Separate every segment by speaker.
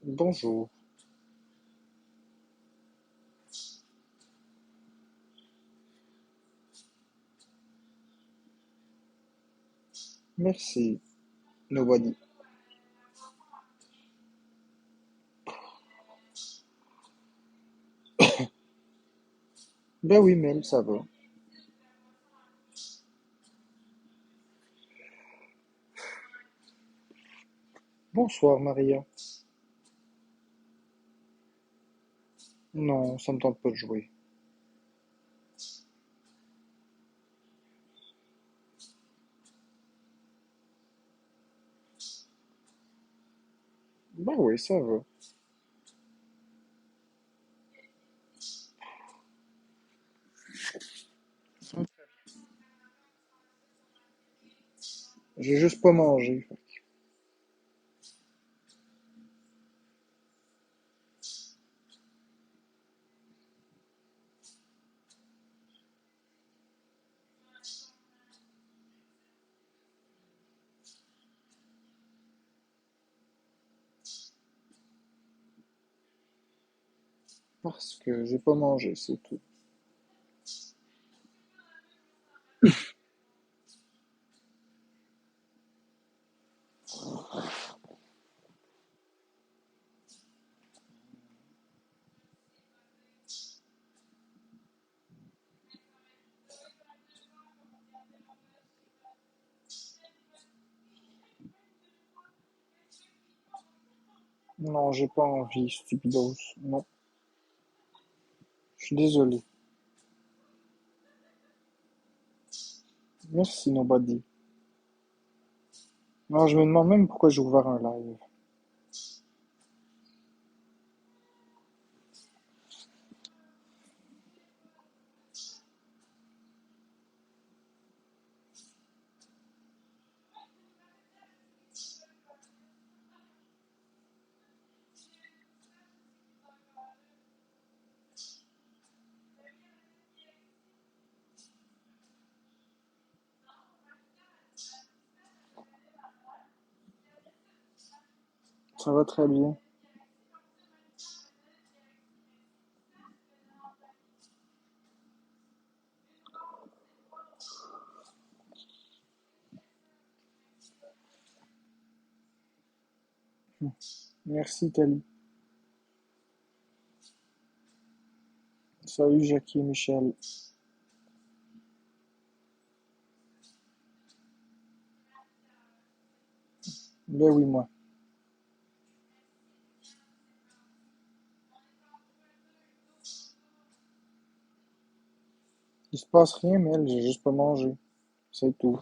Speaker 1: Bonjour. Merci. Nobody. Ben oui, Mel, ça va. Bonsoir, Maria. Non, ça me tente pas de jouer. Ben oui, ça va. J'ai juste pas mangé. Parce que j'ai pas mangé, c'est tout. Non, j'ai pas envie, stupidos. Non, je suis désolé. Merci, Nobody. Non, je me demande même pourquoi j'ai ouvert un live. Ça va très bien. Merci, Tali. Salut, Jackie et Michel. Ben oui, moi. Il se passe rien, Mel, j'ai juste pas mangé. C'est tout.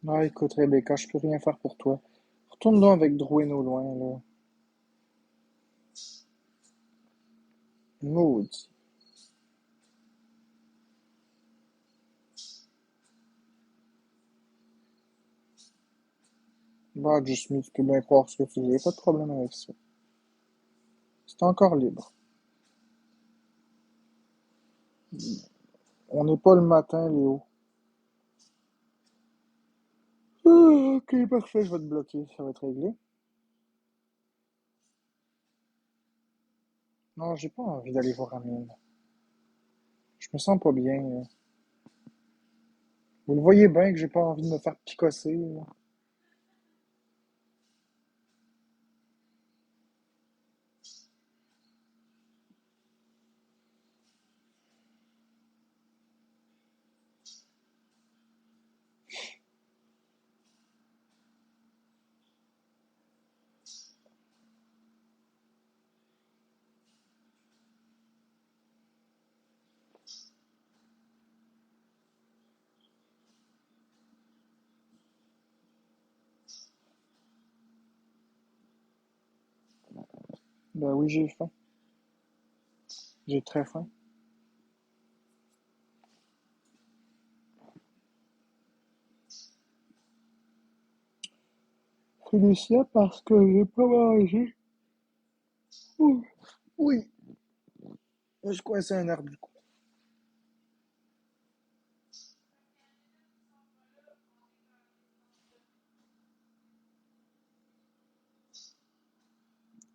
Speaker 1: Ah, écoute, Rebecca, je peux rien faire pour toi. Retourne donc avec Drouin au loin, là. Maudit. Bah, Just Me, tu peux bien croire ce que tu veux, pas de problème avec ça. C'est encore libre. On n'est pas le matin, Léo. Ah, ok, parfait, je vais te bloquer, ça va être réglé. Non, j'ai pas envie d'aller voir Amine. Je me sens pas bien, là. Vous le voyez bien que j'ai pas envie de me faire picosser, là. Ben oui, j'ai faim. J'ai très faim. Félicia parce que j'ai pas mangé. Ouh, oui, je coince un arbre du cou.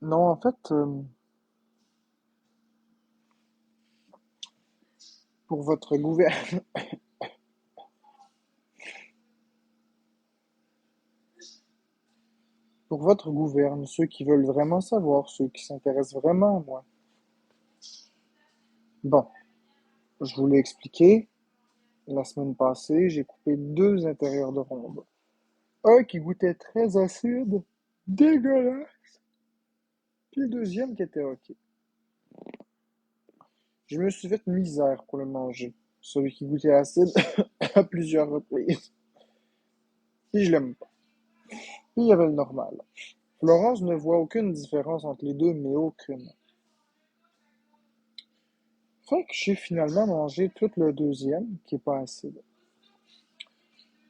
Speaker 1: Non, en fait, pour votre gouverne, pour votre gouverne, ceux qui veulent vraiment savoir, ceux qui s'intéressent vraiment à moi. Bon, je vous l'ai expliqué, la semaine passée, j'ai coupé deux intérieurs de ronde. Un qui goûtait très acide, dégueulasse, puis le deuxième qui était ok. Je me suis fait misère pour le manger, celui qui goûtait acide, à plusieurs reprises. Puis je l'aime pas. Puis il y avait le normal. Florence ne voit aucune différence entre les deux, mais aucune. Fait que j'ai finalement mangé tout le deuxième, qui est pas acide.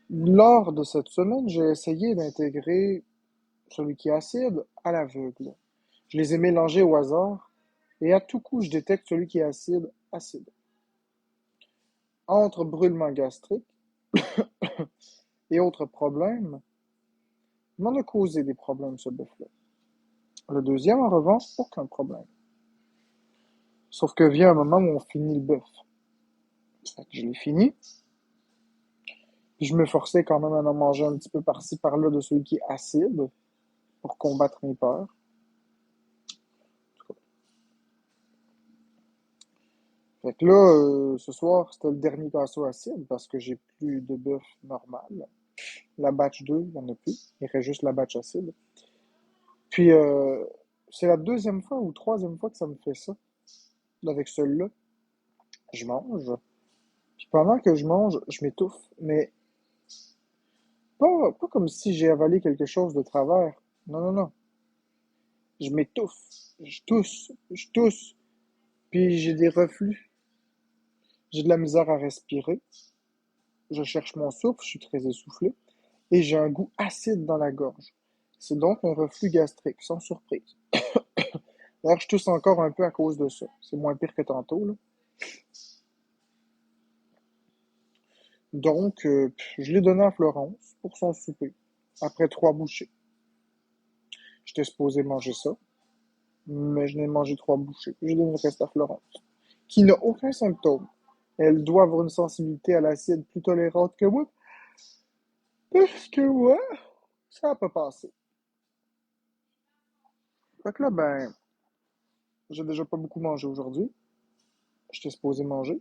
Speaker 1: Lors de cette semaine, j'ai essayé d'intégrer celui qui est acide à l'aveugle. Je les ai mélangés au hasard, et à tout coup, je détecte celui qui est acide, acide. Entre brûlement gastrique et autres problèmes, il m'en a causé des problèmes, ce bœuf-là. Le deuxième, en revanche, aucun problème. Sauf que vient un moment où on finit le bœuf. Fait que je l'ai fini, puis je me forçais quand même à en manger un petit peu par-ci, par-là de celui qui est acide, pour combattre mes peurs. Fait que là, ce soir, c'était le dernier casseau acide parce que j'ai plus de bœuf normal. La batch 2, il n'y en a plus. Il reste juste la batch acide. Puis, c'est la deuxième fois ou troisième fois que ça me fait ça. Avec celui-là, je mange. Puis pendant que je mange, je m'étouffe. Mais pas comme si j'ai avalé quelque chose de travers. Non, non, non. Je m'étouffe. Je tousse. Je tousse. Puis j'ai des reflux. J'ai de la misère à respirer. Je cherche mon souffle. Je suis très essoufflé. Et j'ai un goût acide dans la gorge. C'est donc un reflux gastrique, sans surprise. D'ailleurs, je tousse encore un peu à cause de ça. C'est moins pire que tantôt, là. Donc, je l'ai donné à Florence pour son souper, après trois bouchées. J'étais supposé manger ça, mais je n'ai mangé trois bouchées. J'ai donné le reste à Florence, qui n'a aucun symptôme. Elle doit avoir une sensibilité à l'acide plus tolérante que moi, parce que moi, ça n'a pas passé. Fait que là, ben, j'ai déjà pas beaucoup mangé aujourd'hui. J'étais supposé manger.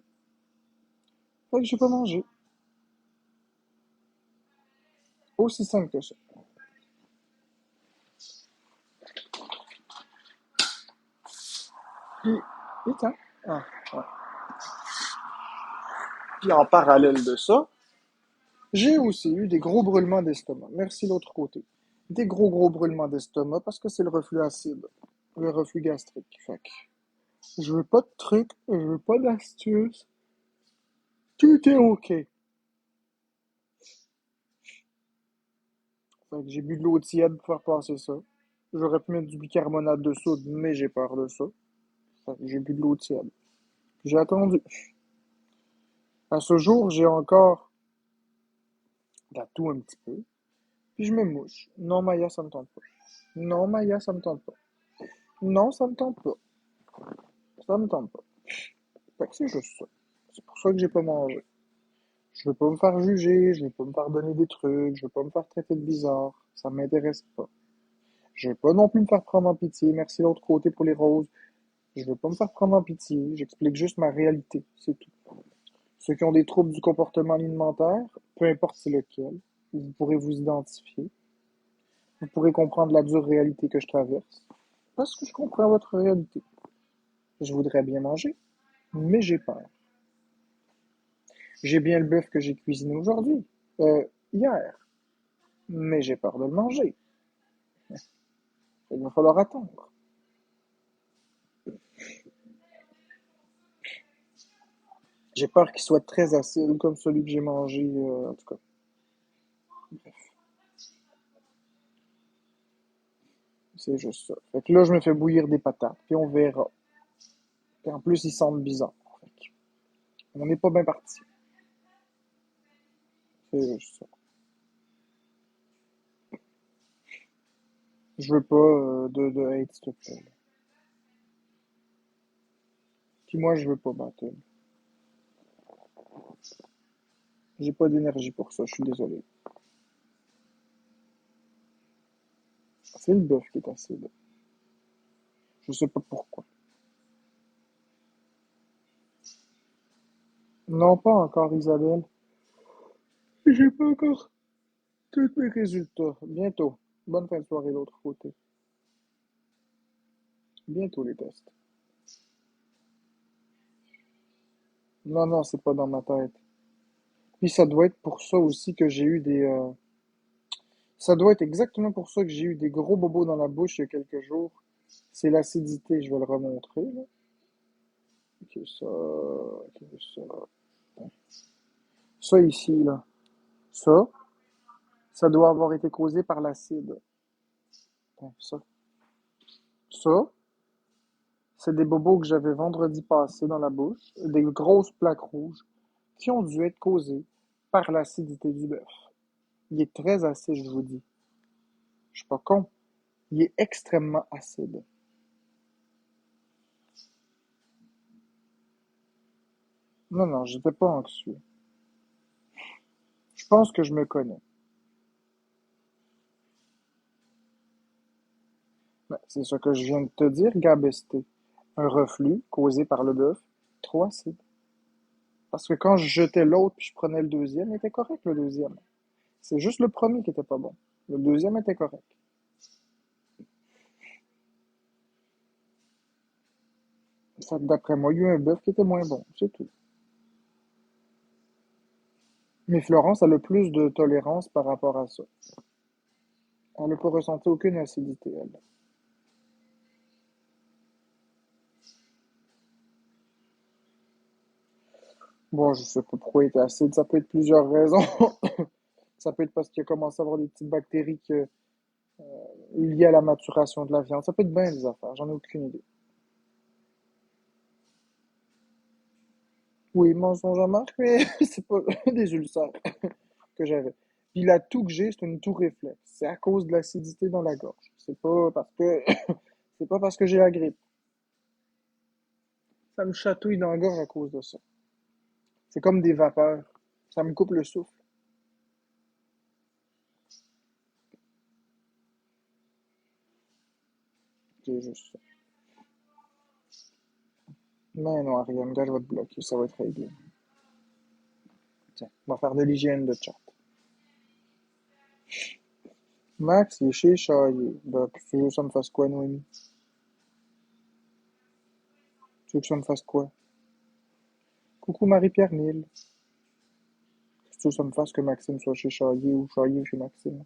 Speaker 1: Fait que j'ai pas mangé. Aussi simple que ça. Puis, vite, hein? Ah, ouais. Puis en parallèle de ça, j'ai aussi eu des gros brûlements d'estomac. Merci l'autre côté. Des gros brûlements d'estomac parce que c'est le reflux acide. Le reflux gastrique. Fait que je veux pas de trucs, je veux pas d'astuces. Tout est OK. Fait que j'ai bu de l'eau tiède pour faire passer ça. J'aurais pu mettre du bicarbonate de soude, mais j'ai peur de ça. Fait que j'ai bu de l'eau tiède. J'ai attendu. À ce jour, j'ai encore de la toux un petit peu. Puis je me mouche. Non, Maya, ça me tente pas. Non, Maya, ça me tente pas. Non, ça me tente pas. Ça me tente pas. Fait que c'est juste ça. C'est pour ça que j'ai pas mangé. Je veux pas me faire juger, je veux pas me faire donner des trucs, je veux pas me faire traiter de bizarre. Ça m'intéresse pas. Je veux pas non plus me faire prendre en pitié. Merci l'autre côté pour les roses. Je veux pas me faire prendre en pitié. J'explique juste ma réalité. C'est tout. Ceux qui ont des troubles du comportement alimentaire, peu importe c'est lequel, vous pourrez vous identifier. Vous pourrez comprendre la dure réalité que je traverse. Parce que je comprends votre réalité. Je voudrais bien manger, mais j'ai peur. J'ai bien le bœuf que j'ai cuisiné aujourd'hui, hier, mais j'ai peur de le manger. Il va falloir attendre. J'ai peur qu'il soit très acide, comme celui que j'ai mangé, en tout cas. C'est juste ça. Fait que là, je me fais bouillir des patates, puis on verra. Puis en plus, ils sentent bizarre. Fait que on n'est pas bien parti. C'est juste ça. Je veux pas de hate, s'il te plaît. Puis moi, je veux pas battle. J'ai pas d'énergie pour ça, je suis désolé. C'est le bœuf qui est acide. Je sais pas pourquoi. Non, pas encore, Isabelle. J'ai pas encore tous mes résultats. Bientôt. Bonne fin de soirée de l'autre côté. Bientôt les tests. Non, non, c'est pas dans ma tête. Puis ça doit être pour ça aussi que j'ai eu des... Ça doit être exactement pour ça que j'ai eu des gros bobos dans la bouche il y a quelques jours. C'est l'acidité, je vais le remontrer, là. Ok, ça... Ok, ça... Ça ici, là. Ça doit avoir été causé par l'acide. Attends, ça, c'est des bobos que j'avais vendredi passé dans la bouche. Des grosses plaques rouges qui ont dû être causées par l'acidité du bœuf. Il est très acide, je vous dis. Je suis pas con. Il est extrêmement acide. Non, non, j'étais pas anxieux. Je pense que je me connais. Ben, c'est ce que je viens de te dire, Gabesté. Un reflux causé par le bœuf, trop acide. Parce que quand je jetais l'autre puis je prenais le deuxième, il était correct le deuxième. C'est juste le premier qui était pas bon. Le deuxième était correct. Ça, d'après moi, il y a eu un bœuf qui était moins bon, c'est tout. Mais Florence a le plus de tolérance par rapport à ça. Elle n'a pas ressenti aucune acidité, elle. Bon, je sais pas pourquoi il était acide, ça peut être plusieurs raisons. Ça peut être parce qu'il a commencé à avoir des petites bactéries liées à la maturation de la viande. Ça peut être bien des affaires, j'en ai aucune idée. Oui, mensonge à marque, mais c'est pas des ulcères que j'avais. Puis la toux que j'ai, c'est une toux réflexe. C'est à cause de l'acidité dans la gorge. C'est pas parce que j'ai la grippe. Ça me chatouille dans la gorge à cause de ça. C'est comme des vapeurs. Ça me coupe le souffle. C'est juste ça. Mais non, Ariane, gars, je vais te bloquer. Ça va être réglé. Tiens, on va faire de l'hygiène de chat. Max, il est chez Chahier. Ben, tu veux que ça me fasse quoi, Noémie? Tu veux que ça me fasse quoi? Coucou Marie-Pierre Mille. Tu veux que ça me fasse que Maxime soit chez Chahier ou Chahier chez Maxime?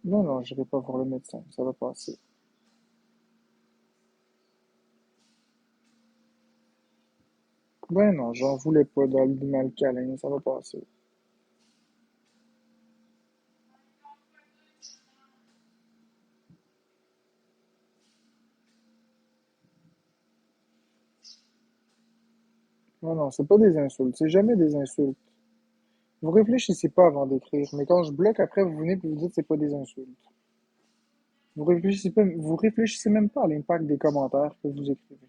Speaker 1: Non, non, j'irai pas voir le médecin. Ça va passer. Ben non, j'en voulais pas d'algues câlin. Ça va passer. Non, non, c'est pas des insultes. C'est jamais des insultes. Vous réfléchissez pas avant d'écrire, mais quand je bloque, après, vous venez et vous dites que c'est pas des insultes. Vous réfléchissez même pas à l'impact des commentaires que vous écrivez.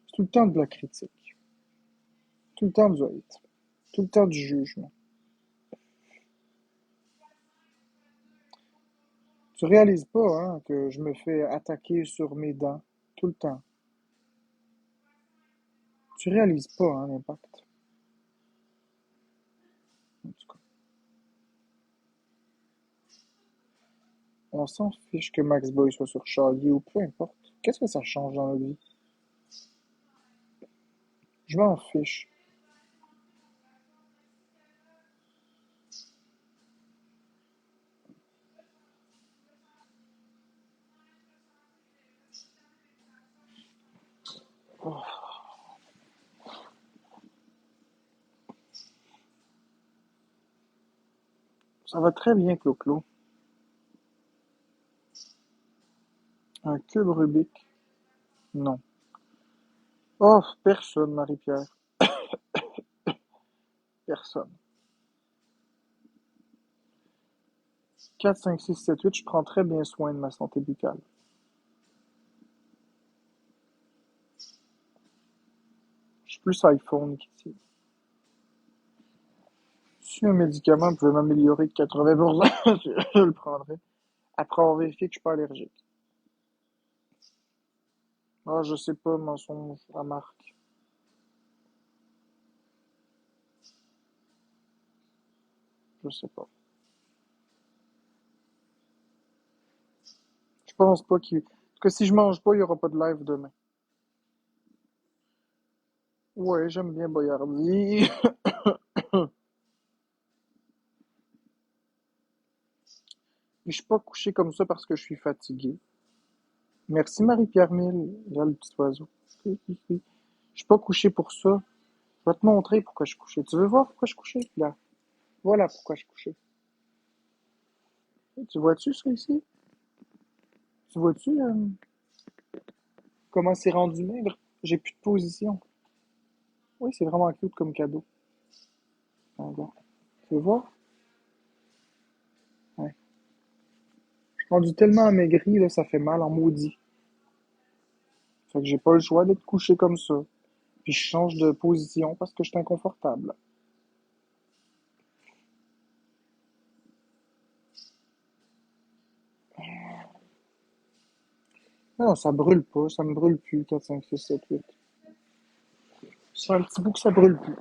Speaker 1: C'est tout le temps de la critique, tout le temps du hate, tout le temps du jugement. Tu réalises pas, hein, que je me fais attaquer sur mes dents tout le temps. Tu réalises pas, hein, l'impact. En tout cas, on s'en fiche que Max Boy soit sur Charlie ou peu importe. Qu'est-ce que ça change dans la vie? Je m'en fiche. Ça va très bien, Clo-Clo. Un cube Rubik? Non. Oh, personne, Marie-Pierre. Personne. 4, 5, 6, 7, 8. Je prends très bien soin de ma santé buccale. Je suis plus iPhone qu'ici. Si un médicament pouvait m'améliorer de 80%, je le prendrais. Après avoir vérifié que je suis pas allergique. Ah, je sais pas, mensonge, la marque. Je sais pas. Je pense pas qu'il... En tout cas, si je mange pas, il y aura pas de live demain. Ouais, j'aime bien Boyardi. Je suis pas couché comme ça parce que je suis fatigué. Merci Marie-Pierre Mille. Là, le petit oiseau. Oui, oui, oui. Je suis pas couché pour ça. Je vais te montrer pourquoi je suis couché. Tu veux voir pourquoi je suis couché? Là. Voilà pourquoi je suis couché. Tu vois-tu ça ici? Tu vois-tu comment c'est rendu maigre? J'ai plus de position. Oui, c'est vraiment cute comme cadeau. Regarde. Tu veux voir? Ouais. Je suis rendu tellement amaigri, là, ça fait mal en maudit. Fait que j'ai pas le choix d'être couché comme ça. Puis je change de position parce que je suis inconfortable. Non, ça brûle pas, ça me brûle plus, 4, 5, 6, 7, 8. C'est un petit bout que ça brûle plus.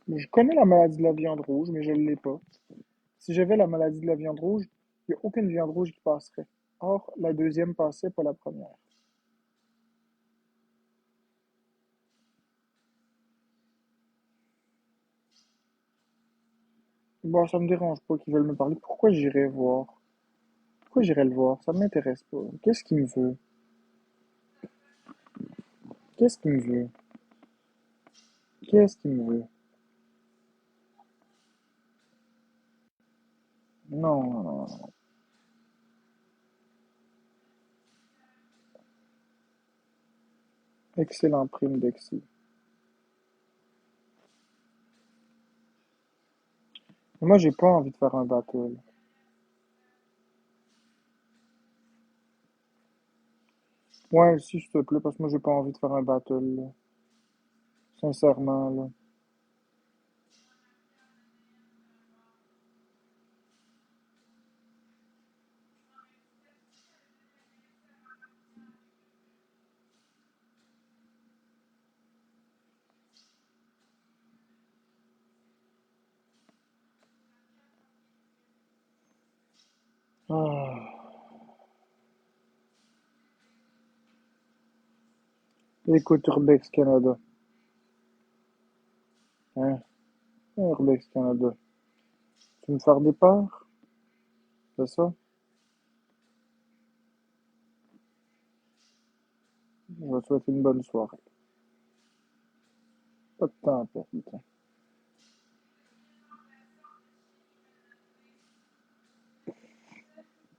Speaker 1: Mais je connais la maladie de la viande rouge, mais je ne l'ai pas. Si j'avais la maladie de la viande rouge, il n'y a aucune viande rouge qui passerait. Or, la deuxième passait, pas la première. Bon, ça me dérange pas qu'ils veulent me parler. Pourquoi j'irais voir? Pourquoi j'irais le voir? Ça m'intéresse pas. Qu'est-ce qu'il me veut? Qu'est-ce qu'il me veut? Qu'est-ce qu'il me veut? Non, non, non, non. Excellent prime d'Exi. Mais moi, j'ai pas envie de faire un battle. Ouais, si, s'il te plaît, parce que moi, j'ai pas envie de faire un battle, là. Sincèrement, là. Ah. Écoute, Urbex Canada. Hein? Urbex Canada. Tu me faire des parts? C'est ça? Je vais te souhaiter une bonne soirée. Pas de temps à perdre, putain.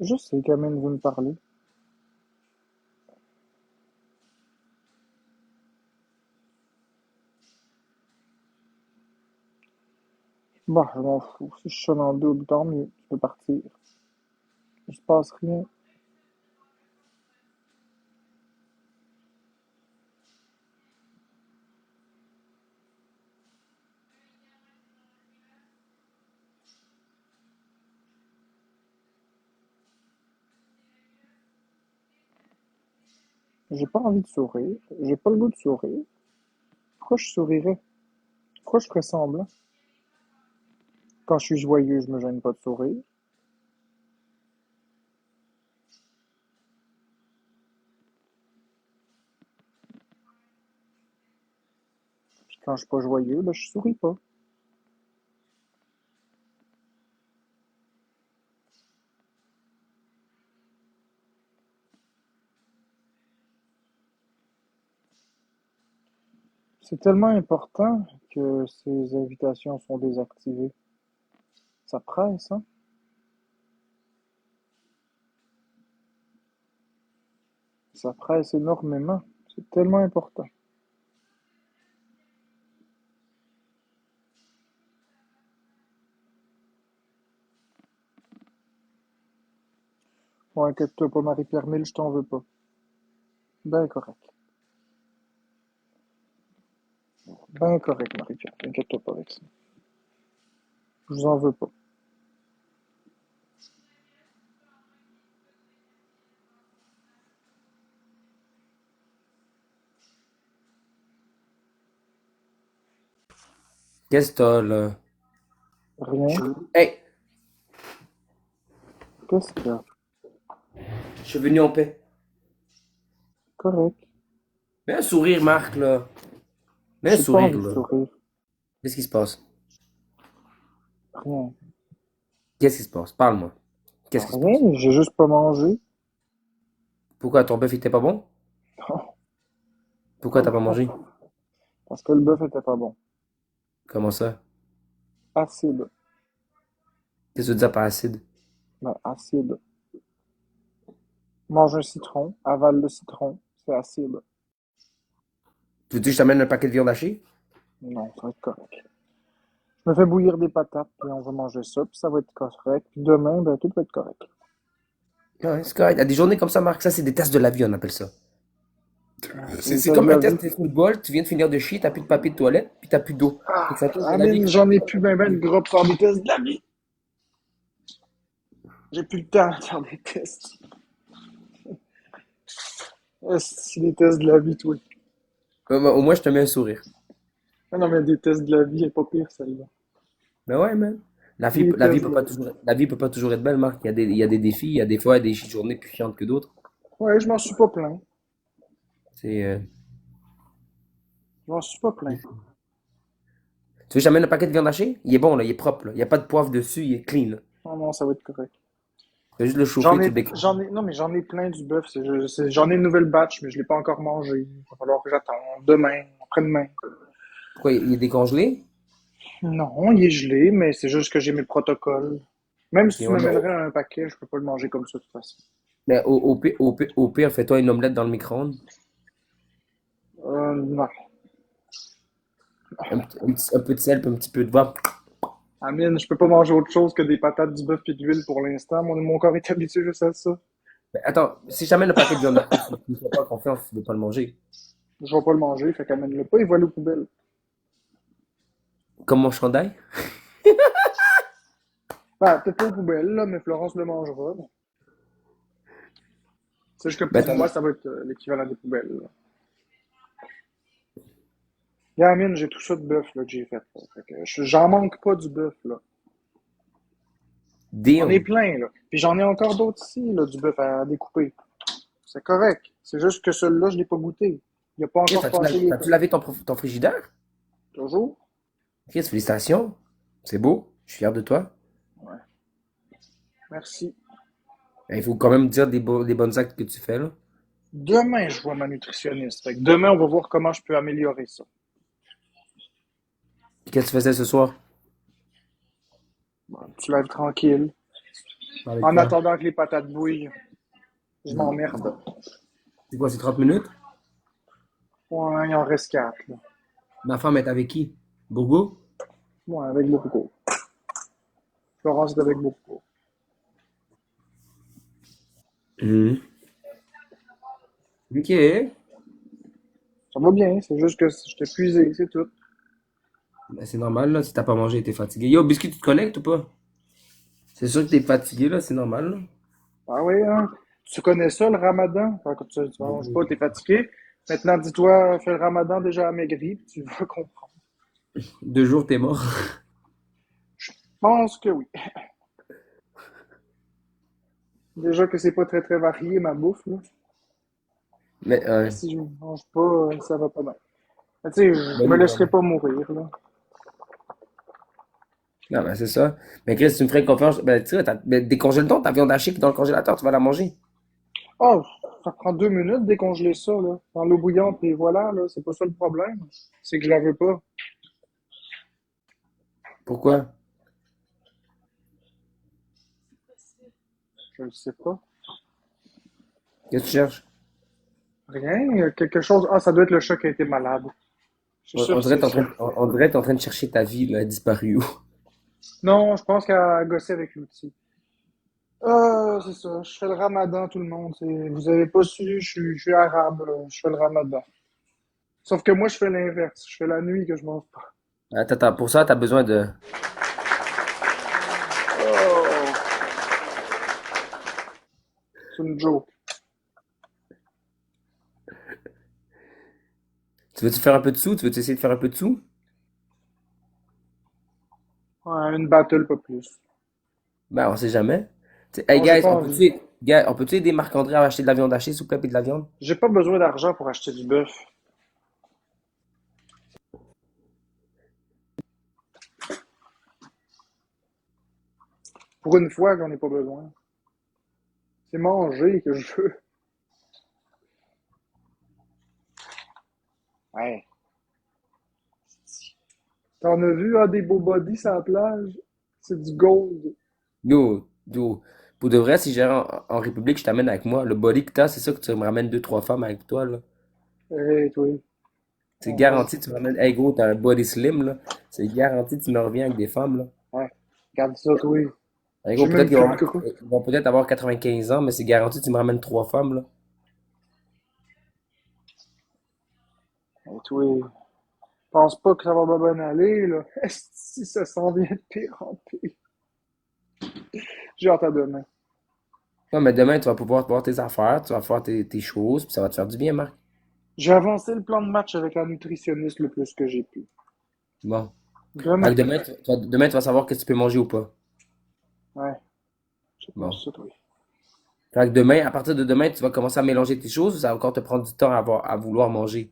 Speaker 1: Je sais qu'Amine veut me parler. Bah, je m'en fous. Si je sonne en double, tant mieux. Je peux partir. Il se passe rien. J'ai pas envie de sourire. J'ai pas le goût de sourire. Pourquoi je sourirais? Pourquoi je ferais semblant? Quand je suis joyeux, je me gêne pas de sourire. Puis quand je suis pas joyeux, ben, je souris pas. C'est tellement important que ces invitations sont désactivées. Ça presse, hein? Ça presse énormément. C'est tellement important. Bon, inquiète-toi pas, Marie-Pierre Mille, je t'en veux pas. Ben correct. Ben correct, Marie-Pierre. Inquiète-toi pas avec ça. Je vous en veux pas.
Speaker 2: Qu'est-ce que t'as, là?
Speaker 1: Rien.
Speaker 2: Hey,
Speaker 1: Qu'est-ce qu'il y a?
Speaker 2: je suis venu en paix.
Speaker 1: Correct.
Speaker 2: Mets un sourire, Marc, là. Mets un
Speaker 1: J'ai pas
Speaker 2: sourire,
Speaker 1: envie de
Speaker 2: là.
Speaker 1: sourire.
Speaker 2: Qu'est-ce qui se passe?
Speaker 1: Rien.
Speaker 2: Qu'est-ce qui se passe? Parle-moi. Qu'est-ce qui se passe?
Speaker 1: Rien, j'ai juste pas mangé.
Speaker 2: Pourquoi ton bœuf était pas bon? Pourquoi t'as pas mangé?
Speaker 1: Parce que le bœuf était pas bon.
Speaker 2: Comment ça?
Speaker 1: Acide.
Speaker 2: Qu'est-ce que tu veux dire par acide?
Speaker 1: Ben, acide. Mange un citron, avale le citron, c'est acide.
Speaker 2: Tu veux que je t'amène un paquet de viande hachée?
Speaker 1: Non, ça va être correct. Je me fais bouillir des patates, puis on va manger ça, puis ça va être correct. Puis demain, ben, tout va être correct.
Speaker 2: Ouais, c'est correct. Il y a des journées comme ça, Marc. Ça, c'est des tests de la vie, on appelle ça.
Speaker 1: Ouais, c'est
Speaker 2: C'est
Speaker 1: une
Speaker 2: c'est
Speaker 1: test de
Speaker 2: comme un
Speaker 1: la vie.
Speaker 2: test de football. Tu viens de finir de chier, t'as plus de papier de toilette, puis t'as plus d'eau. Fait que c'est un test de la vie.
Speaker 1: Amine, j'en ai plus ben de gras pour faire des tests de la vie. J'ai plus le temps de faire des tests. C'est des tests de la vie, toi.
Speaker 2: Au moins, je te mets un sourire.
Speaker 1: Ah non, mais des tests de la vie, elle est pas pire, celle-là.
Speaker 2: Ben ouais, man.
Speaker 1: Des
Speaker 2: La vie
Speaker 1: tests
Speaker 2: peut
Speaker 1: de la
Speaker 2: pas
Speaker 1: vie.
Speaker 2: toujours, la vie peut pas toujours être belle, Marc. Il y a des défis, il y a des fois des journées plus chiantes que d'autres.
Speaker 1: Ouais, je m'en suis pas plaint.
Speaker 2: C'est,
Speaker 1: Je m'en suis pas
Speaker 2: tu
Speaker 1: plaint.
Speaker 2: veux que j'amène un paquet de viande hachée? Il est bon, là, il est propre, là. Il y a pas de poivre dessus, il est clean, là.
Speaker 1: Non, non, ça va être correct.
Speaker 2: Tu juste le chauffer, tu le décales.
Speaker 1: Non, mais j'en ai plein du bœuf. J'en ai une nouvelle batch, mais je l'ai pas encore mangé. Il va falloir que j'attende demain, après-demain.
Speaker 2: Pourquoi il est décongelé?
Speaker 1: Non, il est gelé, mais c'est juste que j'ai mes protocoles. Même
Speaker 2: Ok,
Speaker 1: si tu
Speaker 2: ouais,
Speaker 1: m'amènerais un paquet, je peux pas le manger comme ça de toute façon.
Speaker 2: mais au pire, fais-toi une omelette dans le micro-ondes.
Speaker 1: Non.
Speaker 2: Un peu de sel, puis un petit peu de beurre.
Speaker 1: Amine, je peux pas manger autre chose que des patates, du bœuf et de l'huile pour l'instant. Mon corps est habitué juste à ça.
Speaker 2: Mais attends, si je t'amène un paquet de viande hachée, tu ne fais pas confiance, tu veux pas le manger.
Speaker 1: Je vais pas le manger, fait qu'amène-le pas, il va aller aux poubelles.
Speaker 2: Comme mon chandail?
Speaker 1: Ben, peut-être pas aux poubelles, là, mais Florence le mangera. C'est juste que
Speaker 2: Ben,
Speaker 1: pour moi, ça va être l'équivalent des poubelles, là. Amine, j'ai tout ça de bœuf là, que j'ai fait. Là. Fait que j'en manque pas du bœuf, là. On est
Speaker 2: deal.
Speaker 1: plein, là. Puis j'en ai encore d'autres ici, là, du bœuf à découper. C'est correct. C'est juste que celui-là, je l'ai pas goûté. Il a pas
Speaker 2: Chris,
Speaker 1: encore passé les...
Speaker 2: t'as-tu lavé ton frigidaire?
Speaker 1: Toujours?
Speaker 2: Chris, félicitations. C'est beau. Je suis fier de toi.
Speaker 1: Ouais. Merci.
Speaker 2: Ben, il faut quand même dire des bonnes actes que tu fais, là.
Speaker 1: Demain, je vois ma nutritionniste. Fait que demain, on va voir comment je peux améliorer ça.
Speaker 2: Puis qu'est-ce que tu faisais ce soir?
Speaker 1: Bon, tu lèves tranquille.
Speaker 2: Avec
Speaker 1: En
Speaker 2: quoi?
Speaker 1: attendant que les patates bouillent, je m'emmerde.
Speaker 2: C'est quoi, c'est 30 minutes?
Speaker 1: Ouais, il en reste quatre, là.
Speaker 2: Ma femme est avec qui? Bourgo?
Speaker 1: Ouais, avec beaucoup. Florence est avec beaucoup.
Speaker 2: Mhm. Ok.
Speaker 1: Ça va bien, c'est juste que je t'ai épuisé, c'est tout.
Speaker 2: Ben, c'est normal, là. Si t'as pas mangé, t'es fatigué. Yo, Biscuit, tu te connectes ou pas? C'est sûr que t'es fatigué, là. C'est normal, là.
Speaker 1: Ah oui, hein? Tu connais ça, le ramadan? Quand tu manges
Speaker 2: Mhm.
Speaker 1: pas, t'es fatigué. Maintenant, dis-toi, fais le ramadan déjà amaigri, puis tu vas comprendre.
Speaker 2: 2 jours, t'es mort.
Speaker 1: Je pense que oui. Déjà que c'est pas très très varié, ma bouffe, là.
Speaker 2: Mais,
Speaker 1: Mais si je mange pas, ça va pas bien. Mais tu sais, je
Speaker 2: ben
Speaker 1: me
Speaker 2: oui,
Speaker 1: laisserai
Speaker 2: vraiment.
Speaker 1: pas mourir, là.
Speaker 2: Non, ben, c'est ça. Mais Chris, tu me ferais confiance. Ben, tu sais, ben, décongèle donc ta viande hachée qui est dans le congélateur, tu vas la manger.
Speaker 1: Oh! Ça prend 2 minutes décongeler ça, là. Dans l'eau bouillante, et voilà, là. C'est pas ça le problème. C'est que je la veux pas.
Speaker 2: Pourquoi?
Speaker 1: Je le sais pas.
Speaker 2: Qu'est-ce que tu cherches?
Speaker 1: Rien, quelque chose. Ah, ça doit être le chat qui a été malade. Je suis sûr
Speaker 2: On
Speaker 1: que
Speaker 2: dirait
Speaker 1: c'est
Speaker 2: que t'es
Speaker 1: ça.
Speaker 2: on dirait que t'es en train de chercher ta vie, là, elle a disparu où?
Speaker 1: Non, je pense qu'elle a gossé avec l'outil. Ah, c'est ça. Je fais le ramadan, tout le monde. Vous avez pas su, je suis arabe, là. Je fais le ramadan. Sauf que moi, je fais l'inverse. Je fais la nuit que je mange pas.
Speaker 2: Attends, pour ça, t'as besoin de...
Speaker 1: Oh, c'est une joke.
Speaker 2: Tu veux-tu faire un peu de sous? Tu veux-tu essayer de faire un peu de sous?
Speaker 1: Ouais, une battle, pas plus.
Speaker 2: Ben, on sait jamais. Hey,
Speaker 1: Non, j'ai
Speaker 2: guys,
Speaker 1: pas envie.
Speaker 2: on peut-tu aider Marc-André à acheter de la viande hachée, s'il vous plaît, puis de la viande?
Speaker 1: J'ai pas besoin d'argent pour acheter du bœuf. Pour une fois, j'en ai pas besoin. C'est manger que je veux. Ouais. T'en as vu, des beaux bodies sur la plage? C'est du gold.
Speaker 2: Yo, pour de vrai, si j'irais en République, je t'amène avec moi. Le body que t'as, c'est ça que tu me ramènes deux, trois femmes avec toi, là.
Speaker 1: Hey, toi.
Speaker 2: C'est
Speaker 1: On va.
Speaker 2: garanti, tu me ramènes, hey gros, t'as un body slim, là. C'est garanti, tu me reviens avec des femmes, là.
Speaker 1: Ouais. Regarde ça, toi.
Speaker 2: Hey gros,
Speaker 1: J'ai
Speaker 2: peut-être
Speaker 1: même
Speaker 2: qu'ils
Speaker 1: plus
Speaker 2: vont,
Speaker 1: de gras.
Speaker 2: ils vont peut-être avoir 95 ans, mais c'est garanti, tu me ramènes trois femmes, là.
Speaker 1: Hey, toi. Pense pas que ça va bien aller, là. Si ça s'en vient de pire en pire. J'ai hâte à demain.
Speaker 2: Ouais, mais demain, tu vas pouvoir voir tes affaires, tu vas faire tes choses, puis ça va te faire du bien, Marc.
Speaker 1: J'ai avancé le plan de match avec la nutritionniste le plus que j'ai pu.
Speaker 2: Bon. Fait que
Speaker 1: Demain.
Speaker 2: demain, tu vas savoir que tu peux manger ou pas.
Speaker 1: Ouais. Je
Speaker 2: Bon.
Speaker 1: pense ça, toi.
Speaker 2: Fait que demain, à partir de demain, tu vas commencer à mélanger tes choses ou ça va encore te prendre du temps à vouloir manger?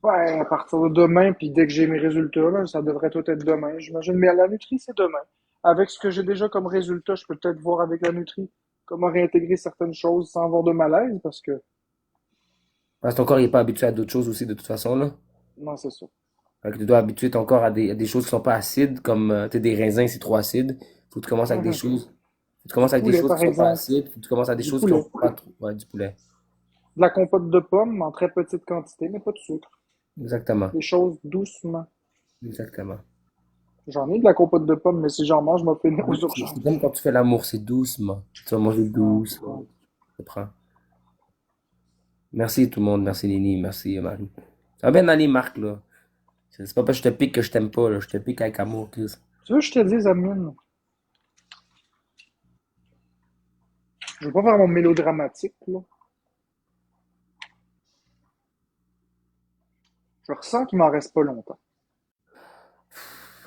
Speaker 1: Ouais, à partir de demain, puis dès que j'ai mes résultats, là, ça devrait tout être demain, j'imagine. Mais à la Nutri, c'est demain. Avec ce que j'ai déjà comme résultat, je peux peut-être voir avec la Nutri comment réintégrer certaines choses sans avoir de malaise, parce que,
Speaker 2: Parce que ton corps n'est pas habitué à d'autres choses aussi, de toute façon, là.
Speaker 1: non, c'est ça.
Speaker 2: Fait que tu dois habituer ton corps à des choses qui sont pas acides, comme, t'sais, des raisins, c'est trop acide. Faut que tu commences avec des
Speaker 1: Mhm.
Speaker 2: choses. Faut que tu commences
Speaker 1: Du
Speaker 2: avec des
Speaker 1: poulet,
Speaker 2: choses
Speaker 1: par
Speaker 2: qui sont pas
Speaker 1: exemple.
Speaker 2: acides. Faut que tu commences avec des
Speaker 1: Du
Speaker 2: choses qui ont
Speaker 1: poulet.
Speaker 2: pas trop. Ouais, du poulet.
Speaker 1: De la compote de pommes en très petite quantité, mais pas de sucre.
Speaker 2: Exactement.
Speaker 1: Des choses doucement.
Speaker 2: Exactement.
Speaker 1: J'en ai de la compote de pommes, mais si j'en mange, je m'en fais aux
Speaker 2: C'est comme
Speaker 1: urgences.
Speaker 2: quand tu fais l'amour, c'est doucement. Tu vas manger
Speaker 1: Ouais,
Speaker 2: doucement.
Speaker 1: ouais.
Speaker 2: Je prends. Merci tout le monde. Merci Nini. Merci Marie. Ça va bien aller, Marc, là. C'est pas parce que je te pique que je t'aime pas, là. Je te pique avec amour, Chris.
Speaker 1: Tu veux que je te dise, Amine, je veux pas faire mon mélodramatique, là. Je ressens qu'il m'en reste pas longtemps.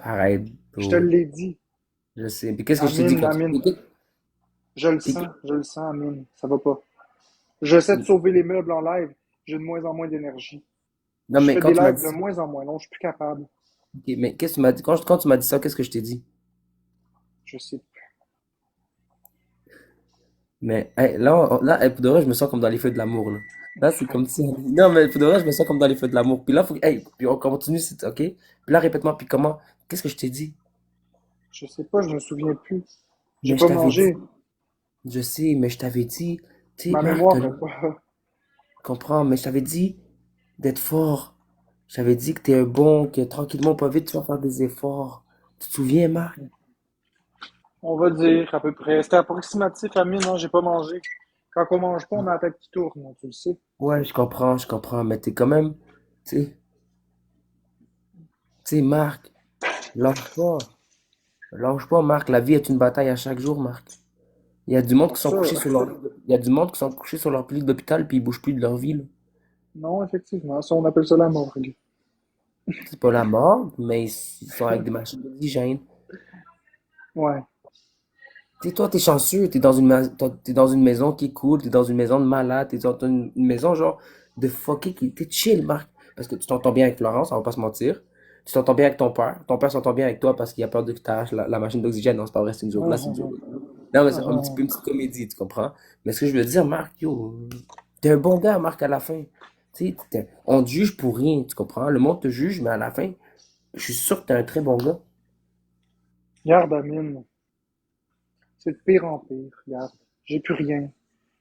Speaker 2: Arrête,
Speaker 1: Je te
Speaker 2: bro.
Speaker 1: l'ai dit.
Speaker 2: Je sais. Puis qu'est-ce que je t'ai dit
Speaker 1: Amine,
Speaker 2: quand tu...
Speaker 1: Amine,
Speaker 2: Puis-
Speaker 1: je le sens, Amine. Ça va pas. J'essaie de sauver les meubles en live. J'ai de moins en moins d'énergie.
Speaker 2: Non,
Speaker 1: Je
Speaker 2: mais
Speaker 1: fais
Speaker 2: quand
Speaker 1: des
Speaker 2: tu m'as
Speaker 1: lives
Speaker 2: dit
Speaker 1: de
Speaker 2: ça...
Speaker 1: moins en moins. Non, je suis plus capable.
Speaker 2: Ok, mais qu'est-ce que tu m'as dit? Quand tu m'as dit ça, qu'est-ce que je t'ai dit?
Speaker 1: Je sais.
Speaker 2: Mais hey, là, pour de vrai, je me sens comme dans les feux de l'amour, là. Là, c'est comme si... Non, mais pour de vrai, je me sens comme dans les feux de l'amour. Puis là, hey, puis on continue, ok? Puis là, répète-moi, puis comment? Qu'est-ce que je t'ai dit?
Speaker 1: Je sais pas, je me souviens plus. J'ai
Speaker 2: Mais je
Speaker 1: pas
Speaker 2: t'avais dit...
Speaker 1: mangé.
Speaker 2: Je sais, mais je t'avais dit... Tu sais,
Speaker 1: Ma
Speaker 2: Marc,
Speaker 1: mémoire est pas.
Speaker 2: comprends, mais je t'avais dit d'être fort. Je t'avais dit que t'es un bon, que tranquillement, pas vite, tu vas faire des efforts. Tu te souviens, Marc?
Speaker 1: On va dire à peu près. C'était approximatif, Amine. Non, j'ai pas mangé. Quand on mange pas, on a la tête qui tourne. Non, tu le sais.
Speaker 2: Ouais, je comprends, mais t'es quand même... Tu sais, Marc, lâche pas. Lâche pas, Marc. La vie est une bataille à chaque jour, Marc. Il y a du monde
Speaker 1: Pour
Speaker 2: qui sont
Speaker 1: ça,
Speaker 2: couchés sur leur... Il y a du monde qui sont couchés sur leur lit d'hôpital puis ils bougent plus de leur vie, là.
Speaker 1: non, effectivement. Ça, on appelle ça la morgue.
Speaker 2: C'est pas la mort, mais ils sont avec des machines d'oxygène.
Speaker 1: Ouais.
Speaker 2: Tu sais, toi, t'es chanceux, t'es dans une maison qui est cool, t'es dans une maison de malade, t'es dans une maison genre de fucké qui t'es chill, Marc. Parce que tu t'entends bien avec Florence, on va pas se mentir. Tu t'entends bien avec ton père. Ton père s'entend bien avec toi parce qu'il a peur de que t'arraches la machine d'oxygène. Non, c'est pas vrai, c'est une joke. Là, c'est une joke. Non, mais c'est un petit peu
Speaker 1: Ah,
Speaker 2: une petite comédie, tu comprends? Mais ce que je veux dire, Marc, yo, t'es un bon gars, Marc, à la fin. Tu sais, on te juge pour rien, tu comprends? Le monde te juge, mais à la fin, je suis sûr que t'es un très bon gars.
Speaker 1: regarde, Amine. C'est de pire en pire. Regarde. J'ai plus rien.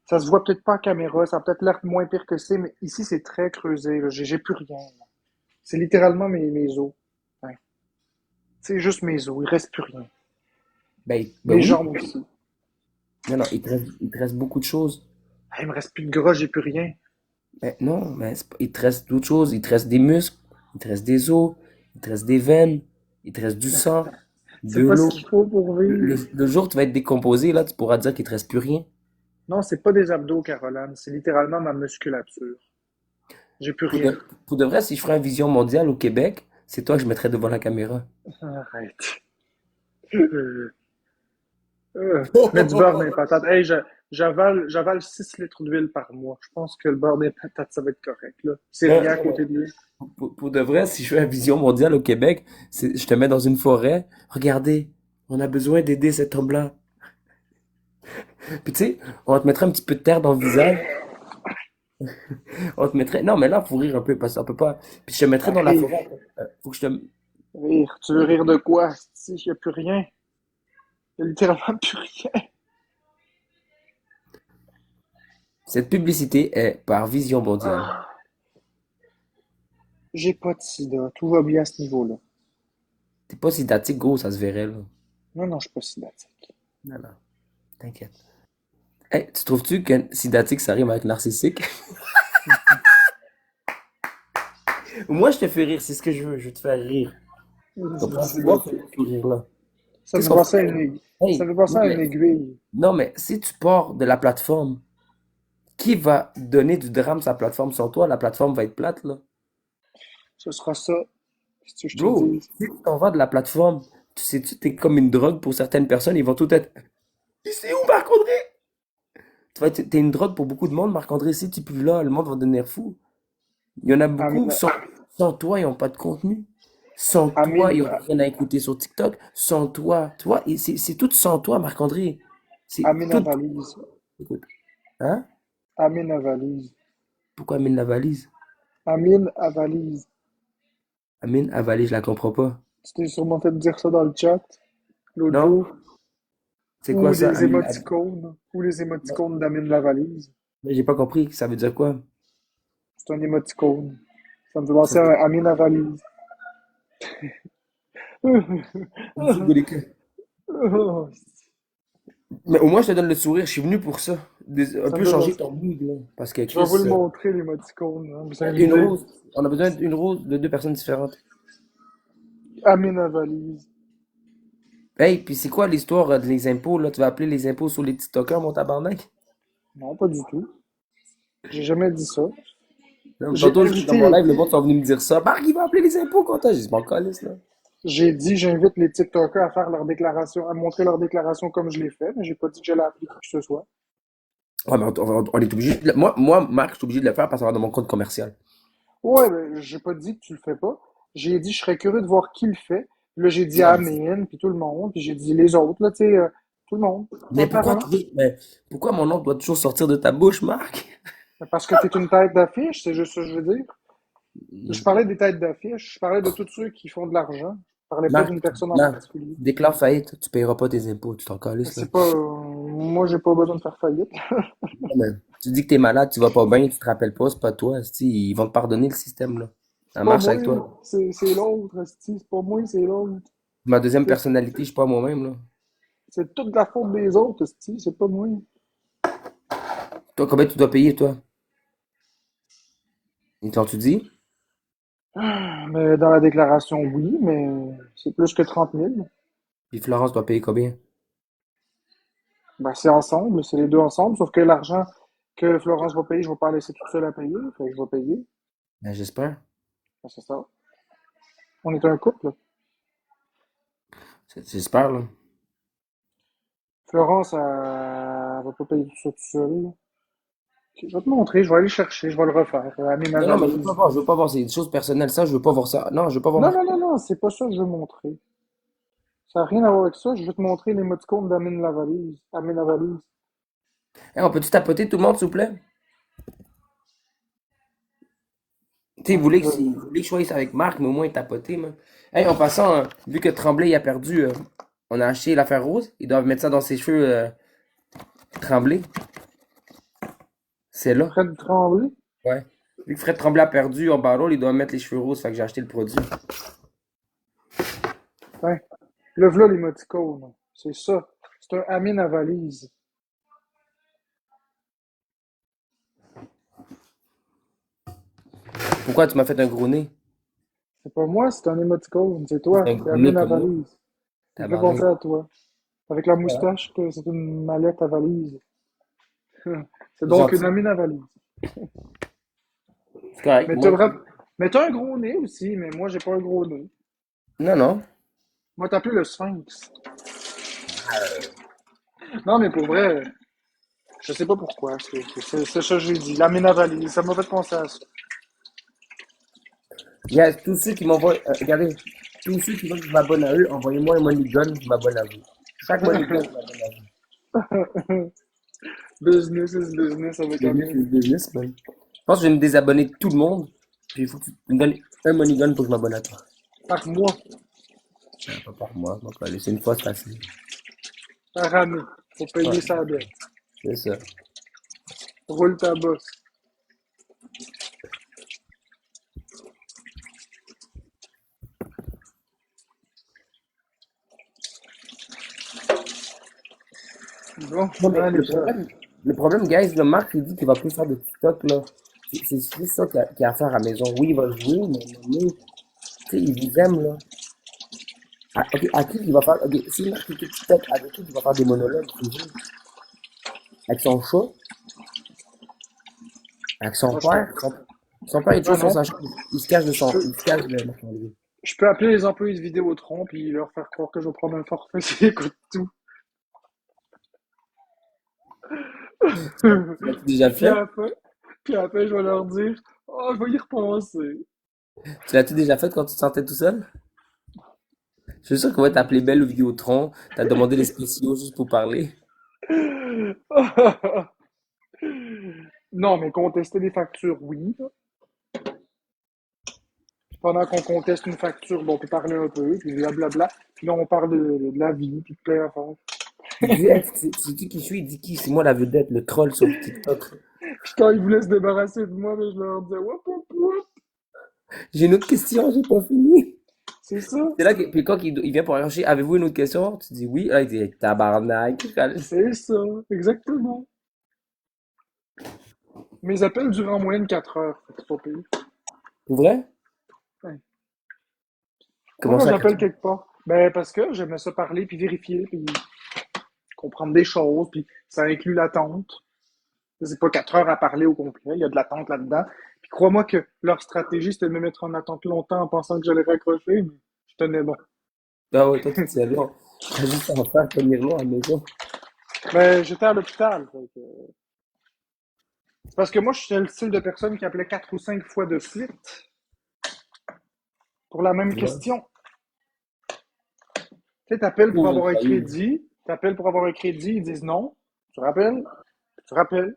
Speaker 1: Ça se voit peut-être pas en caméra, ça a peut-être l'air moins pire que c'est, mais ici, c'est très creusé, là. J'ai plus rien, là. C'est littéralement mes os. Ouais. C'est juste mes os. Il reste plus rien.
Speaker 2: Ben
Speaker 1: Mes
Speaker 2: oui.
Speaker 1: jambes aussi.
Speaker 2: Non, non, il te reste beaucoup de choses.
Speaker 1: Ah, il me reste plus de gras, j'ai plus rien.
Speaker 2: Ben non, mais il te reste d'autres choses. Il te reste des muscles, il te reste des os, il te reste des veines, il te reste du sang, de
Speaker 1: C'est pas ce
Speaker 2: l'eau.
Speaker 1: qu'il faut pour vivre.
Speaker 2: Le jour où tu vas être décomposé, là, tu pourras dire qu'il te reste plus rien.
Speaker 1: Non, c'est pas des abdos, Caroline. C'est littéralement ma musculature. J'ai plus rien.
Speaker 2: Pour de vrai, si je ferais une vision mondiale au Québec, c'est toi que je mettrais devant la caméra.
Speaker 1: Arrête. Euh, Mets du beurre dans les patates. Hey, j'avale 6 litres d'huile par mois. Je pense que le beurre des patates, ça va être correct, là. C'est rien à côté de lui.
Speaker 2: Pour de vrai, si je fais une vision mondiale au Québec, je te mets dans une forêt. Regardez, on a besoin d'aider cet homme-là. Puis tu sais, on va te mettre un petit peu de terre dans le visage. On te mettrait. Non, mais là, faut rire un peu parce qu'on peut pas. Puis je te mettrais dans la
Speaker 1: Rire,
Speaker 2: forêt. Faut que je te.
Speaker 1: rire. Tu veux rire de quoi? Si, il y a plus rien. Il y a littéralement plus rien.
Speaker 2: Cette publicité est par Vision Mondiale.
Speaker 1: Ah, j'ai pas de sida. Tout va bien à ce niveau-là.
Speaker 2: T'es pas si datique, gros, ça se verrait, là.
Speaker 1: Non, non, je suis pas sidatique.
Speaker 2: Non, non, t'inquiète. Hey, tu trouves-tu que sidatique, ça rime avec narcissique? Moi, je te fais rire, c'est ce que je veux. Je veux te faire rire. Tu comprends? C'est moi qui te
Speaker 1: Sidatique.
Speaker 2: fais rire, là.
Speaker 1: Ça me
Speaker 2: Qu'est-ce
Speaker 1: fait
Speaker 2: qu'on
Speaker 1: penser à
Speaker 2: ferait?
Speaker 1: une aiguille. Ça
Speaker 2: Hey,
Speaker 1: me fait penser
Speaker 2: non,
Speaker 1: à une
Speaker 2: mais,
Speaker 1: aiguille.
Speaker 2: non, mais si tu pars de la plateforme, qui va donner du drame sur la plateforme sans toi? La plateforme va être plate, là.
Speaker 1: Ce sera ça. Qu'est-ce que je te
Speaker 2: Bro,
Speaker 1: dis?
Speaker 2: si tu t'en vas de la plateforme, tu sais, tu t'es comme une drogue pour certaines personnes, ils vont tout être. Puis c'est où Marc-André? T'es une drogue pour beaucoup de monde, Marc-André. Si tu plus là, le monde va devenir fou. Il y en a beaucoup,
Speaker 1: Amine,
Speaker 2: sans toi, ils n'ont pas de contenu. Sans toi, ils
Speaker 1: Amine,
Speaker 2: n'ont rien à écouter sur TikTok. Sans toi, et c'est tout sans toi, Marc-André. C'est
Speaker 1: Amine
Speaker 2: tout.
Speaker 1: avalise.
Speaker 2: Écoute, hein?
Speaker 1: Amine avalise.
Speaker 2: Pourquoi Amine la valise?
Speaker 1: Amine avalise.
Speaker 2: Amine, avalée, je la comprends pas.
Speaker 1: Tu t'es sûrement fait dire ça dans le chat l'autre
Speaker 2: Non?
Speaker 1: jour.
Speaker 2: C'est quoi ça, Amine?
Speaker 1: Ou les émoticônes d'Amine la valise.
Speaker 2: Mais j'ai pas compris, ça veut dire quoi?
Speaker 1: C'est un émoticône. Ça me fait
Speaker 2: Ça
Speaker 1: penser
Speaker 2: veut dire...
Speaker 1: à Amine avalise.
Speaker 2: Vous rigolez que. Mais au moins, je te donne le sourire, je suis venu pour ça. Un
Speaker 1: Ça
Speaker 2: peu
Speaker 1: me fait
Speaker 2: changer
Speaker 1: penser.
Speaker 2: ton mood, là. Parce que
Speaker 1: Je vais vous
Speaker 2: Chris,
Speaker 1: le montrer, l'émoticône, hein, vous
Speaker 2: une
Speaker 1: amusez.
Speaker 2: rose, on a besoin d'une rose de deux personnes différentes.
Speaker 1: Amine avalise.
Speaker 2: Hey, puis c'est quoi l'histoire des impôts, là? Tu vas appeler les impôts sur les TikTokers, mon tabarnak?
Speaker 1: Non, pas du tout. J'ai jamais dit ça.
Speaker 2: Non, mais
Speaker 1: J'ai
Speaker 2: tantôt, dans mon
Speaker 1: invité,
Speaker 2: live, le monde sont venus me dire ça. Marc, il va appeler les impôts, quand J'ai dit, mon calice, là.
Speaker 1: j'ai dit, j'invite les TikTokers à faire leur déclaration, à montrer leur déclaration comme je l'ai fait, mais j'ai pas dit que j'allais appeler qui que ce soit.
Speaker 2: Ouais, mais on est obligé. Marc, je suis obligé de le faire parce que ça va dans mon compte commercial.
Speaker 1: Ouais, ben, j'ai pas dit que tu le fais pas. J'ai dit, je serais curieux de voir qui le fait. Là, j'ai dit
Speaker 2: Non,
Speaker 1: Amine, puis tout le monde, puis j'ai dit les autres, là, tu sais, tout le monde.
Speaker 2: mais pourquoi
Speaker 1: Transparent.
Speaker 2: tu mais pourquoi mon nom doit toujours sortir de ta bouche, Marc?
Speaker 1: Parce que t'es une tête d'affiche, c'est juste ça que je veux dire. Je parlais des têtes d'affiche, je parlais de tous ceux qui font de l'argent. Je parlais pas
Speaker 2: Marc,
Speaker 1: d'une personne en
Speaker 2: là,
Speaker 1: particulier.
Speaker 2: déclare faillite, tu payeras pas tes impôts, tu t'en calisses, là.
Speaker 1: C'est pas, moi, j'ai pas besoin de faire faillite.
Speaker 2: Non, mais tu dis que t'es malade, tu vas pas bien, tu te rappelles pas, c'est pas toi, esti, ils vont te pardonner le système, là.
Speaker 1: C'est
Speaker 2: Ça
Speaker 1: pas
Speaker 2: marche
Speaker 1: moi,
Speaker 2: avec toi.
Speaker 1: c'est l'autre, esti. C'est pas moi, c'est l'autre.
Speaker 2: Ma deuxième
Speaker 1: C'est
Speaker 2: personnalité, je suis pas moi-même, là.
Speaker 1: c'est toute la faute des autres, esti. C'est pas moi.
Speaker 2: Toi, combien tu dois payer, toi? Et quand tu dis?
Speaker 1: Mais dans la déclaration, oui, mais c'est plus que 30 000.
Speaker 2: Puis Florence doit payer combien?
Speaker 1: Ben, c'est ensemble, c'est les deux ensemble, sauf que l'argent que Florence va payer, je vais pas la laisser toute seule à payer, fait que je vais payer.
Speaker 2: Ben, j'espère.
Speaker 1: Ben, c'est ça. On est un couple, là.
Speaker 2: J'espère, là.
Speaker 1: Florence, elle va pas payer tout ça toute seule, là. Ok, je vais te montrer, je vais aller chercher, je vais le refaire. Amener ma
Speaker 2: Non, non, mais je veux pas
Speaker 1: valise.
Speaker 2: voir, je veux pas voir, c'est des choses personnelles, ça, je veux pas voir ça. Non, je veux pas voir
Speaker 1: Non,
Speaker 2: Marc.
Speaker 1: non, non, non, c'est pas ça que je veux montrer. Ça n'a rien à voir avec ça. Je vais te montrer l'émoticône d'Amine la valise. Amine la valise.
Speaker 2: Hey, on peut-tu tapoter tout le monde, s'il vous plaît? Tu sais,
Speaker 1: Ouais,
Speaker 2: il voulait que je choisisse avec Marc, mais au moins tapoter, man. Hey, en passant, vu que Tremblay il a perdu, on a acheté l'affaire rose. Ils doivent mettre ça dans ses cheveux, Tremblay. C'est là.
Speaker 1: Fred Tremblay.
Speaker 2: Ouais. Vu que Fred Tremblay a perdu en barrel, il doit mettre les cheveux roses, fait que j'ai acheté le produit.
Speaker 1: Ouais. Le v'là l'émoticône. C'est ça. C'est un Amine à valise.
Speaker 2: Pourquoi tu m'as fait un gros nez?
Speaker 1: C'est pas moi, c'est un émoticône. C'est
Speaker 2: C'est
Speaker 1: toi.
Speaker 2: un
Speaker 1: C'est
Speaker 2: gros nez
Speaker 1: Amine à
Speaker 2: comme moi.
Speaker 1: valise. Il me fait
Speaker 2: Tabarnak.
Speaker 1: penser à toi. Avec la moustache, que c'est une mallette à valise. C'est
Speaker 2: C'est
Speaker 1: donc une
Speaker 2: gentil.
Speaker 1: Amine à valise.
Speaker 2: C'est correct,
Speaker 1: Mais
Speaker 2: moi.
Speaker 1: mais t'as un gros nez aussi, mais moi j'ai pas un gros nez.
Speaker 2: Non, non.
Speaker 1: Moi t'appelles le Sphinx. Non mais pour vrai, je sais pas pourquoi. C'est ça que j'ai dit. L'Amine à valise, ça m'a fait penser à ça.
Speaker 2: Il y a tous ceux qui m'envoient, regardez, tous ceux qui veulent que je m'abonne à eux, envoyez-moi un money gun, je m'abonne à vous. Chaque money gun, je m'abonne à vous.
Speaker 1: Business is business avec
Speaker 2: Business
Speaker 1: Amine.
Speaker 2: is business, man. Je pense que je vais me désabonner de tout le monde, puis il faut que tu me donnes un money gun pour que je m'abonne à toi.
Speaker 1: Par mois,
Speaker 2: Ah, pas par mois, donc allez, c'est une fois, c'est facile.
Speaker 1: par année. Faut
Speaker 2: Ouais,
Speaker 1: payer sa dette.
Speaker 2: c'est ça.
Speaker 1: Roule ta bosse. Bon,
Speaker 2: Non, mais
Speaker 1: allez ça.
Speaker 2: le problème, guys, le Marc, il dit qu'il va plus faire de TikTok, là. C'est juste ça qu'il a à faire à la maison. Oui, il va jouer, mais, tu sais, il vous aime, là. Ah, ok, à qui il va faire, ok, si Marc fait TikTok, avec qui il va faire des monologues, c'est juste avec son chat, avec son
Speaker 1: Moi, je peux.
Speaker 2: père. Son père est
Speaker 1: Ah
Speaker 2: toujours sur
Speaker 1: non.
Speaker 2: sa chambre. Il se cache de
Speaker 1: Je peux,
Speaker 2: il se cache de Marc-André.
Speaker 1: je peux appeler les employés de Vidéotron puis leur faire croire que je vais prendre un forfait s'ils écoutent tout.
Speaker 2: Tu l'as déjà
Speaker 1: puis
Speaker 2: fait?
Speaker 1: après, puis après, je vais leur dire, oh, je vais y repenser.
Speaker 2: Tu l'as-tu déjà fait quand tu te sentais tout seul? Je suis sûr qu'on va t'appeler Belle ou Vidéotron. T'as demandé les spéciaux juste pour parler.
Speaker 1: Non, mais contester des factures, oui. Pendant qu'on conteste une facture, bon, on peut parler un peu, puis blablabla. Puis là, on parle de la vie, puis de plein d'affaires.
Speaker 2: Il dit, hey, c'est qui je suis? Il dit qui? C'est moi la vedette, le troll sur TikTok.
Speaker 1: Puis quand ils voulaient se débarrasser de moi, ben, je leur disais, wop, wop, wop.
Speaker 2: J'ai une autre question, j'ai pas fini.
Speaker 1: C'est ça.
Speaker 2: C'est là que, puis quand il vient pour arracher, avez-vous une autre question? Tu dis oui. Là, il dit, hey, tabarnak.
Speaker 1: C'est ça. Exactement. Mes appels durent en moyenne 4 heures. C'est pas pire.
Speaker 2: Pour vrai?
Speaker 1: Ouais.
Speaker 2: Comment
Speaker 1: Pourquoi
Speaker 2: ça,
Speaker 1: j'appelle
Speaker 2: 4 heures?
Speaker 1: quelque part? Ben, parce que j'aimais ça parler, puis vérifier, puis comprendre des choses, puis ça inclut l'attente. C'est pas 4 heures à parler au complet, il y a de l'attente là-dedans. Puis crois-moi que leur stratégie, c'était de me mettre en attente longtemps en pensant que j'allais raccrocher, mais je tenais bon.
Speaker 2: Ah ouais, toi, tu te sais long. T'as juste à en faire tenir long à la maison.
Speaker 1: Ben, j'étais à l'hôpital. C'est parce que moi, je suis le style de personne qui appelait 4 ou 5 fois de suite pour la même
Speaker 2: Ouais.
Speaker 1: question. Tu sais, t'appelles pour
Speaker 2: Pour
Speaker 1: avoir un
Speaker 2: nettoyer.
Speaker 1: crédit, t'appelles pour avoir un crédit, ils disent non. Tu rappelles, puis tu rappelles,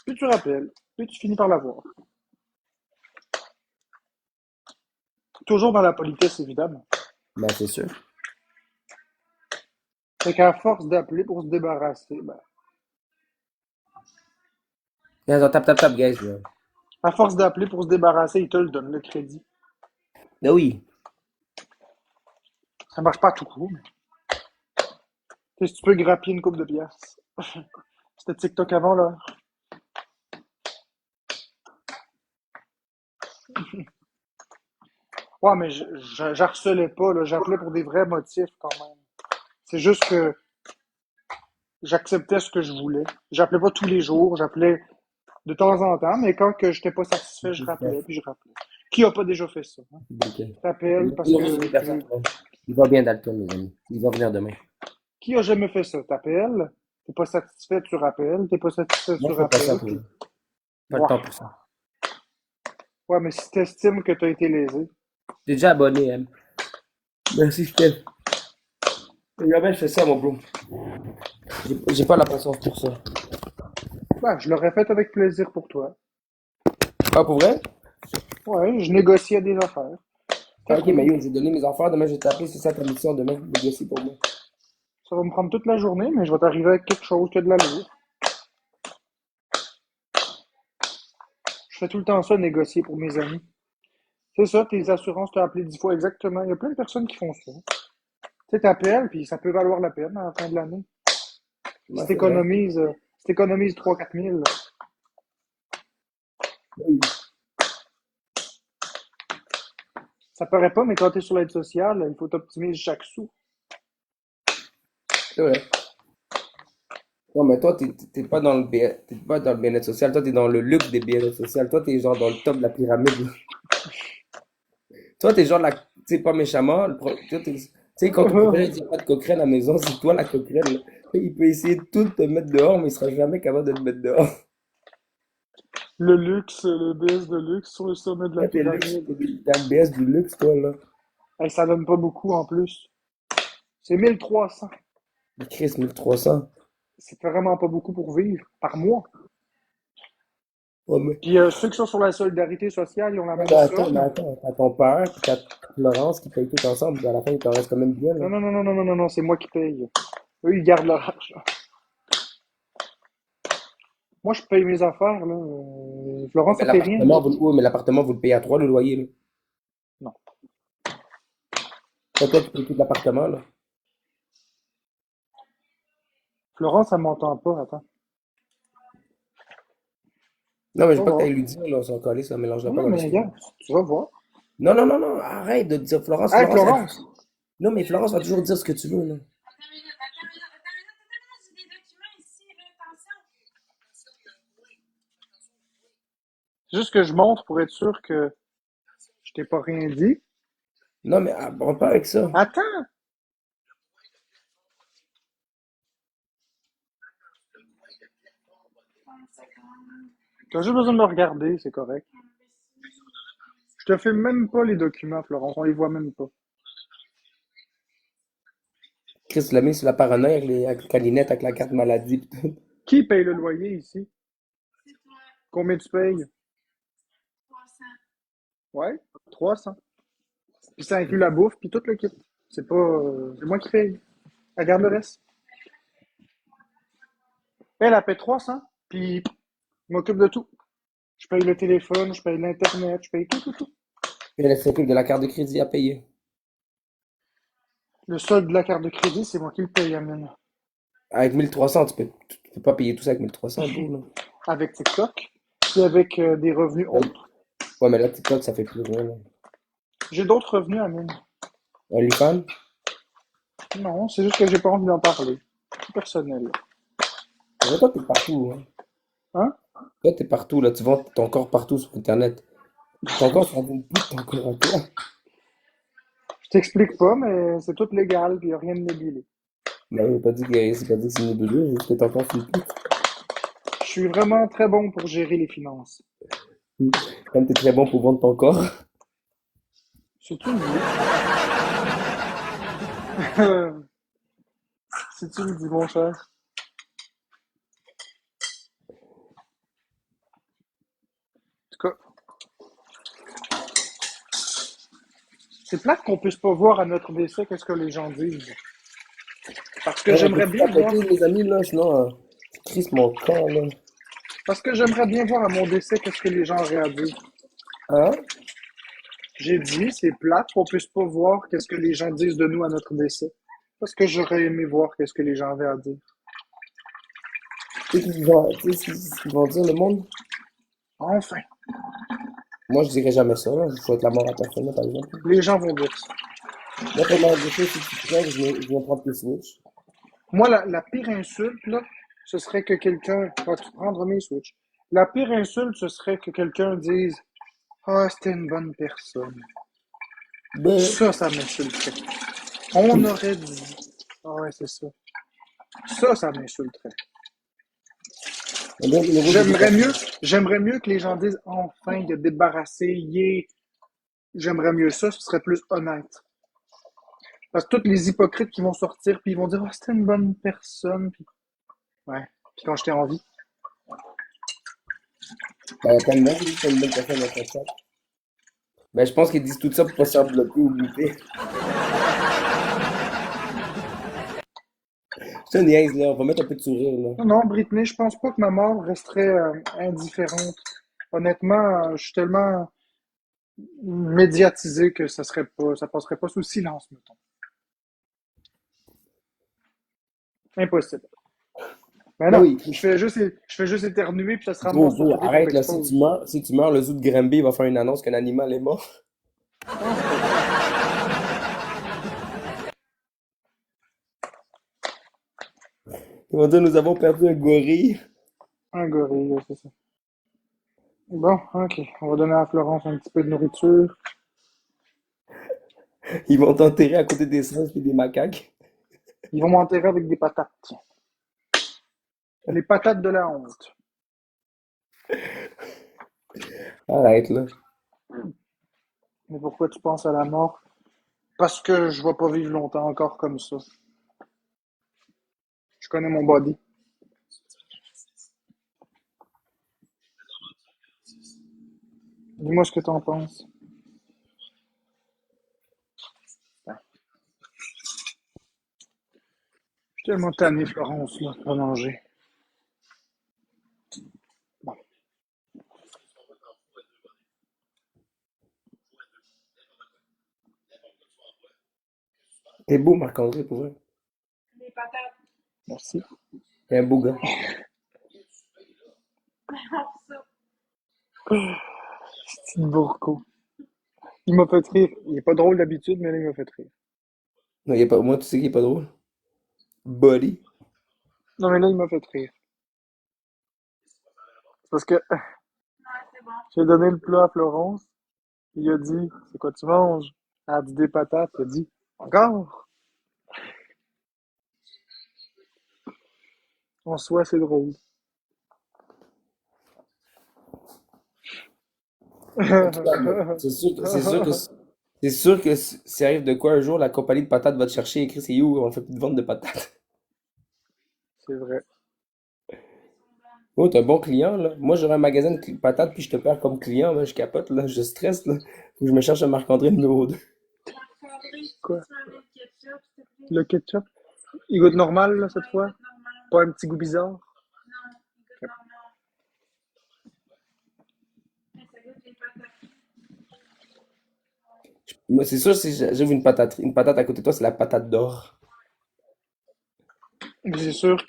Speaker 1: puis tu rappelles, puis tu finis par l'avoir. Toujours dans la politesse, évidemment.
Speaker 2: Ben, c'est sûr.
Speaker 1: Fait qu'à force d'appeler pour se débarrasser, ben,
Speaker 2: Attends, tape, guys. Là.
Speaker 1: à force d'appeler pour se débarrasser, ils te le donnent, le crédit.
Speaker 2: Ben oui.
Speaker 1: Ça marche pas à tout coup, mais si tu peux grappiller une coupe de pièces. C'était TikTok avant, là. Ouais, mais j'harcelais pas, là. J'appelais pour des vrais motifs, quand même. C'est juste que j'acceptais ce que je voulais. J'appelais pas tous les jours, j'appelais de temps en temps, mais quand que j'étais pas satisfait, je rappelais, puis je rappelais. Qui a pas déjà fait ça? Hein?
Speaker 2: Ok.
Speaker 1: Tu t'appelles parce
Speaker 2: Il reste
Speaker 1: que
Speaker 2: une
Speaker 1: tu
Speaker 2: personne.
Speaker 1: veux.
Speaker 2: Ouais. Il va bien, Dalton, mes amis. Il va venir demain.
Speaker 1: Qui a jamais fait ça? T'appelles, t'es pas satisfait, tu rappelles, t'es pas satisfait,
Speaker 2: Moi,
Speaker 1: tu
Speaker 2: je fais pas ça
Speaker 1: rappelles,
Speaker 2: pour
Speaker 1: puis.
Speaker 2: eux. Pas le
Speaker 1: Ouais.
Speaker 2: temps pour ça.
Speaker 1: Ouais, mais si t'estimes que t'as été lésé.
Speaker 2: T'es déjà abonné, M. Merci, Steph. Jamais je fais ça, mon bro. J'ai pas la patience pour ça.
Speaker 1: Ben, je l'aurais fait avec plaisir pour toi.
Speaker 2: Ah, pour vrai?
Speaker 1: Ouais, je négociais des affaires.
Speaker 2: Ah,
Speaker 1: C'était
Speaker 2: ok, mais
Speaker 1: cool.
Speaker 2: yo, j'ai donné mes affaires. Demain, je vais t'appeler. C'est ça ta mission. Demain, négocier pour moi.
Speaker 1: Ça va me prendre toute la journée, mais je vais t'arriver avec quelque chose qui a de l'allure. Je fais tout le temps ça, négocier pour mes amis. C'est ça, tes assurances t'ont appelé 10 fois exactement. Il y a plein de personnes qui font ça. Tu sais, t'appelles, puis ça peut valoir la peine à la fin de l'année.
Speaker 2: Ouais, c'est vrai.
Speaker 1: Si t'économises 3 4 000,
Speaker 2: Oui,
Speaker 1: ça paraît pas, mais quand t'es sur l'aide sociale, il faut t'optimiser chaque sou.
Speaker 2: c'est vrai. Non, mais toi, t'es pas dans t'es pas dans le bien-être social. Toi, t'es dans le luxe des bien-être social. Toi, t'es genre dans le top de la pyramide. Toi, t'es genre la, tu sais, pas méchamment. Tu sais, quand ton propriétaire dit y a pas de coquerelle à la maison, c'est toi la coquerelle, là. Il peut essayer de tout te mettre dehors, mais il sera jamais capable de te mettre dehors.
Speaker 1: Le luxe, le biz de luxe sur le sommet de la
Speaker 2: Toi, t'es luxe,
Speaker 1: pyramide.
Speaker 2: t'es le BS du luxe, toi, là.
Speaker 1: Et ça donne pas beaucoup en plus. C'est 1300.
Speaker 2: Mais Chris, 1300.
Speaker 1: C'est vraiment pas beaucoup pour vivre par mois.
Speaker 2: Ouais, mais.
Speaker 1: Puis ceux qui sont sur la solidarité sociale, ils ont la
Speaker 2: Ouais,
Speaker 1: même
Speaker 2: mais
Speaker 1: somme.
Speaker 2: attends, t'as ton père, puis t'as Florence qui payent tout ensemble, puis à la fin, il t'en reste quand même bien, là.
Speaker 1: Non, non, non, non, non, non, non, non, c'est moi qui paye. Eux, ils gardent leur argent. Moi, je paye mes affaires, là.
Speaker 2: Ouais,
Speaker 1: Florence,
Speaker 2: mais
Speaker 1: ça paye rien.
Speaker 2: ouais, mais l'appartement, vous le payez à trois, le loyer, là.
Speaker 1: Non.
Speaker 2: Toi, tu payes tout l'appartement, là.
Speaker 1: Florence, ça m'entend pas, attends.
Speaker 2: Non, mais
Speaker 1: Tu
Speaker 2: j'ai
Speaker 1: vas
Speaker 2: pas que
Speaker 1: voir.
Speaker 2: t'ailles lui dire, là, on s'en calait, ça mélange pas
Speaker 1: Non,
Speaker 2: dans
Speaker 1: mais
Speaker 2: l'histoire.
Speaker 1: regarde, tu vas voir.
Speaker 2: Non, non, non, non, arrête de dire Florence,
Speaker 1: Hey,
Speaker 2: Florence, elle...
Speaker 1: Florence!
Speaker 2: Non, mais Florence va toujours dire ce que tu veux, là.
Speaker 1: C'est juste que je montre pour être sûr que je t'ai pas rien dit.
Speaker 2: Non, mais bon, pas avec ça.
Speaker 1: Attends! T'as juste besoin de me regarder, c'est correct. Je te fais même pas les documents, Florence, on les voit même pas.
Speaker 2: Chris l'a mis sur la paranoïa avec les caninettes, avec la carte maladie, pis tout.
Speaker 1: Qui paye le loyer ici? Combien tu payes? Ouais, 300. Puis ça inclut la bouffe, puis tout le kit. C'est pas... c'est moi qui paye. Elle garde le reste. Elle paye 300, puis je m'occupe de tout. Je paye le téléphone, je paye l'internet, je paye tout, tout, tout.
Speaker 2: Et elle s'occupe de la carte de crédit à payer.
Speaker 1: Le solde de la carte de crédit, c'est moi qui le paye, Amine.
Speaker 2: Avec 1300, tu peux pas payer tout ça avec 1300, bro, là.
Speaker 1: Avec TikTok, puis avec des revenus
Speaker 2: Ouais,
Speaker 1: autres.
Speaker 2: ouais, mais là, TikTok, ça fait plus rien, là.
Speaker 1: J'ai d'autres revenus, Amine.
Speaker 2: OnlyFans?
Speaker 1: Non, c'est juste que j'ai pas envie d'en parler. C'est personnel.
Speaker 2: Mais toi, t'es partout, hein.
Speaker 1: Hein?
Speaker 2: Toi, t'es partout, là. Tu vends ton corps partout sur Internet. Ton corps, ça vaut plus que ton corps à toi.
Speaker 1: Je t'explique pas, mais c'est tout légal, puis y a rien de nébuleux.
Speaker 2: Mais c'est pas dit que c'est nébuleux, juste que ton corps, c'est plus.
Speaker 1: Je suis vraiment très bon pour gérer les finances.
Speaker 2: Comme t'es très bon pour vendre ton corps.
Speaker 1: Si tu le dis. Si tu le dis, mon cher. En tout cas, c'est plate qu'on puisse pas voir à notre décès qu'est-ce que les gens disent. Parce que
Speaker 2: Ouais, on
Speaker 1: j'aimerais
Speaker 2: peut-tu
Speaker 1: bien voir.
Speaker 2: tapoter, les amis, là? Sinon, je crisse mon corps, là.
Speaker 1: Parce que j'aimerais bien voir à mon décès qu'est-ce que les gens auraient à dire.
Speaker 2: Hein?
Speaker 1: J'ai dit, c'est plate qu'on puisse pas voir qu'est-ce que les gens disent de nous à notre décès. Parce que j'aurais aimé voir qu'est-ce que les gens avaient à dire.
Speaker 2: Tu sais ce qu'ils vont dire, le monde?
Speaker 1: Enfin,
Speaker 2: Moi, je dirais jamais ça, là. Je souhaite la mort à personne, là, par exemple.
Speaker 1: les gens vont dire ça.
Speaker 2: Moi, pour m'enregistrer, si tu crèves, je viens prendre tes Switch.
Speaker 1: Moi, la pire insulte, là, ce serait que quelqu'un. Vas-tu prendre mes Switch? La pire insulte, ce serait que quelqu'un dise ah, c'était une bonne personne.
Speaker 2: Ben,
Speaker 1: Ça m'insulterait. On aurait dit. Ah ouais, c'est ça. Ça m'insulterait.
Speaker 2: donc, le j'ai des
Speaker 1: J'aimerais
Speaker 2: personnes.
Speaker 1: mieux, j'aimerais mieux que les gens disent enfin, il a débarrassé, J'aimerais mieux ça, ce serait plus honnête. Parce que tous les hypocrites qui vont sortir, puis ils vont dire, oh, c'était une bonne personne, puis ouais. Puis quand j'étais en vie.
Speaker 2: Ben, il y a plein de monde qui disent que c'est une bonne personne dans ton chat. Ben, je pense qu'ils disent tout ça pour pas se faire bloquer ou buter. Je te niaise, là. On va mettre un peu de sourire, là.
Speaker 1: Non, non, Britney, je pense pas que ma mort resterait indifférente. Honnêtement, je suis tellement médiatisé que ça passerait pas sous silence, mettons. Impossible. Mais
Speaker 2: Ben
Speaker 1: non,
Speaker 2: oui.
Speaker 1: je fais juste éternuer puis ça se
Speaker 2: Gros,
Speaker 1: ramasse sur
Speaker 2: gros,
Speaker 1: toutes les photos
Speaker 2: arrête, là. Si tu
Speaker 1: expose.
Speaker 2: meurs, si tu meurs, le zoo de Granby va faire une annonce qu'un animal est mort.
Speaker 1: Non, c'est pas vrai.
Speaker 2: Ils vont dire, nous avons perdu un gorille.
Speaker 1: Un gorille, ouais, c'est ça. Bon, ok. On va donner à Florence un petit peu de nourriture.
Speaker 2: Ils vont t'enterrer à côté des singes et des macaques.
Speaker 1: Ils vont m'enterrer avec des patates. Tiens. Les patates de la honte.
Speaker 2: Arrête, là.
Speaker 1: Mais pourquoi tu penses à la mort? Parce que je vais pas vivre longtemps encore comme ça. Je connais mon body. Dis-moi ce que t'en penses. Je suis tellement tanné, Florence, là, pour manger. Bon.
Speaker 2: T'es beau, Marc-André, pour vrai.
Speaker 1: Merci.
Speaker 2: T'es un beau gars.
Speaker 1: C'est Bourco. Il m'a fait rire. Il est pas drôle d'habitude, mais là, il m'a fait rire.
Speaker 2: Non, y a pas... Moi, tu sais qui est pas drôle? Buddy.
Speaker 1: Non, mais là, il m'a fait rire. C'est parce que j'ai donné le plat à Florence. Il a dit, c'est quoi tu manges? Elle a dit des patates. Il a dit, encore? En soi, c'est drôle.
Speaker 2: En tout cas, là, c'est sûr que s'il arrive de quoi un jour, la compagnie de patates va te chercher et écrire c'est où, on fait plus de vente de patates.
Speaker 1: C'est vrai.
Speaker 2: Oh, t'es un bon client, là. Moi, j'aurais un magasin de patates, puis je te perds comme client, là. Je capote, là. Je stresse, là. Faut que je me cherche un Marc-André numéro 2.
Speaker 1: Quoi? Le ketchup? Il goûte normal, là, cette fois? Pas un petit goût bizarre? Ok.
Speaker 2: Moi, c'est sûr, si j'ouvre une patate à côté de toi, c'est la patate d'or.
Speaker 1: Mais c'est sûr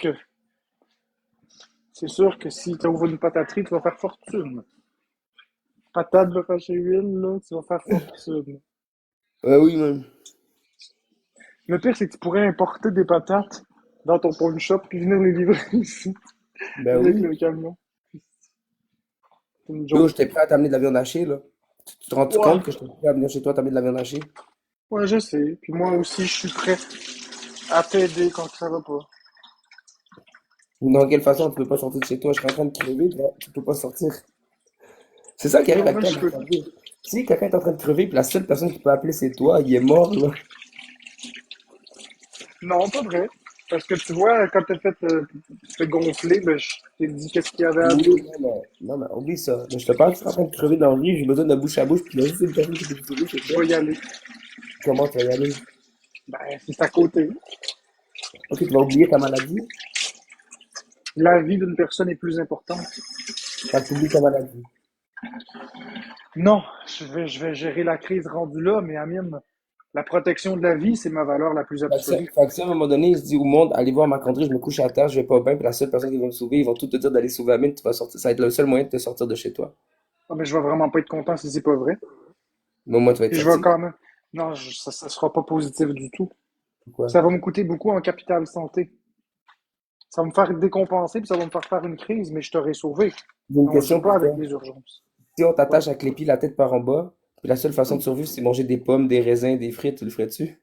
Speaker 1: que si tu ouvres une pataterie, tu vas faire fortune. Patate de chez huile, là, tu vas faire fortune.
Speaker 2: Ouais, oui, même.
Speaker 1: Le pire, c'est que tu pourrais importer des patates dans ton pawn shop puis venir les livrer ici
Speaker 2: Ben
Speaker 1: avec
Speaker 2: oui.
Speaker 1: le camion. C'est une
Speaker 2: Yo,
Speaker 1: joke.
Speaker 2: j'étais prêt à t'amener de la viande hachée, là. Tu te rends-tu
Speaker 1: Ouais,
Speaker 2: compte que j'étais prêt à venir chez toi t'amener de la viande hachée?
Speaker 1: ouais, je sais. Puis moi aussi, je suis prêt à t'aider quand ça va pas.
Speaker 2: Dans quelle façon tu peux pas sortir de chez toi? Je serais en train de crever, toi. Tu peux pas sortir. C'est ça qui arrive
Speaker 1: Non,
Speaker 2: avec
Speaker 1: mais
Speaker 2: toi,
Speaker 1: je peux.
Speaker 2: Marc-André. Si quelqu'un est en train de crever, puis la seule personne qui peut appeler c'est toi, il est mort, là.
Speaker 1: Non, pas vrai. Parce que tu vois, quand t'as fait te gonfler, ben, je t'ai dit qu'est-ce qu'il y avait à
Speaker 2: Oui,
Speaker 1: dire.
Speaker 2: non, mais oublie ça. Mais je te parle, tu es en train de crever dans le lit, j'ai besoin de bouche à bouche, puis il y a juste une personne qui peut te sauver, c'est
Speaker 1: Je
Speaker 2: toi.
Speaker 1: vais y aller.
Speaker 2: Comment tu vas y aller?
Speaker 1: Ben, c'est à côté.
Speaker 2: Ok, tu vas oublier ta maladie?
Speaker 1: La vie d'une personne est plus importante.
Speaker 2: Fait que tu oublies ta maladie.
Speaker 1: Non, je vais gérer la crise rendue là, mais Amine, la protection de la vie, c'est ma valeur la plus absolue.
Speaker 2: Fait que ça, à un moment donné, il se dit au monde, allez voir Marc-André, je me couche à terre, je vais pas bien, puis la seule personne qui va me sauver, ils vont tout te dire d'aller sauver Amine, tu vas sortir. Ça va être le seul moyen de te sortir de chez toi.
Speaker 1: Ah, mais je vais vraiment pas être content si c'est pas vrai.
Speaker 2: Mais au moins, tu vas être
Speaker 1: Puis je vais
Speaker 2: sorti.
Speaker 1: quand même. Non, ça sera pas positif du tout.
Speaker 2: Pourquoi?
Speaker 1: Ça va me coûter beaucoup en capital santé. Ça va me faire décompenser, puis ça va me faire faire une crise, mais je t'aurai sauvé.
Speaker 2: J'ai une
Speaker 1: On joue
Speaker 2: question
Speaker 1: pas
Speaker 2: pour
Speaker 1: avec
Speaker 2: toi.
Speaker 1: les urgences.
Speaker 2: Si on
Speaker 1: Quoi?
Speaker 2: t'attache avec les pieds la tête par en bas, puis la seule façon de survivre, c'est manger des pommes, des raisins, des frites, tu le ferais-tu?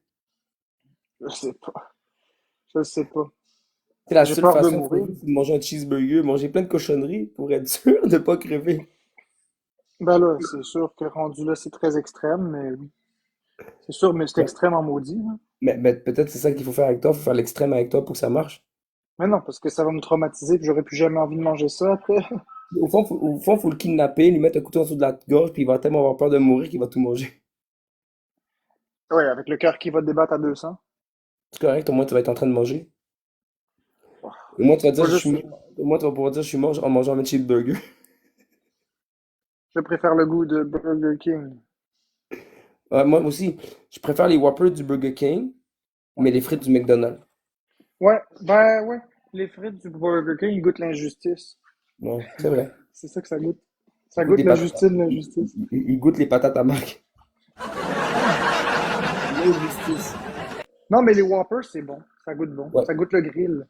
Speaker 1: Je sais pas. Je sais pas.
Speaker 2: C'est la
Speaker 1: J'ai
Speaker 2: seule
Speaker 1: peur de
Speaker 2: façon de
Speaker 1: mourir.
Speaker 2: survivre, c'est de manger un cheeseburger, manger plein de cochonneries pour être sûr de pas crever.
Speaker 1: Ben là, c'est sûr que rendu là, c'est très extrême, mais oui. C'est sûr, mais c'est extrême en maudit, hein.
Speaker 2: Mais peut-être c'est ça qu'il faut faire avec toi, faut faire l'extrême avec toi pour que ça marche.
Speaker 1: Mais non, parce que ça va me traumatiser, puis j'aurais plus jamais envie de manger ça après.
Speaker 2: Faut le kidnapper, lui mettre un couteau en dessous de la gorge, puis il va tellement avoir peur de mourir qu'il va tout manger.
Speaker 1: Ouais, avec le cœur qui va te débattre à 200.
Speaker 2: C'est correct, au moins tu vas être en train de manger. Au moins tu vas dire
Speaker 1: Moi,
Speaker 2: je suis
Speaker 1: juste,
Speaker 2: mort. Au moins tu vas pouvoir dire je suis mort en mangeant un cheeseburger.
Speaker 1: je préfère le goût de Burger King.
Speaker 2: Moi aussi, je préfère les Whoppers du Burger King,
Speaker 1: Ouais.
Speaker 2: mais les frites du McDonald's.
Speaker 1: Ouais, ben ouais. Les frites du Burger King, ils goûtent l'injustice.
Speaker 2: Ouais, c'est vrai.
Speaker 1: C'est ça que ça goûte.
Speaker 2: Ils
Speaker 1: Ça
Speaker 2: goûtent
Speaker 1: goûte
Speaker 2: des
Speaker 1: la
Speaker 2: patates.
Speaker 1: justice de l'injustice.
Speaker 2: Ils goûtent les patates à Marc.
Speaker 1: L'injustice. Non, mais les Whoppers, c'est bon. Ça goûte bon.
Speaker 2: Ouais.
Speaker 1: Ça goûte le grill.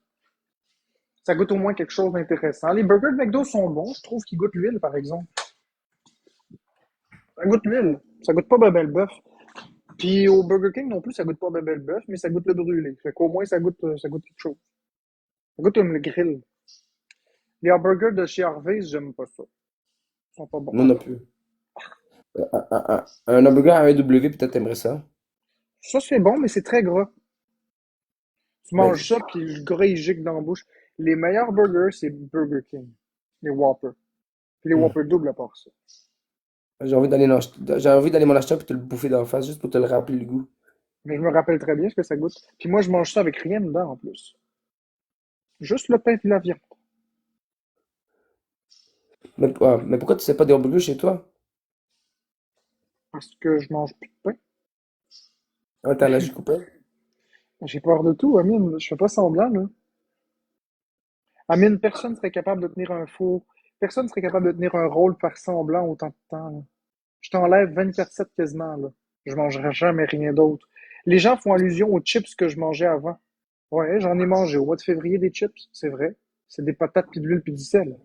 Speaker 1: Ça goûte au moins quelque chose d'intéressant. Les burgers de McDo sont bons. Je trouve qu'ils goûtent l'huile, par exemple. Ça goûte l'huile. Ça goûte pas ben le bœuf. Puis au Burger King non plus, ça goûte pas ben le bœuf, mais ça goûte le brûlé. Fait qu'au moins, ça goûte quelque chose. Ça goûte comme le grill. Les hamburgers de chez Harvey's, j'aime pas ça. Ils sont pas bons.
Speaker 2: Moi non plus. Un hamburger à 1W, peut-être t'aimerais ça.
Speaker 1: Ça, c'est bon, mais c'est très gras. Tu
Speaker 2: Mais
Speaker 1: manges ça, puis le gras, il gicle dans la bouche. Les meilleurs burgers, c'est Burger King. Les Whopper. Puis les
Speaker 2: hmm.
Speaker 1: Whopper double à part ça.
Speaker 2: J'ai envie d'aller m'en acheter un puis te le bouffer d'en face juste pour te le rappeler le goût.
Speaker 1: Mais je me rappelle très bien ce que ça goûte. Puis moi, je mange ça avec rien dedans, en plus. Juste le pain et la viande.
Speaker 2: Mais pourquoi tu sais pas des hamburgers chez toi?
Speaker 1: Parce que je mange plus de pain.
Speaker 2: Ah, t'as l'âge coupé?
Speaker 1: J'ai peur de tout, Amine. Je fais pas semblant, là. Amine, personne serait capable de tenir un faux. Personne serait capable de tenir un rôle par semblant autant de temps, là. Je t'enlève 24/7 quasiment, là. Je mangerai jamais rien d'autre. Les gens font allusion aux chips que je mangeais avant. Ouais, j'en ai mangé au mois de février des chips, c'est vrai. C'est des patates puis de l'huile puis du sel.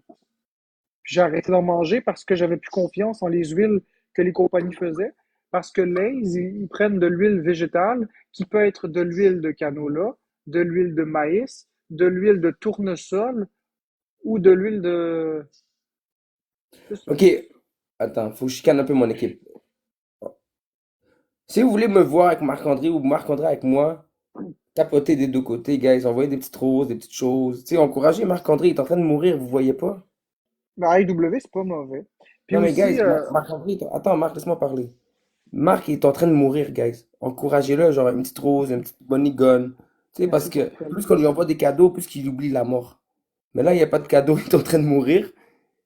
Speaker 1: Puis j'ai arrêté d'en manger parce que j'avais plus confiance en les huiles que les compagnies faisaient. Parce que Lay's, ils prennent de l'huile végétale, qui peut être de l'huile de canola, de l'huile de maïs, de l'huile de tournesol ou de l'huile de... C'est ça.
Speaker 2: Ok, attends, faut que je chicane un peu mon équipe. Si vous voulez me voir avec Marc-André ou Marc-André avec moi, tapoter des deux côtés, guys, envoyer des petites roses, des petites choses. Tu sais, encourager Marc-André, il est en train de mourir, vous voyez pas?
Speaker 1: Mais AEW, c'est pas mauvais. Puis
Speaker 2: Non mais
Speaker 1: aussi,
Speaker 2: guys, Marc-André, attends, Marc, laisse-moi parler. Marc, il est en train de mourir, guys. Encouragez-le, genre une petite rose, une petite bunny gun. Tu sais, parce
Speaker 1: merci
Speaker 2: que
Speaker 1: Tourtel.
Speaker 2: plus qu'on lui envoie des cadeaux, plus qu'il oublie la mort. Mais là, il n'y a pas de cadeau, il est en train de mourir.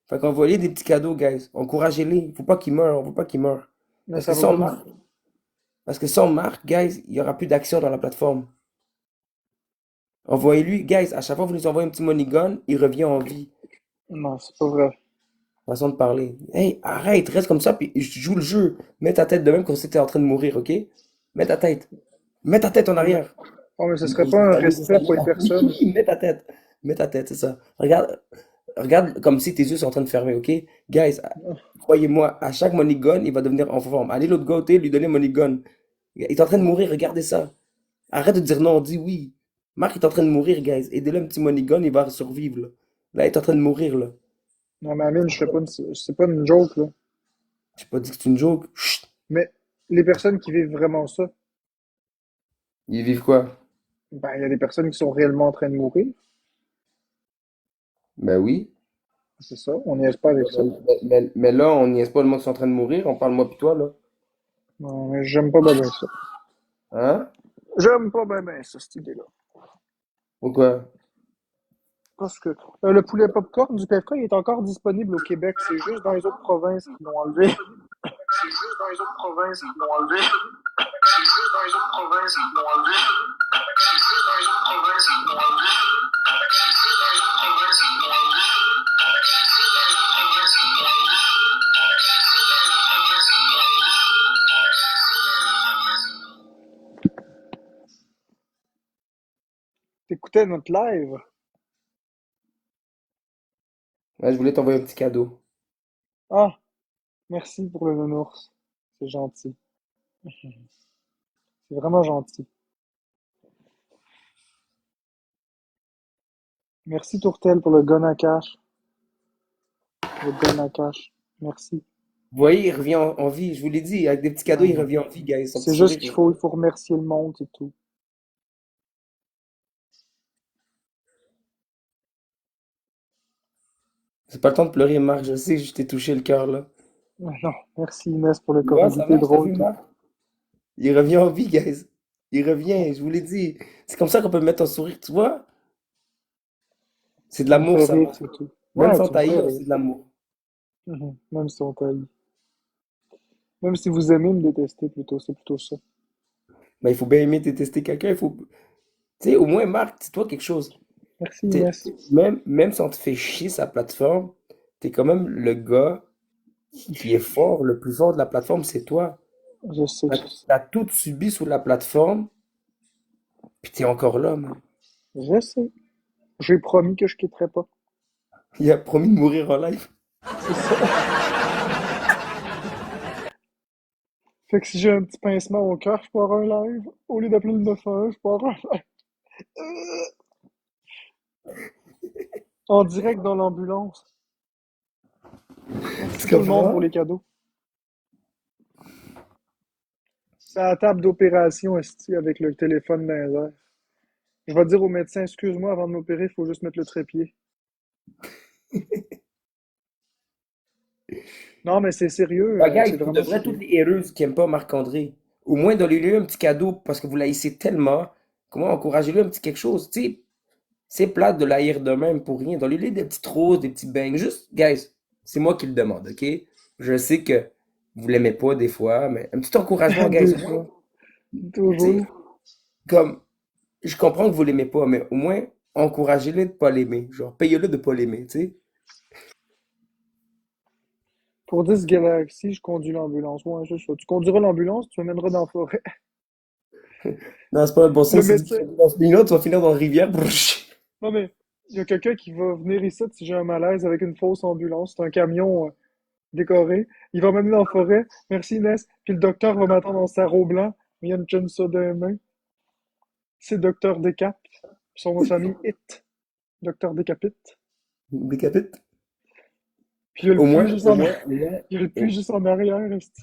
Speaker 2: Fait qu'envoyez des petits cadeaux, guys. Encouragez-les. Faut pas qu'il meure, faut pas qu'il meure.
Speaker 1: Mais
Speaker 2: Parce que
Speaker 1: ça va
Speaker 2: sans
Speaker 1: pas.
Speaker 2: Marc, parce que sans Marc, guys, il y aura plus d'action dans la plateforme. Envoyez-lui, guys, à chaque fois que vous nous envoyez un petit money gun, il revient en vie.
Speaker 1: Non, c'est pas vrai.
Speaker 2: Façon de parler. Hey, arrête, reste comme ça, puis joue le jeu. Mets ta tête de même comme si t'étais en train de mourir, ok? Mets ta tête. Mets ta tête en
Speaker 1: Mais,
Speaker 2: arrière.
Speaker 1: oh, mais ce serait pas un respect pour une personne.
Speaker 2: Oui, mets ta tête. Mets ta tête, c'est ça. Regarde comme si tes yeux sont en train de fermer, ok? Guys, croyez-moi, à chaque money gun, il va devenir en forme. Allez l'autre côté, lui donner money gun. Il est en train de mourir, regardez ça. Arrête de dire non, dis oui. Marc est en train de mourir, guys. Aidez-le un petit money gun, il va survivre, là. Là, il est en train de mourir, là.
Speaker 1: Non, mais Amine, c'est pas une joke, là.
Speaker 2: J'ai pas dit que c'est une joke. Chut.
Speaker 1: Mais les personnes qui vivent vraiment ça,
Speaker 2: Ils vivent quoi?
Speaker 1: ben, il y a des personnes qui sont réellement en train de mourir.
Speaker 2: Ben oui.
Speaker 1: C'est ça, on n'y est pas avec ça.
Speaker 2: Mais là, on n'y est pas le monde qui sont en train de mourir, on parle moi pis toi, là.
Speaker 1: Non, mais j'aime pas bien ça.
Speaker 2: Hein?
Speaker 1: J'aime pas bien ça, cette idée-là.
Speaker 2: Pourquoi?
Speaker 1: Parce que le poulet popcorn du PFK, il est encore disponible au Québec. C'est juste dans les autres provinces qui l'ont enlevé. C'est juste dans les autres provinces qui l'ont enlevé. C'est juste dans les autres provinces qui l'ont enlevé. C'est juste dans les autres provinces qui l'ont enlevé. C'est juste dans les autres provinces qui l'ont enlevé. C'est juste dans les autres provinces qui l'ont enlevé. C'est juste dans les autres provinces qui l'ont enlevé. T'écoutais notre live?
Speaker 2: Ouais, je voulais t'envoyer un petit cadeau.
Speaker 1: Ah, merci pour le nounours. C'est gentil. C'est vraiment gentil. Merci Tourtel pour le gun à cash. Le gun à cash. Merci.
Speaker 2: Vous voyez, il revient en vie, je vous l'ai dit, avec des petits cadeaux,
Speaker 1: Non,
Speaker 2: il
Speaker 1: non.
Speaker 2: revient en vie, guys, son petit
Speaker 1: C'est juste
Speaker 2: sourire.
Speaker 1: qu'il faut remercier le monde et tout.
Speaker 2: C'est pas le temps de pleurer, Marc. Je sais, je t'ai touché le cœur, là.
Speaker 1: Mais non, merci Inès pour le
Speaker 2: Tu vois, ça
Speaker 1: corrigé
Speaker 2: marche, t'as
Speaker 1: drôle,
Speaker 2: vu,
Speaker 1: tout.
Speaker 2: Marc? Il revient en vie, guys. Il revient, je vous l'ai dit. C'est comme ça qu'on peut mettre un sourire, tu vois? C'est de
Speaker 1: Tu me
Speaker 2: l'amour,
Speaker 1: fais
Speaker 2: ça,
Speaker 1: rire,
Speaker 2: Marc.
Speaker 1: c'est tout.
Speaker 2: Même
Speaker 1: Ouais,
Speaker 2: sans
Speaker 1: tu me fais
Speaker 2: tailler,
Speaker 1: rire.
Speaker 2: c'est de l'amour.
Speaker 1: Même si on taille. Même si vous aimez me détester plutôt, c'est plutôt ça.
Speaker 2: Mais il faut bien aimer détester quelqu'un. Il faut. Tu sais, au moins, Marc, dis-toi quelque chose.
Speaker 1: Merci Inès.
Speaker 2: Même si on te fait chier sa plateforme, t'es quand même le gars qui est fort, le plus fort de la plateforme, c'est toi.
Speaker 1: Je sais.
Speaker 2: T'as tout subi sous la plateforme, puis t'es encore là, man.
Speaker 1: Je sais. J'ai promis que je quitterais pas.
Speaker 2: Il a promis de mourir en live.
Speaker 1: C'est ça. Fait que si j'ai un petit pincement au cœur, je pars un live. Au lieu d'appeler le 911, je pars un live. En direct dans l'ambulance.
Speaker 2: Tu
Speaker 1: Merci tout le monde pour
Speaker 2: comprends?
Speaker 1: les cadeaux. C'est à la table d'opération, esti, avec le téléphone dans les airs. Je vais dire au médecin, excuse-moi, avant de m'opérer, il faut juste mettre le trépied. Non, mais c'est sérieux,
Speaker 2: Ah,
Speaker 1: c'est
Speaker 2: guys, pour de
Speaker 1: vraiment
Speaker 2: vrai, toutes
Speaker 1: sérieux.
Speaker 2: les heureuses qui aiment pas Marc-André, au moins donnez-lui un petit cadeau parce que vous l'haïssez tellement. Comment encouragez-le un petit quelque chose, tu sais? C'est plate de l'haïr de même pour rien. Donnez-lui des petites roses, des petits bangs. Juste, guys, c'est moi qui le demande, ok? Je sais que vous l'aimez pas des fois, mais un petit encouragement, guys.
Speaker 1: Des
Speaker 2: Au moins,
Speaker 1: fois,
Speaker 2: tu sais,
Speaker 1: toujours.
Speaker 2: comme, je comprends que vous l'aimez pas, mais au moins, encouragez-le de pas l'aimer. Genre, payez-le de pas l'aimer, tu sais?
Speaker 1: Pour 10 Galaxy, je conduis l'ambulance. Ouais, c'est ça. Tu conduiras l'ambulance, tu me mèneras dans la forêt.
Speaker 2: Non, c'est pas un bon
Speaker 1: Le
Speaker 2: sens. Si tu
Speaker 1: médecin.
Speaker 2: fais dans ce milieu-là, tu vas finir dans la rivière. Brrrch.
Speaker 1: Non, mais il y a quelqu'un qui va venir ici si j'ai un malaise avec une fausse ambulance. C'est un camion décoré. Il va m'amener dans la forêt. Merci Inès. Puis le docteur va m'attendre en sarrau blanc. Il y a une chainsaw dans les mains. C'est Docteur Décap. Son nom de famille, It. Docteur Décapite.
Speaker 2: Décapite.
Speaker 1: Puis il y a le
Speaker 2: Au moins,
Speaker 1: puits juste
Speaker 2: au
Speaker 1: en,
Speaker 2: moins, au moins,
Speaker 1: il y a le puits juste en arrière. Esti.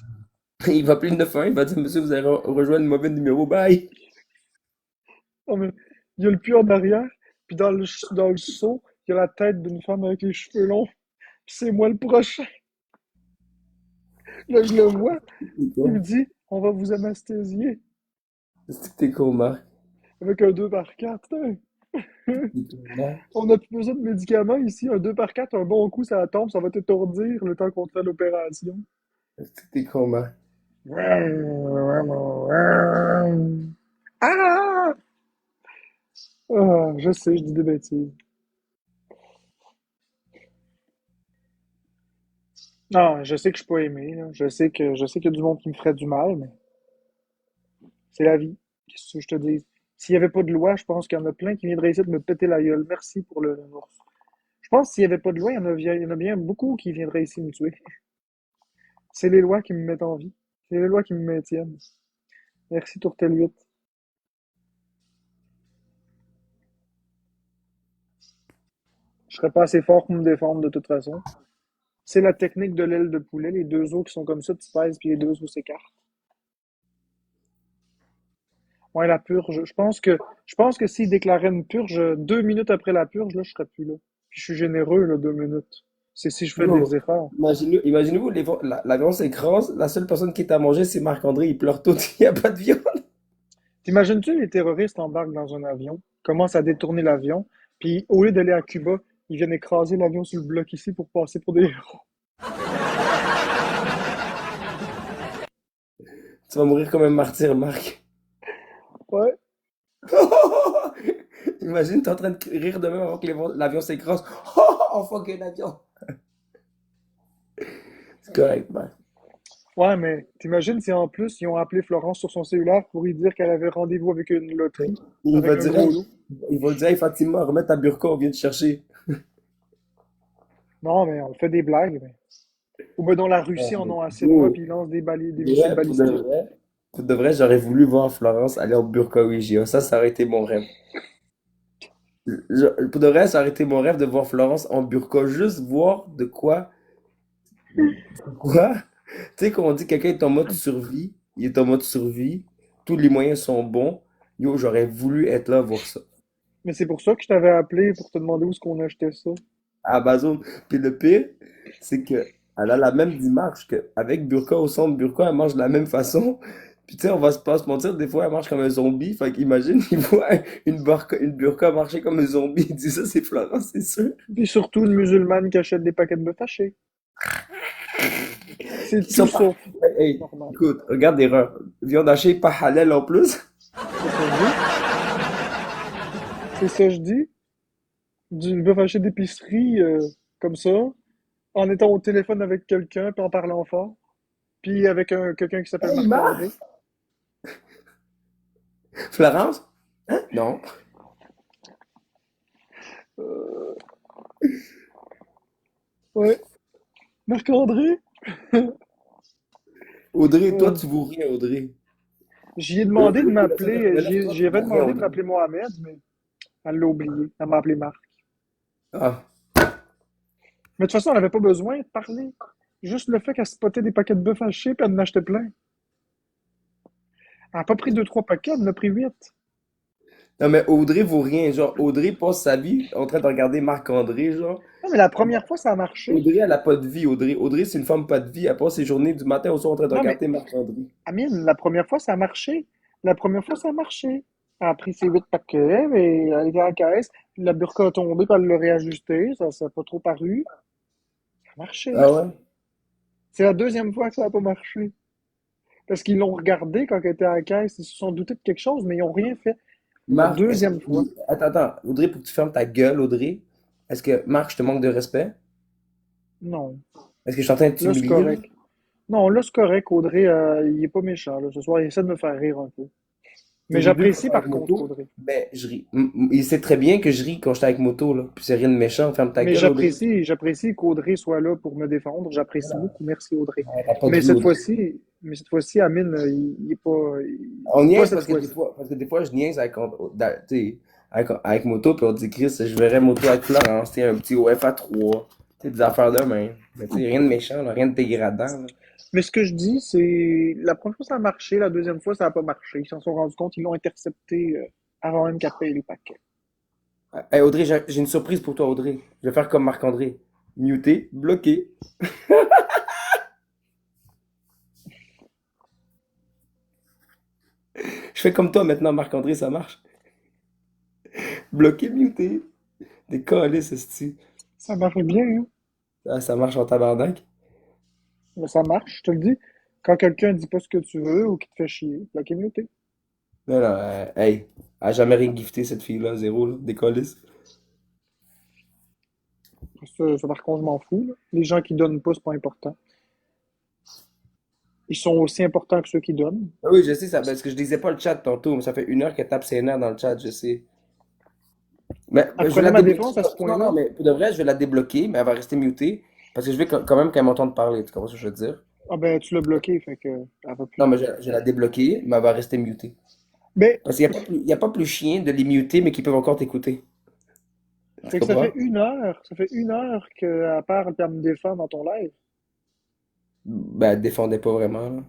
Speaker 2: il va appeler le 911, il va dire, monsieur, vous avez rejoint le mauvais numéro, bye.
Speaker 1: Non, mais il y a le puits en arrière. Puis dans le seau, il y a la tête d'une femme avec les cheveux longs. Puis c'est moi le prochain. Là, je le vois.
Speaker 2: C'est
Speaker 1: Il
Speaker 2: quoi?
Speaker 1: me dit, on va vous anesthésier
Speaker 2: C'est que t'es con, Marc.
Speaker 1: avec un 2x4.
Speaker 2: C'est que t'es con, Marc.
Speaker 1: On n'a plus besoin de médicaments ici. Un 2x4, un bon coup, ça tombe, ça va t'étourdir le temps qu'on te fait l'opération.
Speaker 2: C'est que t'es con, Marc.
Speaker 1: Ah! Ah, je sais, je dis des bêtises. Non, je sais que je suis pas aimé, là. Je sais qu'il y a du monde qui me ferait du mal, mais c'est la vie. Qu'est-ce que je te dis? S'il n'y avait pas de loi, je pense qu'il y en a plein qui viendraient essayer de me péter la gueule. Merci pour le. Je pense que s'il n'y avait pas de loi, il y en a bien beaucoup qui viendraient ici me tuer. C'est les lois qui me mettent en vie. C'est les lois qui me maintiennent. Merci, Tourtel 8. Je serais pas assez fort pour me défendre de toute façon. C'est la technique de l'aile de poulet. Les deux os qui sont comme ça, tu pèses, puis les deux os s'écartent. Ouais, la purge. Je pense que s'ils déclaraient une purge 2 minutes après la purge, là, je serais plus là. Puis je suis généreux, là, 2 minutes. C'est si je fais
Speaker 2: Yo,
Speaker 1: des efforts.
Speaker 2: imaginez-vous, l'avion s'écrase, la seule personne qui est à manger, c'est Marc-André, il pleure tout, il n'y a pas de viande.
Speaker 1: T'imagines-tu les terroristes embarquent dans un avion, commencent à détourner l'avion, puis au lieu d'aller à Cuba, ils viennent écraser l'avion sur le bloc ici pour passer pour des héros.
Speaker 2: Tu vas mourir comme un martyr, Marc.
Speaker 1: Ouais.
Speaker 2: Imagine, t'es en train de rire de même avant que l'avion s'écrase. Oh, fuck l'avion. C'est correct, man.
Speaker 1: Ouais, mais t'imagines si en plus ils ont appelé Florence sur son cellulaire pour lui dire qu'elle avait rendez-vous avec une loterie,
Speaker 2: Il
Speaker 1: avec
Speaker 2: va
Speaker 1: un
Speaker 2: dire,
Speaker 1: gros
Speaker 2: hey,
Speaker 1: lot.
Speaker 2: il va dire, hey, Fatima, remets ta burqa, on vient te chercher.
Speaker 1: Non, mais on fait des blagues. Mais... Ou ben dans la
Speaker 2: Ah,
Speaker 1: Russie en ont assez de moi,
Speaker 2: yo,
Speaker 1: puis ils lancent des missiles
Speaker 2: ouais,
Speaker 1: balistiques.
Speaker 2: pour de vrai, j'aurais voulu voir Florence aller en burqa Ouija. Ça aurait été mon rêve. Pour de vrai, ça aurait été mon rêve de voir Florence en burqa, juste voir quoi. Tu sais, quand on dit quelqu'un est en mode survie, il est en mode survie, tous les moyens sont bons. Yo, j'aurais voulu être là voir ça.
Speaker 1: Mais c'est pour ça que je t'avais appelé pour te demander où est-ce qu'on achetait ça.
Speaker 2: à Amazon. Puis le pire, c'est que elle a la même démarche que avec Burqa au centre. Burqa, elle marche de la même façon. Puis tu sais, on va se pas se mentir, des fois, elle marche comme un zombie. Fait qu'imagine, il voit une burqa marcher comme un zombie. Il dit ça, c'est Florence, c'est sûr.
Speaker 1: Puis surtout une musulmane qui achète des paquets de bœuf hachés. C'est
Speaker 2: Qui
Speaker 1: tout
Speaker 2: sont pas.
Speaker 1: sauf
Speaker 2: Hey,
Speaker 1: normal.
Speaker 2: écoute, regarde l'erreur. Viande hachée, pas halal en plus.
Speaker 1: C'est ça que je dis. C'est ça que je dis. Du bœuf haché d'épicerie, comme ça, en étant au téléphone avec quelqu'un, puis en parlant fort, puis avec quelqu'un qui s'appelle
Speaker 2: Hey, Marc!
Speaker 1: Marc-André.
Speaker 2: Florence? Hein? Non.
Speaker 1: Euh, ouais. Marc-André?
Speaker 2: Audrey, toi,
Speaker 1: Euh,
Speaker 2: tu vaux rien, Audrey.
Speaker 1: J'y ai demandé de m'appeler,
Speaker 2: Relève-toi,
Speaker 1: j'y
Speaker 2: tu
Speaker 1: avais
Speaker 2: vaux rien,
Speaker 1: demandé de
Speaker 2: Audrey.
Speaker 1: m'appeler Mohamed, mais elle l'a oublié. Elle m'a appelé Marc.
Speaker 2: Ah.
Speaker 1: Mais de toute façon, elle n'avait pas besoin de parler. Juste le fait qu'elle spottait des paquets de bœuf haché, puis elle en achetait plein. Elle n'a pas pris deux, trois paquets, elle en a pris 8.
Speaker 2: Non, mais Audrey vaut rien. Genre, Audrey passe sa vie en train de regarder Marc-André, genre.
Speaker 1: Non, mais la première fois, ça a marché.
Speaker 2: Audrey, elle a pas de vie, Audrey. Audrey, c'est une femme pas de vie. Elle passe ses journées du matin au soir en train de
Speaker 1: Non, mais
Speaker 2: regarder Marc-André.
Speaker 1: Amine, la première fois, ça a marché. La première fois, ça a marché. Elle a pris ses 8 paquets, et elle était à la caisse. Puis la burqa a tombé, puis elle l'a réajusté. Ça n'a pas trop paru. Ça a marché.
Speaker 2: Ah ouais?
Speaker 1: C'est la deuxième fois que ça n'a pas marché. Parce qu'ils l'ont regardé quand elle était à la caisse. Ils se sont doutés de quelque chose, mais ils n'ont rien fait. La
Speaker 2: Marc, est-ce que...
Speaker 1: deuxième fois.
Speaker 2: Attends, attends. Audrey, pour que tu fermes ta gueule, Audrey. Est-ce que, Marc, je te manque de respect?
Speaker 1: Non.
Speaker 2: Est-ce que je suis en train de
Speaker 1: Là, c'est
Speaker 2: t'humilier, là?
Speaker 1: correct. Non, là, c'est correct. Audrey, il est pas méchant. Là. Ce soir, il essaie de me faire rire un peu. Mais
Speaker 2: Au début, quand
Speaker 1: j'apprécie
Speaker 2: j'étais avec
Speaker 1: par contre
Speaker 2: Moto,
Speaker 1: Audrey.
Speaker 2: ben, je ris. Il sait très bien que je ris quand j'étais avec Moto, là. Puis c'est rien de méchant. Ferme ta
Speaker 1: Mais
Speaker 2: gueule, Audrey.
Speaker 1: j'apprécie qu'Audrey soit là pour me défendre. J'apprécie beaucoup. Merci Audrey.
Speaker 2: Ouais, t'as pas de vie, Audrey.
Speaker 1: Mais cette fois-ci, Amine, il est pas,
Speaker 2: On
Speaker 1: pas
Speaker 2: niaise
Speaker 1: cette fois-ci.
Speaker 2: parce que des fois, je niaise avec, tu sais, avec Moto, puis on dit, Chris, je verrais Moto avec Florence, tu sais, un petit OFA 3, tu sais, des affaires de même. Mais tu sais, rien de méchant, là, rien de dégradant, là.
Speaker 1: Mais ce que je dis, c'est la première fois ça a marché, la deuxième fois ça n'a pas marché. Ils s'en sont rendus compte, ils l'ont intercepté avant même qu'elle paye les paquets.
Speaker 2: Hey, Audrey, j'ai une surprise pour toi, Audrey. Je vais faire comme Marc-André. Muté, bloqué. Je fais comme toi maintenant, Marc-André, ça marche. Bloqué, muté. Des calices, esti.
Speaker 1: Ça marche bien, hein?
Speaker 2: Ah, ça marche en tabarnak.
Speaker 1: Mais ça marche, je te le dis. Quand quelqu'un dit pas ce que tu veux ou qui te fait chier, la communauté.
Speaker 2: Non, non, hey, elle a jamais rien gifté, cette fille-là, zéro, là, des calices.
Speaker 1: Ça, par contre, je m'en fous, là. Les gens qui donnent pas, c'est pas important. Ils sont aussi importants que ceux qui donnent.
Speaker 2: Ah oui, je sais, ça, parce que je lisais pas le chat tantôt, mais ça fait 1 heure qu'elle tape ses nerfs dans le chat, je sais. Mais je vais
Speaker 1: Apprenez
Speaker 2: la
Speaker 1: ma
Speaker 2: débloquer.
Speaker 1: défense à ce
Speaker 2: Non, non,
Speaker 1: point-là.
Speaker 2: mais pour de vrai, je vais la débloquer, mais elle va rester mutée. Parce que je vais quand même qu'elle m'entende parler, tu comprends ce que je veux dire?
Speaker 1: Ah ben, tu l'as bloqué, fait que elle va
Speaker 2: Non,
Speaker 1: plus.
Speaker 2: mais je vais la débloquer, mais elle va rester mutée.
Speaker 1: Mais,
Speaker 2: Parce qu'il y a pas plus chien de les muter, mais qui peuvent encore t'écouter. Tu
Speaker 1: fait que ça fait
Speaker 2: comprends?
Speaker 1: 1 heure, ça fait 1 heure qu'elle parle et elle me défend dans ton live.
Speaker 2: Ben, elle défendait pas vraiment, là.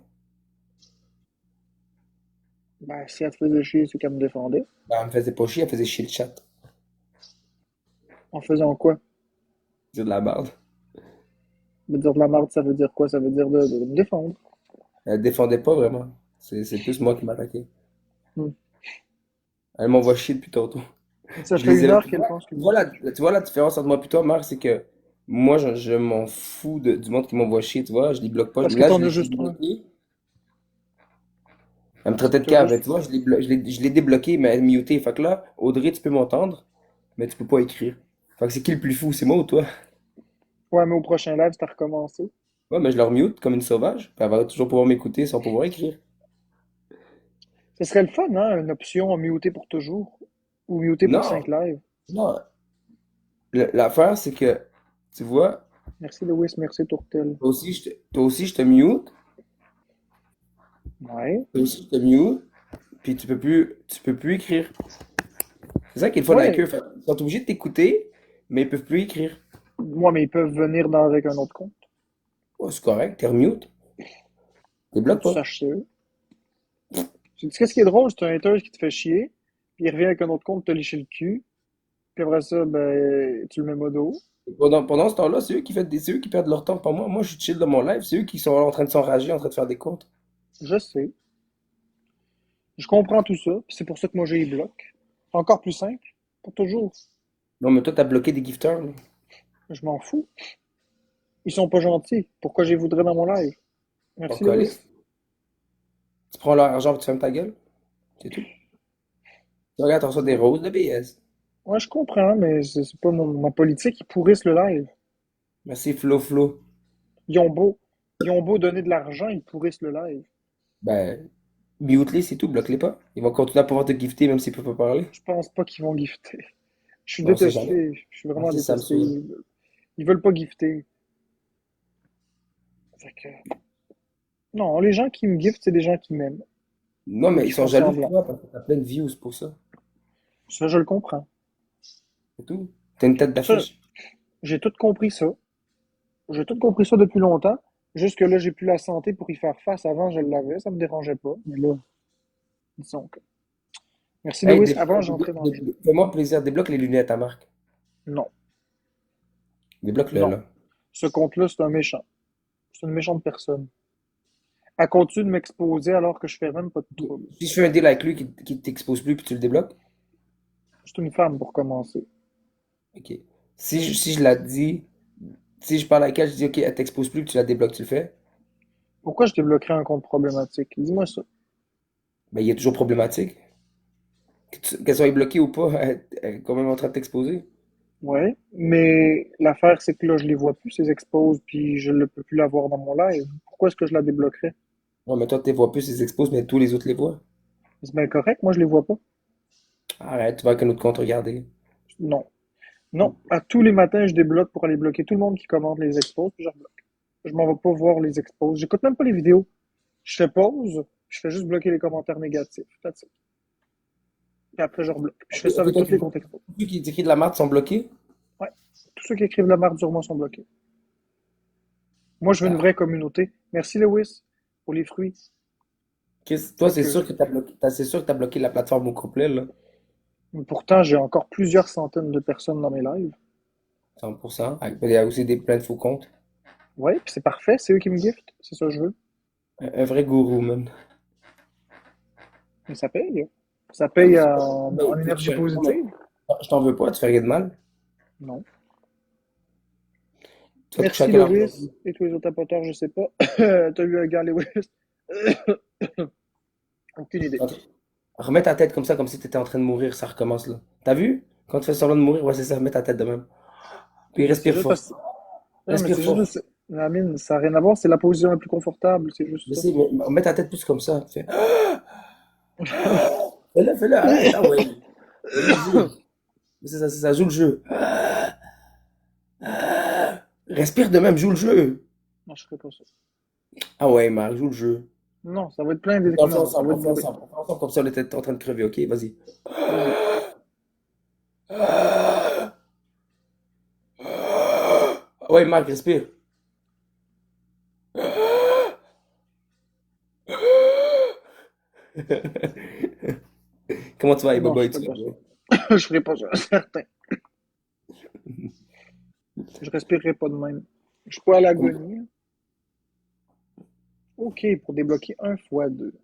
Speaker 1: Ben, si elle te faisait chier, c'est qu'elle me défendait.
Speaker 2: Ben, elle me faisait pas chier, elle faisait chier le chat.
Speaker 1: En faisant quoi?
Speaker 2: C'est de la merde.
Speaker 1: Me dire de la merde, ça veut dire quoi? Ça veut dire de me défendre.
Speaker 2: Elle défendait pas vraiment. C'est plus moi qui m'attaquais.
Speaker 1: Hmm.
Speaker 2: Elle m'envoie chier depuis tantôt.
Speaker 1: Ça
Speaker 2: Je
Speaker 1: fait
Speaker 2: les
Speaker 1: une
Speaker 2: ai...
Speaker 1: heure qu'elle pense que...
Speaker 2: Tu vois la différence entre moi et toi, Marc, c'est que moi, je m'en fous du monde qui m'envoie chier, tu vois. Je les bloque pas.
Speaker 1: Parce que
Speaker 2: Là,
Speaker 1: t'en as
Speaker 2: je l'ai
Speaker 1: juste un.
Speaker 2: bloqué. Elle me traitait de
Speaker 1: T'as
Speaker 2: cave.
Speaker 1: juste...
Speaker 2: Tu vois, je l'ai débloqué, mais elle est mutée. Fait que là, Audrey, tu peux m'entendre, mais tu peux pas écrire. Fait que c'est qui le plus fou, c'est moi ou toi?
Speaker 1: Ouais, mais au prochain live, c'est à recommencer.
Speaker 2: Ouais, mais je leur mute comme une sauvage. Puis elle va toujours pouvoir m'écouter sans pouvoir écrire.
Speaker 1: Ce serait le fun, hein? Une option à muter pour toujours. Ou muter pour
Speaker 2: Non,
Speaker 1: 5 lives.
Speaker 2: non. L'affaire, c'est que, tu vois,
Speaker 1: Merci Lewis, merci Tourtel.
Speaker 2: toi aussi, je te mute.
Speaker 1: Ouais.
Speaker 2: Toi aussi, je te mute. Puis tu peux plus écrire. C'est ça qui est le fun avec
Speaker 1: Ouais.
Speaker 2: eux. Fait, ils sont obligés de t'écouter, mais ils peuvent plus écrire.
Speaker 1: Moi, mais ils peuvent venir avec un autre compte.
Speaker 2: Oh, c'est correct, t'es remute. T'es
Speaker 1: Faut que
Speaker 2: bloques
Speaker 1: tu
Speaker 2: pas.
Speaker 1: saches ça. Tu sais, qu'est-ce qui est drôle, c'est un hater qui te fait chier, puis il revient avec un autre compte te licher le cul, puis après ça, ben, tu le mets modo.
Speaker 2: Pendant ce temps-là, c'est eux qui perdent leur temps, pas moi. Moi, je suis chill dans mon live, c'est eux qui sont en train de s'enrager, en train de faire des comptes.
Speaker 1: Je sais. Je comprends tout ça, puis c'est pour ça que moi j'ai les blocs. Encore plus simple, pour toujours.
Speaker 2: Non, mais toi, t'as bloqué des gifters, là.
Speaker 1: Je m'en fous. Ils sont pas gentils. Pourquoi je les voudrais dans mon live?
Speaker 2: Ton
Speaker 1: Merci Lewis.
Speaker 2: calice. Tu prends leur argent et tu fermes ta gueule. C'est tout. Tu regardes, tu reçois des roses de BS.
Speaker 1: Ouais, je comprends, mais c'est pas ma politique. Ils pourrissent le live.
Speaker 2: Merci, Flo Flo.
Speaker 1: Ils ont beau, ils ont beau donner de l'argent, ils pourrissent le live.
Speaker 2: Ben, mute-les, c'est tout, bloque-les pas. Ils vont continuer à pouvoir te gifter même s'ils peuvent pas parler.
Speaker 1: Je pense pas qu'ils vont gifter. Je suis
Speaker 2: Ben, on sait jamais.
Speaker 1: détesté. Je suis vraiment
Speaker 2: Merci, ça me
Speaker 1: détesté.
Speaker 2: saoule.
Speaker 1: Ils veulent pas gifter. Fait que, non, les gens qui me giftent, c'est des gens qui m'aiment
Speaker 2: Non,
Speaker 1: ou
Speaker 2: mais
Speaker 1: qui
Speaker 2: ils sont
Speaker 1: font
Speaker 2: jaloux de
Speaker 1: semblant.
Speaker 2: toi parce que t'as plein de views pour ça.
Speaker 1: Ça, je le comprends.
Speaker 2: C'est tout. T'as une tête
Speaker 1: Ça,
Speaker 2: d'affiche.
Speaker 1: j'ai tout compris ça. J'ai tout compris ça depuis longtemps. Jusque là, j'ai plus la santé pour y faire face. Avant, je l'avais, ça me dérangeait pas. Mais là, disons que. Merci
Speaker 2: Hey,
Speaker 1: Lewis. Avant, j'entrais dans le jeu.
Speaker 2: fais-moi plaisir, débloque les lunettes à Marc.
Speaker 1: Non,
Speaker 2: Débloque-le,
Speaker 1: non.
Speaker 2: là.
Speaker 1: Ce compte-là, c'est un méchant. C'est une méchante personne. Elle continue de m'exposer alors que je fais même pas de trouble.
Speaker 2: Si je fais un deal avec lui qui t'expose plus puis tu le débloques,
Speaker 1: C'est une femme pour commencer.
Speaker 2: ok. Si je la dis, si je parle avec elle, je dis ok, elle t'expose plus puis tu la débloques, tu le fais,
Speaker 1: Pourquoi je débloquerais un compte problématique? Dis-moi ça.
Speaker 2: ben il est toujours problématique. Qu'elle soit bloquée ou pas, elle est quand même en train de t'exposer.
Speaker 1: Ouais, mais l'affaire, c'est que là, je les vois plus, ces exposes, puis je ne peux plus la voir dans mon live. Pourquoi est-ce que je la débloquerais?
Speaker 2: Ouais, mais toi, tu les vois plus, ces exposes, mais tous les autres les voient.
Speaker 1: C'est bien correct, moi, je les vois pas.
Speaker 2: Arrête, tu vas avec un autre compte regarder.
Speaker 1: Non. Non. À tous les matins, je débloque pour aller bloquer tout le monde qui commente les exposes, puis je rebloque. Je m'en vais pas voir les exposes. J'écoute même pas les vidéos. Je fais pause, je fais juste bloquer les commentaires négatifs. That's it. Puis après, je rebloque. Puis je fais ça
Speaker 2: Ok,
Speaker 1: avec
Speaker 2: toi,
Speaker 1: tous les comptes expos.
Speaker 2: tous ceux qui écrivent de la merde sont bloqués.
Speaker 1: Ouais. Tous ceux qui écrivent la marde sur moi sont bloqués. Moi, je veux une
Speaker 2: Ah.
Speaker 1: vraie communauté. Merci, Lewis, pour les fruits.
Speaker 2: Toi,
Speaker 1: Fait
Speaker 2: c'est
Speaker 1: que,
Speaker 2: sûr que t'as bloqué, c'est sûr que t'as bloqué la plateforme au complet, là.
Speaker 1: pourtant, j'ai encore plusieurs centaines de personnes dans mes lives.
Speaker 2: 100%. Il y a aussi plein de faux comptes.
Speaker 1: Ouais, puis c'est parfait, c'est eux qui me giftent. C'est ça que je veux.
Speaker 2: Un vrai gourou, man.
Speaker 1: Mais ça paye, hein. Ça
Speaker 2: Non, mais
Speaker 1: paye
Speaker 2: c'est pas-
Speaker 1: en
Speaker 2: tu
Speaker 1: énergie
Speaker 2: fais- non, mais
Speaker 1: positive.
Speaker 2: je t'en veux pas, tu fais rien de mal.
Speaker 1: Non.
Speaker 2: Tu vas toucher à
Speaker 1: Merci,
Speaker 2: quel argent?
Speaker 1: Lewis. Et tous les autres apporteurs, je sais pas. T'as eu un gars, Lewis. Aucune idée.
Speaker 2: Attends. Remets ta tête comme ça, comme si t'étais en train de mourir, ça recommence là. T'as vu? Quand tu fais semblant de mourir, ouais, c'est ça, remets ta tête de même. Puis
Speaker 1: Mais c'est
Speaker 2: respire
Speaker 1: juste
Speaker 2: fort.
Speaker 1: parce que. Non, mais
Speaker 2: Respire
Speaker 1: c'est juste
Speaker 2: fort.
Speaker 1: parce que. Amine, ça n'a rien à voir, c'est la position la plus confortable, c'est juste
Speaker 2: Je
Speaker 1: ça.
Speaker 2: sais, mais mets ta tête plus comme ça. Fais, fais-le, arrête, ah ouais. Vas-y, joue. C'est ça, joue le jeu. Respire de même, joue le jeu.
Speaker 1: Non, je ferai pas ça.
Speaker 2: Ah ouais, Marc, joue le jeu.
Speaker 1: Non, ça va être plein
Speaker 2: On fait
Speaker 1: Non, non, ça
Speaker 2: ensemble,
Speaker 1: va
Speaker 2: on
Speaker 1: être
Speaker 2: fait
Speaker 1: bourré.
Speaker 2: ensemble, on fait ensemble comme ça on était en train de crever, ok? Vas-y.
Speaker 1: Vas-y.
Speaker 2: Ah ouais, Marc, respire. Comment tu vas, hey,
Speaker 1: Non, je
Speaker 2: boboy, tu
Speaker 1: ferai
Speaker 2: vas
Speaker 1: pas
Speaker 2: bien?
Speaker 1: ça. Je ferai pas ça, certain. Je respirerai pas de même. Je suis pas à l'agonie. Ok, pour débloquer un fois deux.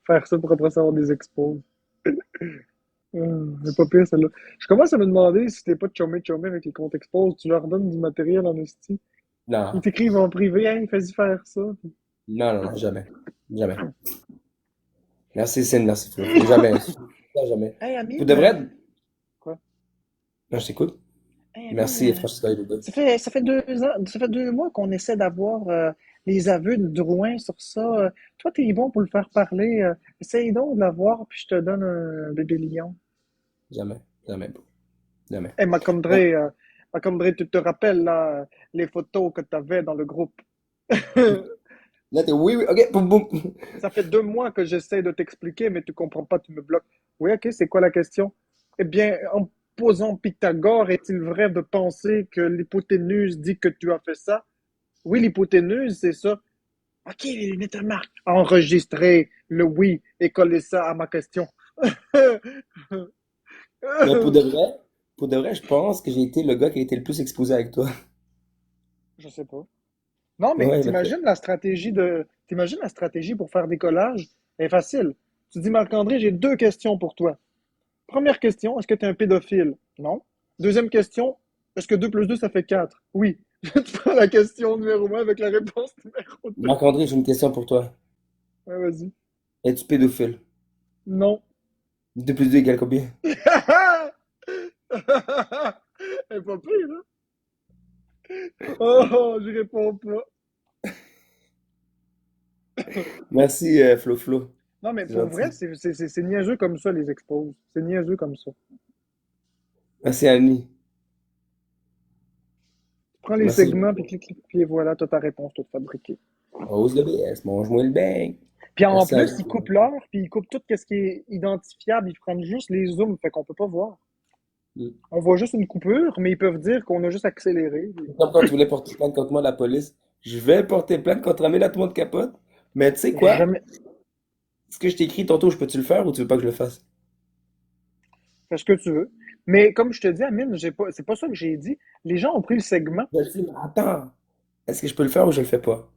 Speaker 1: Faire ça pour après ça avoir des expos. C'est pas pire celle-là. Je commence à me demander si t'es pas chômé avec les comptes expos, tu leur donnes du matériel en esti. Ils
Speaker 2: Non,
Speaker 1: t'écrivent en privé, hein, fais-y faire ça.
Speaker 2: non, non, non, jamais. Jamais. Merci, Cine, merci, Flo. Jamais. Ça, jamais.
Speaker 1: Hey
Speaker 2: Pour
Speaker 1: Amine,
Speaker 2: de vrai?
Speaker 1: quoi?
Speaker 2: Non, je t'écoute.
Speaker 1: Hey Amine,
Speaker 2: Merci, Francisco Lugo.
Speaker 1: ça fait 2 ans, ça fait 2 mois qu'on essaie d'avoir les aveux de Drouin sur ça. Toi, t'es bon pour le faire parler. Essaye donc de l'avoir, puis je te donne un bébé lion.
Speaker 2: Jamais. Jamais, bro. Jamais.
Speaker 1: Hey,
Speaker 2: Non.
Speaker 1: Macombré, tu te rappelles là, les photos que t'avais dans le groupe?
Speaker 2: Là, t'es oui, oui, ok, boum, boum.
Speaker 1: Ça fait 2 mois que j'essaie de t'expliquer, mais tu comprends pas, tu me bloques. Oui, ok, c'est quoi la question? Eh bien, en posant Pythagore, est-il vrai de penser que l'hypoténuse dit que tu as fait ça? Oui, l'hypoténuse, c'est ça. Ok, les lunettes à marque. Enregistrer le oui et coller ça à ma question.
Speaker 2: Mais Pour de vrai, je pense que j'ai été le gars qui a été le plus exposé avec toi.
Speaker 1: Je sais pas. Non, mais
Speaker 2: Ouais, parce que...
Speaker 1: t'imagines la stratégie pour faire des collages? Elle est facile. Tu dis, Marc-André, j'ai deux questions pour toi. Première question, est-ce que tu es un pédophile? Non. Deuxième question, est-ce que 2 plus 2 ça fait 4? Oui. Tu prends la question numéro 1 avec la réponse numéro 2.
Speaker 2: Marc-André, j'ai une question pour toi.
Speaker 1: Ouais, vas-y.
Speaker 2: Es-tu pédophile?
Speaker 1: Non.
Speaker 2: 2 plus 2 égale combien?
Speaker 1: Elle est pas pire, hein? Oh, je réponds pas.
Speaker 2: Merci, Flo Flo.
Speaker 1: Non, mais
Speaker 2: C'est
Speaker 1: pour vrai,
Speaker 2: gentil.
Speaker 1: c'est niaiseux comme ça, les exposes. C'est niaiseux comme ça.
Speaker 2: Merci, Annie.
Speaker 1: Tu prends les
Speaker 2: Merci,
Speaker 1: segments, puis clic, clic, puis voilà, t'as ta réponse toute fabriquée.
Speaker 2: Rose de BS, mange-moi le bang.
Speaker 1: Puis en
Speaker 2: Merci,
Speaker 1: plus,
Speaker 2: Annie.
Speaker 1: ils coupent l'heure, puis ils coupent tout ce qui est identifiable. Ils prennent juste les zooms, fait qu'on peut pas voir. On voit juste une coupure, mais ils peuvent dire qu'on a juste accéléré.
Speaker 2: Comme quand tu voulais porter plainte contre moi à la police. Je vais porter plainte contre Amel, à tout le monde capote. Mais tu sais quoi?
Speaker 1: Jamais.
Speaker 2: Ce que je t'ai écrit tantôt, je peux-tu le faire ou tu veux pas que je le fasse?
Speaker 1: Fais ce que tu veux. Mais comme je te dis, Amine, c'est pas ça que j'ai dit. Les gens ont pris le segment.
Speaker 2: Je le sais, mais attends. Est-ce que je peux le faire ou je le fais pas?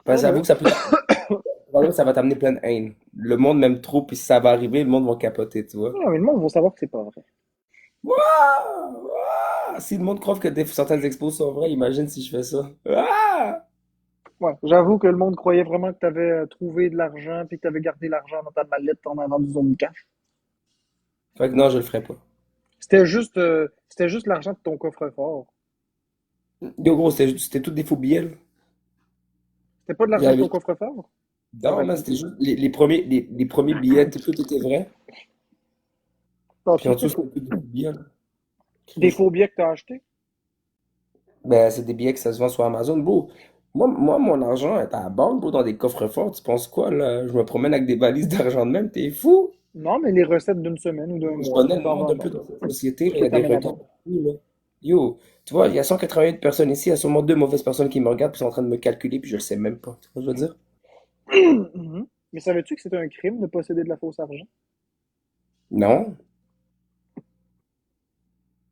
Speaker 2: Parce que j'avoue
Speaker 1: Fais-le.
Speaker 2: que ça peut... ça va t'amener plein de haine. Le monde m'aime trop, puis si ça va arriver, le monde va capoter, tu vois.
Speaker 1: Non, mais le monde va savoir que c'est pas vrai.
Speaker 2: Wouah! Wouah! Si le monde croit que certaines expos sont vraies, imagine si je fais ça. Ah!
Speaker 1: Ouais, j'avoue que le monde croyait vraiment que tu avais trouvé de l'argent puis que tu avais gardé l'argent dans ta mallette en avant du zone cash.
Speaker 2: Fait que non, je le ferai pas.
Speaker 1: C'était juste l'argent de ton coffre-fort.
Speaker 2: Yo, gros, c'était tout des faux billets, là.
Speaker 1: C'était pas de
Speaker 2: Il y
Speaker 1: l'argent de ton
Speaker 2: avait...
Speaker 1: coffre-fort? Ça
Speaker 2: Non,
Speaker 1: aurait
Speaker 2: man,
Speaker 1: pu.
Speaker 2: c'était juste les premiers billets, tout était vrai.
Speaker 1: Ah,
Speaker 2: Puis
Speaker 1: tout
Speaker 2: en dessous,
Speaker 1: est faux.
Speaker 2: c'était tout des faux billets, là.
Speaker 1: Des
Speaker 2: Chris.
Speaker 1: faux billets que tu as achetés?
Speaker 2: Ben, c'est des billets que ça se vend sur Amazon, bro. Moi, mon argent est à la banque, bro, dans des coffres forts. Tu penses quoi, là? Je me promène avec des valises d'argent de même, t'es fou?
Speaker 1: Non, mais les recettes d'une semaine ou d'un
Speaker 2: Je
Speaker 1: mois,
Speaker 2: connais
Speaker 1: tu
Speaker 2: le
Speaker 1: t'en
Speaker 2: monde
Speaker 1: vas en
Speaker 2: un peu
Speaker 1: banque.
Speaker 2: dans cette société, là.
Speaker 1: Tu
Speaker 2: Il y
Speaker 1: peux
Speaker 2: a des
Speaker 1: t'amener à la
Speaker 2: requins
Speaker 1: banque.
Speaker 2: partout, là. Yo, tu vois, il y a 188 personnes ici, il y a sûrement deux mauvaises personnes qui me regardent, puis sont en train de me calculer, puis je le sais même pas. Tu vois ce que je veux dire?
Speaker 1: Mhm. Mais savais-tu que c'était un crime de posséder de la fausse argent?
Speaker 2: Non,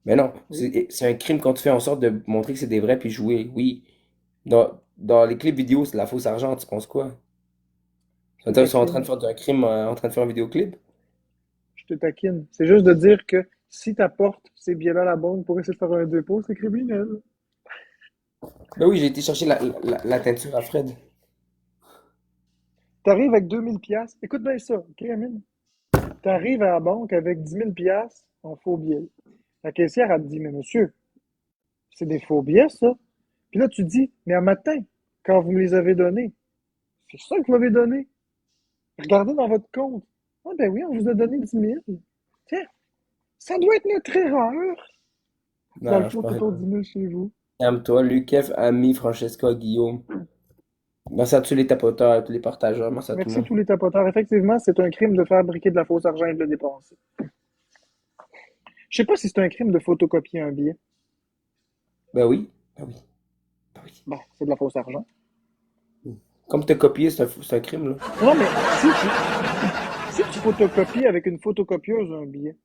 Speaker 2: mais non.
Speaker 1: Oui.
Speaker 2: C'est un crime quand tu fais en sorte de montrer que c'est des vrais, puis jouer. Oui. Dans les clips vidéo, c'est de la fausse argent, tu penses quoi?
Speaker 1: Je te
Speaker 2: Ils sont en train de
Speaker 1: taquine.
Speaker 2: faire un crime, en train de faire un vidéoclip?
Speaker 1: Je te taquine. C'est juste de dire que si tu apportes ces billets-là à la banque pour essayer de faire un dépôt, c'est criminel.
Speaker 2: Ben oui, j'ai été chercher la teinture à Fred.
Speaker 1: T'arrives avec 2000 piastres. Écoute bien ça, ok, Amine? T'arrives à la banque avec 10 000 piastres en faux billets. La caissière, elle te dit, mais monsieur, c'est des faux billets, ça. Puis là, tu dis, mais un matin, quand vous me les avez donnés, c'est ça que vous m'avez donné. Regardez dans votre compte. Ah ben oui, on vous a donné 10 000. Tiens, ça doit être notre erreur. Dans le
Speaker 2: Non, je
Speaker 1: fond, t'as
Speaker 2: pense
Speaker 1: ton
Speaker 2: pas.
Speaker 1: 10 000 chez vous.
Speaker 2: Calme-toi, Lukev, Ami, Francesca, Guillaume. Merci à tous les tapoteurs, à tous les partageurs, merci à tout le
Speaker 1: Merci
Speaker 2: monde.
Speaker 1: tous les tapoteurs. Effectivement, c'est un crime de fabriquer de la fausse argent et de le dépenser. Je sais pas si c'est un crime de photocopier un billet.
Speaker 2: Ben oui, ben oui, ben oui.
Speaker 1: Bon, c'est de la fausse argent.
Speaker 2: Comme te copier, c'est un crime, là.
Speaker 1: Non, mais si tu photocopies avec une photocopieuse un billet,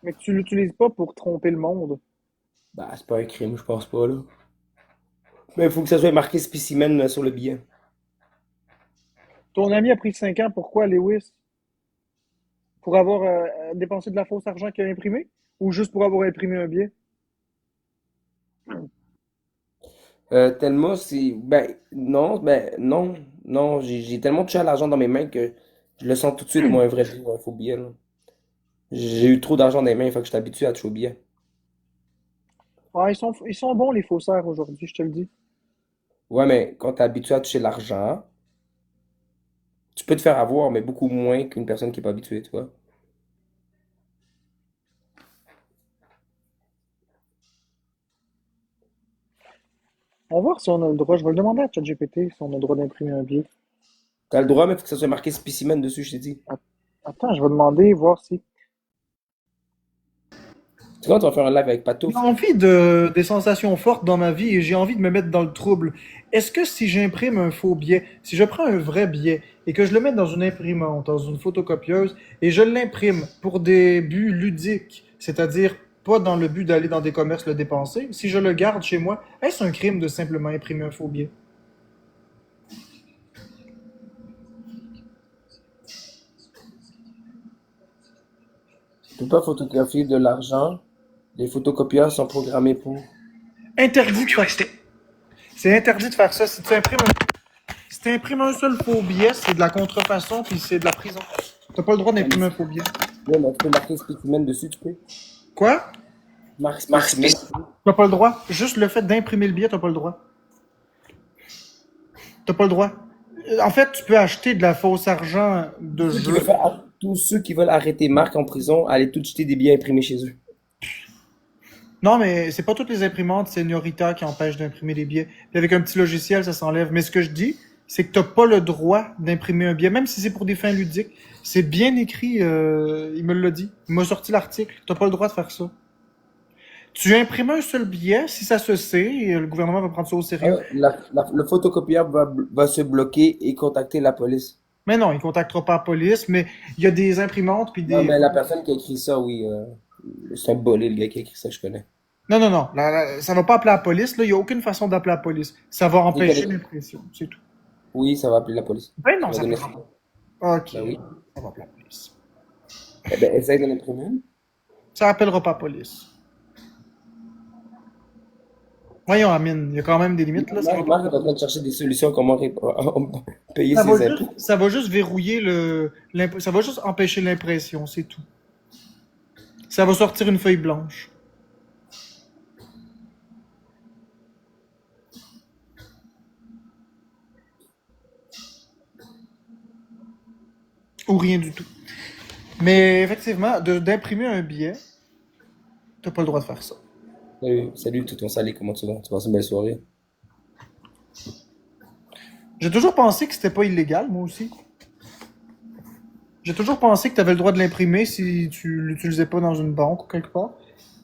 Speaker 1: mais que tu l'utilises pas pour tromper le monde,
Speaker 2: Bah, c'est pas un crime, je pense pas, là. Mais il faut que ça soit marqué spécimen sur le billet.
Speaker 1: ton ami a pris 5 ans, pourquoi, Lewis? Pour avoir dépensé de la fausse argent qu'il a imprimé? Ou juste pour avoir imprimé un billet?
Speaker 2: Tellement, c'est. Non, non, j'ai tellement touché à l'argent dans mes mains que je le sens tout de suite, moi, un vrai billet ou un faux billet, là. J'ai eu trop d'argent dans les mains, il faut que je t'habitue à toucher au billet.
Speaker 1: Ah, ils sont bons, les faussaires, aujourd'hui, je te le dis.
Speaker 2: Ouais, mais quand t'es habitué à toucher l'argent, tu peux te faire avoir, mais beaucoup moins qu'une personne qui est pas habituée, tu vois.
Speaker 1: On va voir si on a le droit. Je vais le demander à ChatGPT si on a le droit d'imprimer un billet.
Speaker 2: T'as le droit, mais il faut que ça soit marqué spécimen dessus, je t'ai dit.
Speaker 1: Attends, je vais demander, voir si.
Speaker 2: Tu sais quand tu vas faire un live avec
Speaker 1: J'ai
Speaker 2: Patouf?
Speaker 1: envie des sensations fortes dans ma vie et j'ai envie de me mettre dans le trouble. Est-ce que si j'imprime un faux billet, si je prends un vrai billet et que je le mets dans une imprimante, dans une photocopieuse et je l'imprime pour des buts ludiques, c'est-à-dire pas dans le but d'aller dans des commerces le dépenser. Si je le garde chez moi, est-ce un crime de simplement imprimer un faux billet?
Speaker 2: Tu peux pas photographier de l'argent. Les photocopieurs sont programmés pour.
Speaker 1: Interdit de faire ça. C'est interdit de faire ça. Si tu imprimes un seul faux billet, c'est de la contrefaçon puis c'est de la prison. T'as pas le droit
Speaker 2: Ouais, mais
Speaker 1: d'imprimer un faux billet.
Speaker 2: ouais, mais tu peux marquer spécimen dessus, tu peux.
Speaker 1: Quoi?
Speaker 2: Marque spécimen.
Speaker 1: T'as pas le droit. Juste le fait d'imprimer le billet, t'as pas le droit. T'as pas le droit. En fait, tu peux acheter de la fausse argent de jeu.
Speaker 2: Tous ceux qui veulent arrêter Marc en prison, aller tout jeter des billets imprimés chez eux.
Speaker 1: Non, mais c'est pas toutes les imprimantes Señorita qui empêchent d'imprimer des billets. Puis avec un petit logiciel, ça s'enlève. Mais ce que je dis, c'est que t'as pas le droit d'imprimer un billet, même si c'est pour des fins ludiques. C'est bien écrit, il me l'a dit. Il m'a sorti l'article. T'as pas le droit de faire ça. Tu imprimes un seul billet, si ça se sait, et le gouvernement va prendre ça au sérieux.
Speaker 2: Le photocopieur va se bloquer et contacter la police.
Speaker 1: Mais non, il contactera pas la police, mais il y a des imprimantes puis
Speaker 2: Non,
Speaker 1: des...
Speaker 2: mais la personne qui a écrit ça, oui, c'est un bolé, le gars qui a écrit ça, je connais.
Speaker 1: Non, non, non. Ça va pas appeler la police. Là, il n'y a aucune façon d'appeler la police. Ça va
Speaker 2: Dès
Speaker 1: empêcher
Speaker 2: qu'elle-
Speaker 1: l'impression. C'est tout.
Speaker 2: Oui, ça va appeler la police.
Speaker 1: Ben non,
Speaker 2: Ça va
Speaker 1: ça
Speaker 2: donner
Speaker 1: fait
Speaker 2: ça.
Speaker 1: pas. Ok.
Speaker 2: Ben oui.
Speaker 1: Ça va appeler la police.
Speaker 2: Eh ben, essaye d'en imprimer une.
Speaker 1: Ça appellera pas la police. Voyons, Amine, il y a quand même des limites, là.
Speaker 2: Marc est en train de chercher des solutions comment payer ses impôts.
Speaker 1: Ça va juste verrouiller ça va juste empêcher l'impression, c'est tout. Ça va sortir une feuille blanche. Ou rien du tout. Mais effectivement, d'imprimer un billet, t'as pas le droit de faire ça.
Speaker 2: Salut, tout ton salé, comment tu vas? Tu passes une belle soirée?
Speaker 1: J'ai toujours pensé que c'était pas illégal, moi aussi. J'ai toujours pensé que tu avais le droit de l'imprimer si tu l'utilisais pas dans une banque ou quelque part.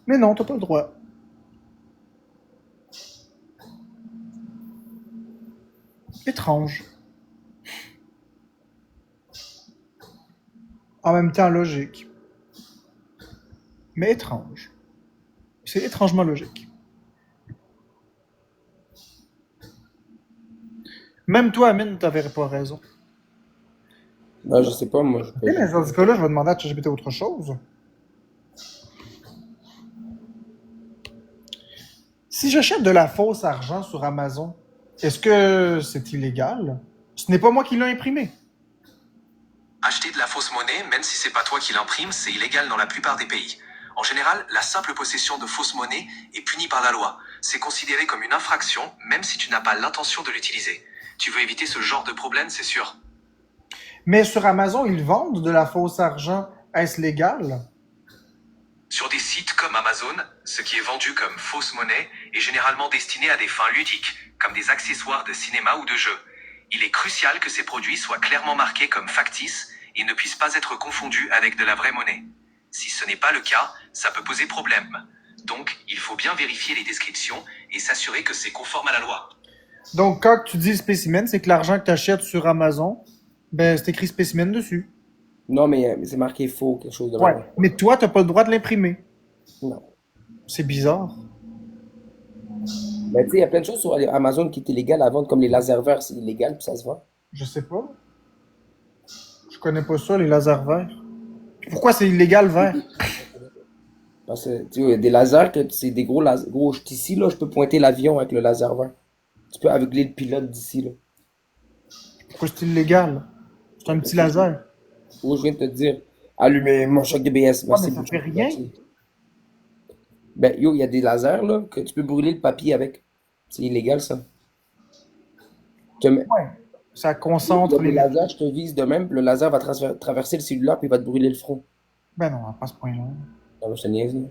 Speaker 1: Mais non, t'as pas le droit. Étrange. En même temps logique. Mais étrange. C'est étrangement logique. Même toi, Amine, t'avais pas raison.
Speaker 2: Non, je sais pas, moi.
Speaker 1: Eh, mais dans ce cas-là, je vais demander à ChatGPT autre chose. Si j'achète de la fausse argent sur Amazon, est-ce que c'est illégal? Ce n'est pas moi qui l'ai imprimé.
Speaker 3: Acheter de la fausse monnaie, même si c'est pas toi qui l'imprime, c'est illégal dans la plupart des pays. En général, la simple possession de fausse monnaie est punie par la loi. C'est considéré comme une infraction, même si tu n'as pas l'intention de l'utiliser. Tu veux éviter ce genre de problème, c'est sûr.
Speaker 1: Mais sur Amazon, ils vendent de la fausse argent. Est-ce légal?
Speaker 3: Sur des sites comme Amazon, ce qui est vendu comme fausse monnaie est généralement destiné à des fins ludiques, comme des accessoires de cinéma ou de jeux. Il est crucial que ces produits soient clairement marqués comme factices et ne puissent pas être confondus avec de la vraie monnaie. Si ce n'est pas le cas, ça peut poser problème. Donc, il faut bien vérifier les descriptions et s'assurer que c'est conforme à la loi.
Speaker 1: Donc, quand tu dis spécimen, c'est que l'argent que tu achètes sur Amazon, ben, c'est écrit spécimen dessus.
Speaker 2: Non, mais c'est marqué faux, quelque chose de
Speaker 1: Ouais.
Speaker 2: même.
Speaker 1: Mais toi, t'as pas le droit de l'imprimer.
Speaker 2: Non.
Speaker 1: C'est bizarre.
Speaker 2: Mais tu sais, il y a plein de choses sur Amazon qui est illégal à vendre, comme les laser verts, c'est illégal, puis ça se vend.
Speaker 1: Je sais pas. Je connais pas ça, les lasers verts. Pourquoi c'est illégal vert?
Speaker 2: Parce que, tu sais, il y a des lasers, que c'est des gros lasers. Gros, ici, là, je peux pointer l'avion avec le laser vert. Tu peux aveugler le pilote d'ici, là.
Speaker 1: Pourquoi c'est illégal? C'est un petit laser.
Speaker 2: Où je viens de te dire, allumer mon choc DBS,
Speaker 1: Ouais,
Speaker 2: merci
Speaker 1: mais ça
Speaker 2: beaucoup.
Speaker 1: fait rien.
Speaker 2: Ben, yo, il y a des lasers, là, que tu peux brûler le papier avec. C'est illégal, ça. Tu mets-
Speaker 1: Ouais. Ça
Speaker 2: Il y a
Speaker 1: concentre
Speaker 2: des
Speaker 1: les...
Speaker 2: lasers, je te vise de même, puis le laser va traverser le cellulaire, puis il va te brûler le front.
Speaker 1: Ben non, pas à ce point-là.
Speaker 2: Non, mais je te niaise, là.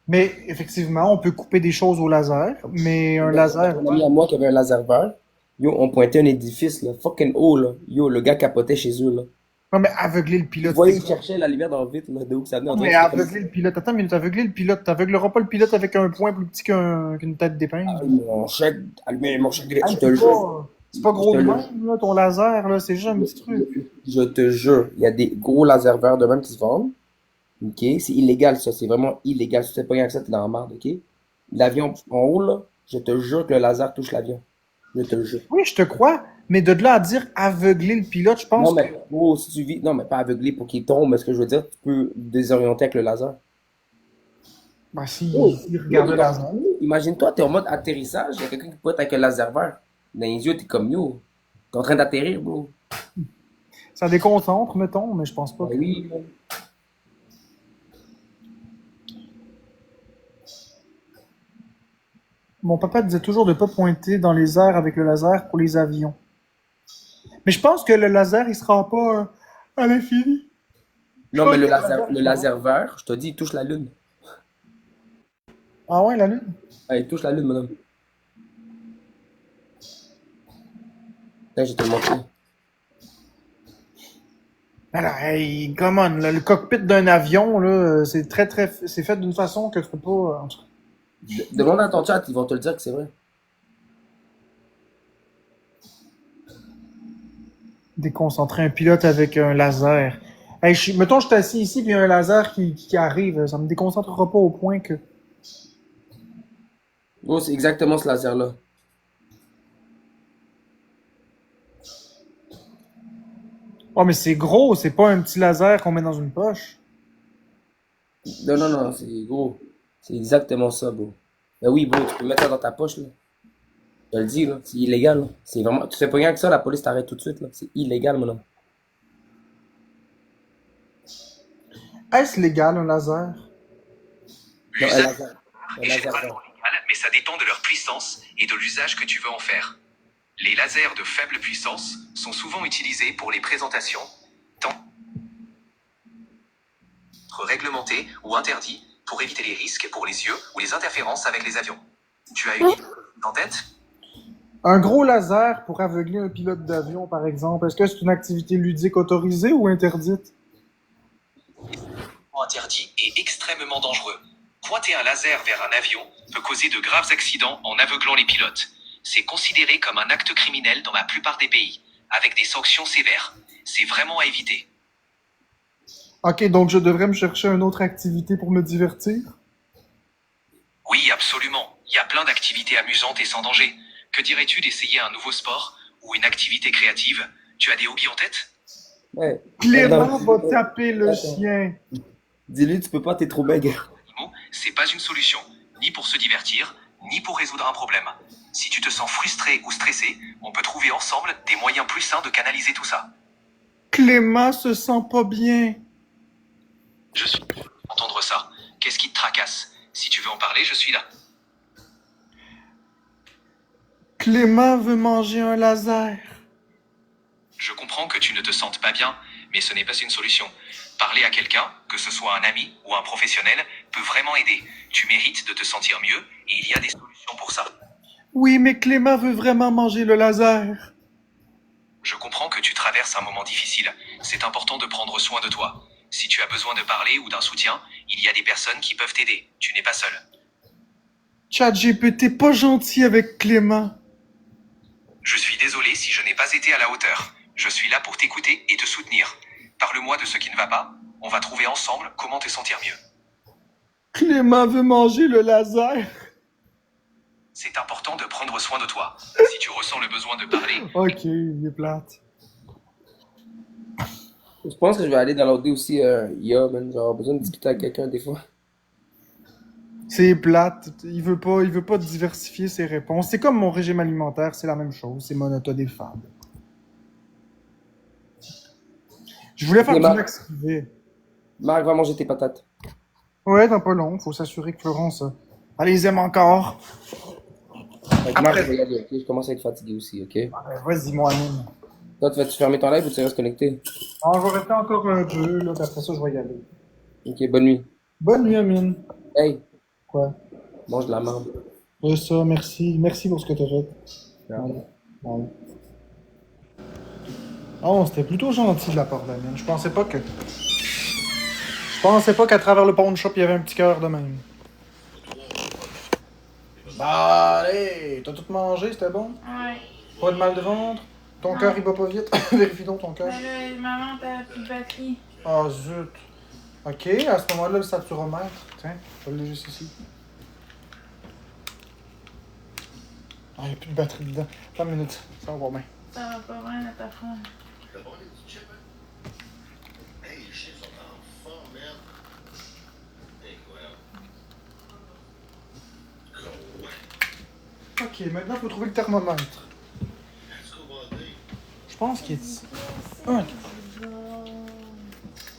Speaker 1: Mais effectivement, on peut couper des choses au laser, mais un laser...
Speaker 2: Un ami à moi qui avait un laser vert, yo, on pointait un édifice, là, fucking haut, là. Yo, le gars capotait chez eux, là.
Speaker 1: Non, mais aveugler le
Speaker 2: Tu
Speaker 1: pilote,
Speaker 2: voyais,
Speaker 1: c'est
Speaker 2: il
Speaker 1: quoi?
Speaker 2: cherchait la lumière dans le vide, là, de où ça venait. On dirait
Speaker 1: Mais
Speaker 2: que c'était comme...
Speaker 1: aveugler le pilote. Attends une minute, aveugler le pilote. T'aveugleras pas le pilote avec un point plus petit qu'une tête d'épingle.
Speaker 2: Mon chèque, allumez mon chèque,
Speaker 1: Ah,
Speaker 2: je te le jure.
Speaker 1: c'est pas gros
Speaker 2: Je
Speaker 1: de
Speaker 2: te le-
Speaker 1: même, là, ton laser, là, c'est juste un petit truc.
Speaker 2: Je te jure, il y a des gros lasers verts de même qui se vendent, Ok? C'est illégal, ça. C'est vraiment illégal. Si tu fais pas rien que ça, t'es dans la merde, ok? L'avion en haut, là, je te jure que le laser touche l'avion. Je te le jure.
Speaker 1: Oui, je te crois, mais de là à dire aveugler le pilote, je
Speaker 2: Non,
Speaker 1: pense que.
Speaker 2: mais gros, si tu vis. Non, mais pas aveuglé pour qu'il tombe, mais ce que je veux dire, tu peux désorienter avec le laser.
Speaker 1: Bah,
Speaker 2: Oh,
Speaker 1: s'il
Speaker 2: yo,
Speaker 1: regarde le
Speaker 2: regarde,
Speaker 1: laser.
Speaker 2: imagine-toi, t'es en mode atterrissage, il y a quelqu'un qui pointe avec un laser vert. Dans les yeux, t'es comme yo. T'es en train d'atterrir, bro.
Speaker 1: Ça déconcentre, mettons, mais je pense pas
Speaker 2: Ben
Speaker 1: que.
Speaker 2: oui, man.
Speaker 1: Mon papa disait toujours de pas pointer dans les airs avec le laser pour les avions. Mais je pense que le laser, il sera pas à l'infini. Je
Speaker 2: Non,
Speaker 1: pense
Speaker 2: mais
Speaker 1: que le laser, il
Speaker 2: le
Speaker 1: sera.
Speaker 2: laser vert, je te dis, il touche la lune.
Speaker 1: Ah ouais, la lune?
Speaker 2: Ah, il touche la lune, madame. Là, je vais te le montrer.
Speaker 1: Alors, hey, come on, là, le cockpit d'un avion, là, c'est c'est fait d'une façon que tu peux pas. En tout cas,
Speaker 2: Demande à ton chat, ils vont te le dire que c'est vrai.
Speaker 1: déconcentrer un pilote avec un laser. Hey, mettons, je suis assis ici, puis il y a un laser qui arrive. Ça me déconcentrera pas au point que.
Speaker 2: Gros, c'est exactement ce laser-là.
Speaker 1: Oh, mais c'est gros, c'est pas un petit laser qu'on met dans une poche.
Speaker 2: Non, non, non, c'est gros. C'est exactement ça, bro. Ben oui, bro, tu peux mettre ça dans ta poche, là. Je te le dis, là. C'est illégal, là. C'est vraiment. Tu fais pas rien que ça, la police t'arrête tout de suite, là. C'est illégal, mon homme.
Speaker 1: Est-ce légal, un laser?
Speaker 2: Non, un
Speaker 3: L'usage
Speaker 2: laser. Un
Speaker 3: est
Speaker 2: laser
Speaker 3: généralement
Speaker 2: vert.
Speaker 3: légal, mais ça dépend de leur puissance et de l'usage que tu veux en faire. Les lasers de faible puissance sont souvent utilisés pour les présentations, tant réglementés ou interdits, pour éviter les risques pour les yeux ou les interférences avec les avions. Tu as une idée en tête?
Speaker 1: Un gros laser pour aveugler un pilote d'avion, par exemple, est-ce que c'est une activité ludique autorisée ou interdite?
Speaker 3: Interdit et extrêmement dangereux. Pointer un laser vers un avion peut causer de graves accidents en aveuglant les pilotes. C'est considéré comme un acte criminel dans la plupart des pays, avec des sanctions sévères. C'est vraiment à éviter.
Speaker 1: Ok, donc je devrais me chercher une autre activité pour me divertir?
Speaker 3: Oui, absolument. Il y a plein d'activités amusantes et sans danger. Que dirais-tu d'essayer un nouveau sport ou une activité créative? Tu as des hobbies en tête?
Speaker 2: Ouais.
Speaker 1: Clément
Speaker 2: Attends,
Speaker 1: va taper le
Speaker 2: attends.
Speaker 1: chien.
Speaker 2: Dis-lui, tu peux pas, t'es trop maigre.
Speaker 3: Animaux, c'est pas une solution, ni pour se divertir, ni pour résoudre un problème. Si tu te sens frustré ou stressé, on peut trouver ensemble des moyens plus sains de canaliser tout ça.
Speaker 1: Clément se sent pas bien.
Speaker 3: Je suis heureux d'entendre ça. Qu'est-ce qui te tracasse? Si tu veux en parler, je suis là.
Speaker 1: Clément veut manger un laser.
Speaker 3: Je comprends que tu ne te sentes pas bien, mais ce n'est pas une solution. Parler à quelqu'un, que ce soit un ami ou un professionnel, peut vraiment aider. Tu mérites de te sentir mieux et il y a des solutions pour ça.
Speaker 1: Oui, mais Clément veut vraiment manger le laser.
Speaker 3: Je comprends que tu traverses un moment difficile. C'est important de prendre soin de toi. Si tu as besoin de parler ou d'un soutien, il y a des personnes qui peuvent t'aider. Tu n'es pas seul.
Speaker 1: ChatGPT, t'es pas gentil avec Clément.
Speaker 3: Je suis désolé si je n'ai pas été à la hauteur. Je suis là pour t'écouter et te soutenir. Parle-moi de ce qui ne va pas. On va trouver ensemble comment te sentir mieux.
Speaker 1: Clément veut manger le laser.
Speaker 3: C'est important de prendre soin de toi. Si tu ressens le besoin de parler,
Speaker 1: Ok, il est plate.
Speaker 2: Je pense que je vais aller downloader aussi IA, man. Genre, besoin de discuter avec quelqu'un des fois.
Speaker 1: C'est plate. Il veut pas diversifier ses réponses. C'est comme mon régime alimentaire, c'est la même chose. C'est monotone et fade. Je voulais faire
Speaker 2: Et
Speaker 1: du
Speaker 2: Marc,
Speaker 1: max privé.
Speaker 2: Marc, va manger tes patates.
Speaker 1: Ouais, dans pas long. Faut s'assurer que Florence, elle les aime encore.
Speaker 2: Avec Marc, je vais y aller, ok? Je commence à être fatigué aussi, ok?
Speaker 1: Vas-y, mon ami.
Speaker 2: Toi, tu vas-tu fermer ton live ou tu restes connecté?
Speaker 1: Alors, je vais rester encore un peu, là, puis après ça, je vais y aller.
Speaker 2: Ok, bonne nuit.
Speaker 1: Bonne nuit, Amine.
Speaker 2: Hey,
Speaker 1: Quoi?
Speaker 2: mange de la merde.
Speaker 1: Ouais, ça, merci. Merci pour ce que t'as fait.
Speaker 2: Ouais.
Speaker 1: Ouais. Ouais. Oh, c'était plutôt gentil de la part d'Amine. Je pensais pas qu'à travers le pawn shop, il y avait un petit cœur de même. Bah, allez, t'as tout mangé, c'était bon?
Speaker 4: Ouais.
Speaker 1: Pas de mal de ventre? Ton
Speaker 4: Non.
Speaker 1: cœur, il bat pas vite? Vérifie donc ton cœur.
Speaker 4: Ben là, maman, t'as plus de batterie.
Speaker 1: Ah, zut. Ok, à ce moment-là, le saturomètre. Tiens, je l'ai juste ici. Ah, il n'y a plus de batterie dedans. Attends une minute, ça va pas bien.
Speaker 4: Ça va pas bien, ta femme.
Speaker 5: T'as bon les petits chips, hein? Hey, les chips sont en forme, merde. Incroyable.
Speaker 1: Ok, maintenant, il faut trouver le thermomètre.
Speaker 5: Let's go, buddy.
Speaker 1: Je pense qu'il est ici. Ok.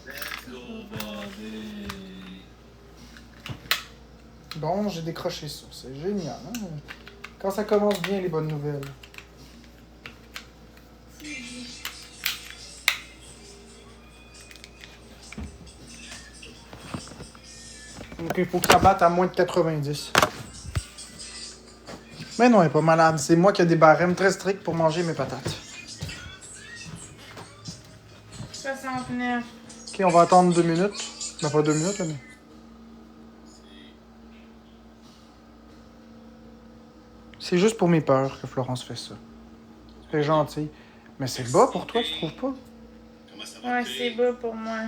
Speaker 5: Let's go, buddy.
Speaker 1: Bon, j'ai décroché ça. C'est génial. Hein? Quand ça commence bien, les bonnes nouvelles. Donc, il faut que ça batte à moins de 90. Mais non, elle est pas malade. C'est moi qui ai des barèmes très stricts pour manger mes patates.
Speaker 4: 69.
Speaker 1: Ok, on va attendre 2 minutes. Ben, pas 2 minutes, là, mais... C'est juste pour mes peurs que Florence fait ça. C'est gentil. Mais c'est bas pour toi, tu trouves pas?
Speaker 5: Comment ça va,
Speaker 4: Ouais,
Speaker 5: T?
Speaker 4: c'est bas pour moi.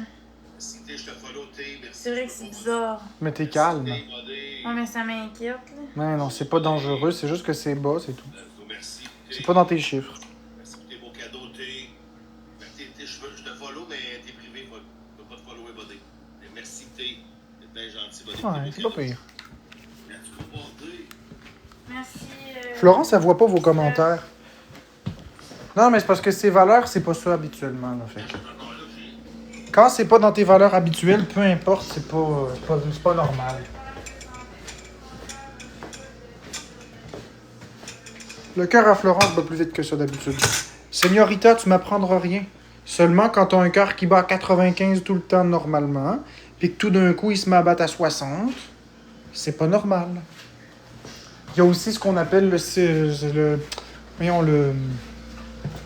Speaker 5: Merci, T, je te follow, T. Merci.
Speaker 4: C'est vrai que c'est bizarre.
Speaker 1: Mais t'es calme.
Speaker 5: Merci, T, buddy.
Speaker 4: Ouais, mais ça m'inquiète, là.
Speaker 1: Non, non, c'est pas dangereux, c'est juste que c'est bas, c'est tout.
Speaker 5: Let's go, merci, T.
Speaker 1: C'est pas dans tes chiffres.
Speaker 5: Merci pour tes beaux cadeaux, T. Merci, T, je te follow, mais t'es privé, je peux pas te follower, buddy. Mais merci, T. T'es bien gentil, buddy.
Speaker 1: Ouais, c'est pas pire.
Speaker 5: Let's go, buddy.
Speaker 4: Merci.
Speaker 1: Florence, elle voit pas vos commentaires. Non, mais c'est parce que ces valeurs, c'est pas ça habituellement, là, fait que... Quand c'est pas dans tes valeurs habituelles, peu importe, c'est pas normal. Le cœur à Florence bat plus vite que ça d'habitude. Señorita, tu m'apprendras rien. Seulement quand t'as un cœur qui bat à 95 tout le temps normalement, puis que tout d'un coup il se met à battre à 60, c'est pas normal. Il y a aussi ce qu'on appelle